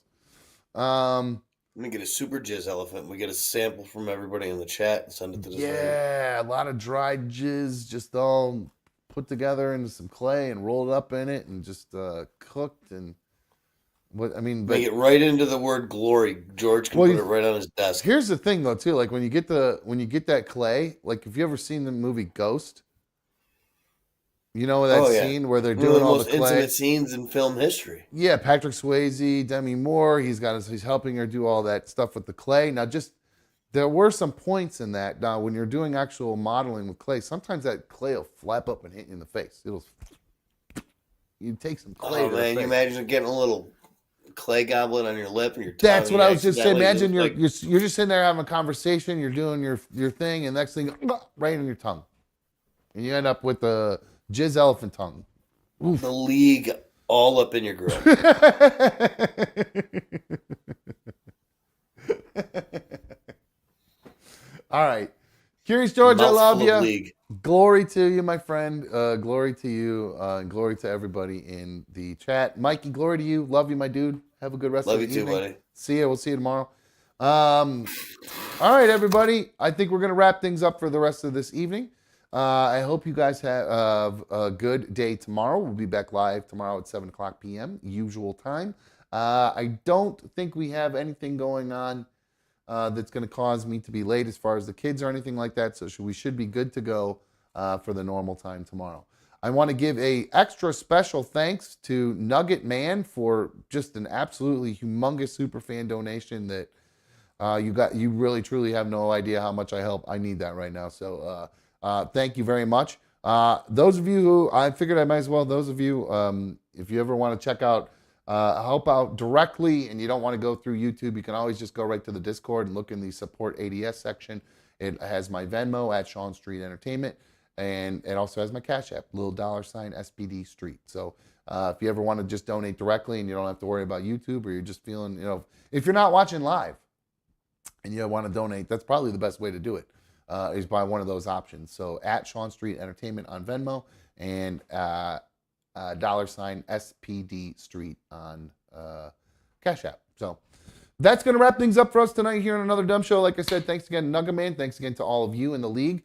I'm going to get a super jizz elephant. We get a sample from everybody in the chat and send it to this lady. Yeah, a lot of dried jizz just all put together into some clay and rolled up in it and just cooked and make it right into the word glory. George can put it right on his desk. Here's the thing though too, like when you get that clay, like have you ever seen the movie Ghost? You know that scene where they're doing all the clay? Most intimate scenes in film history. Yeah, Patrick Swayze, Demi Moore. He's helping her do all that stuff with the clay. Now, there were some points in that. Now, when you're doing actual modeling with clay, sometimes that clay will flap up and hit you in the face. You take some clay. Oh man, you imagine getting a little clay goblet on your lip and your tongue. That's what I was just saying. Imagine you're just sitting there having a conversation. You're doing your thing, and next thing, right in your tongue, and you end up with the jizz elephant tongue. Oof. The league all up in your grill. All right. Curious George, I love you. League. Glory to you, my friend. Glory to you. And glory to everybody in the chat. Mikey, glory to you. Love you, my dude. Have a good rest of the evening. Love you too, buddy. See you. We'll see you tomorrow. All right, everybody. I think we're going to wrap things up for the rest of this evening. I hope you guys have a good day tomorrow. We'll be back live tomorrow at 7 o'clock p.m., usual time. I don't think we have anything going on that's going to cause me to be late as far as the kids or anything like that. So we should be good to go for the normal time tomorrow. I want to give a extra special thanks to Nugget Man for just an absolutely humongous super fan donation that you really truly have no idea how much I help. I need that right now. So thank you very much. Those of you who, I figured I might as well, those of you, if you ever want to check out, help out directly and you don't want to go through YouTube, you can always just go right to the Discord and look in the support ADS section. It has my Venmo at Sean Street Entertainment. And it also has my Cash App, little $ SPD Street. So if you ever want to just donate directly and you don't have to worry about YouTube, or you're just feeling, if you're not watching live and you want to donate, that's probably the best way to do it, is by one of those options. So at Sean Street Entertainment on Venmo and $ SPD Street on Cash App. So that's going to wrap things up for us tonight here on another Dumb Show. Like I said, thanks again, Nugget Man. Thanks again to all of you in the league.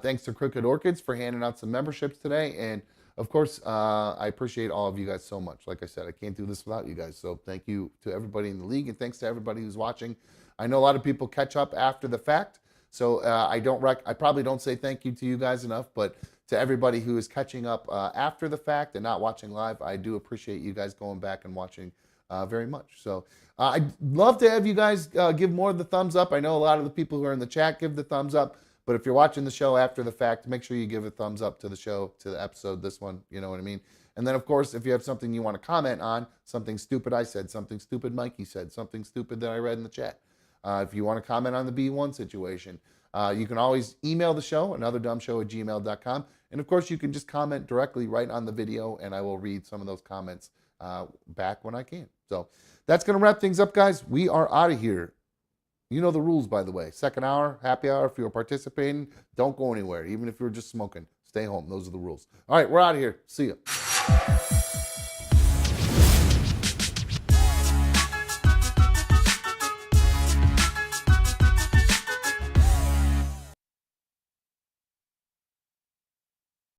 Thanks to Crooked Orchids for handing out some memberships today. And, of course, I appreciate all of you guys so much. Like I said, I can't do this without you guys. So thank you to everybody in the league, and thanks to everybody who's watching. I know a lot of people catch up after the fact, so I probably don't say thank you to you guys enough, but to everybody who is catching up after the fact and not watching live, I do appreciate you guys going back and watching very much. So I'd love to have you guys give more of the thumbs up. I know a lot of the people who are in the chat give the thumbs up. But if you're watching the show after the fact, make sure you give a thumbs up to the show, to the episode, this one, you know what I mean? And then, of course, if you have something you want to comment on, something stupid I said, something stupid Mikey said, something stupid that I read in the chat. If you want to comment on the B1 situation, you can always email the show, anotherdumbshow@gmail.com. And, of course, you can just comment directly right on the video, and I will read some of those comments back when I can. So that's going to wrap things up, guys. We are out of here. You know the rules, by the way. Second hour, happy hour. If you're participating, don't go anywhere. Even if you're just smoking, stay home. Those are the rules. All right, we're out of here. See ya.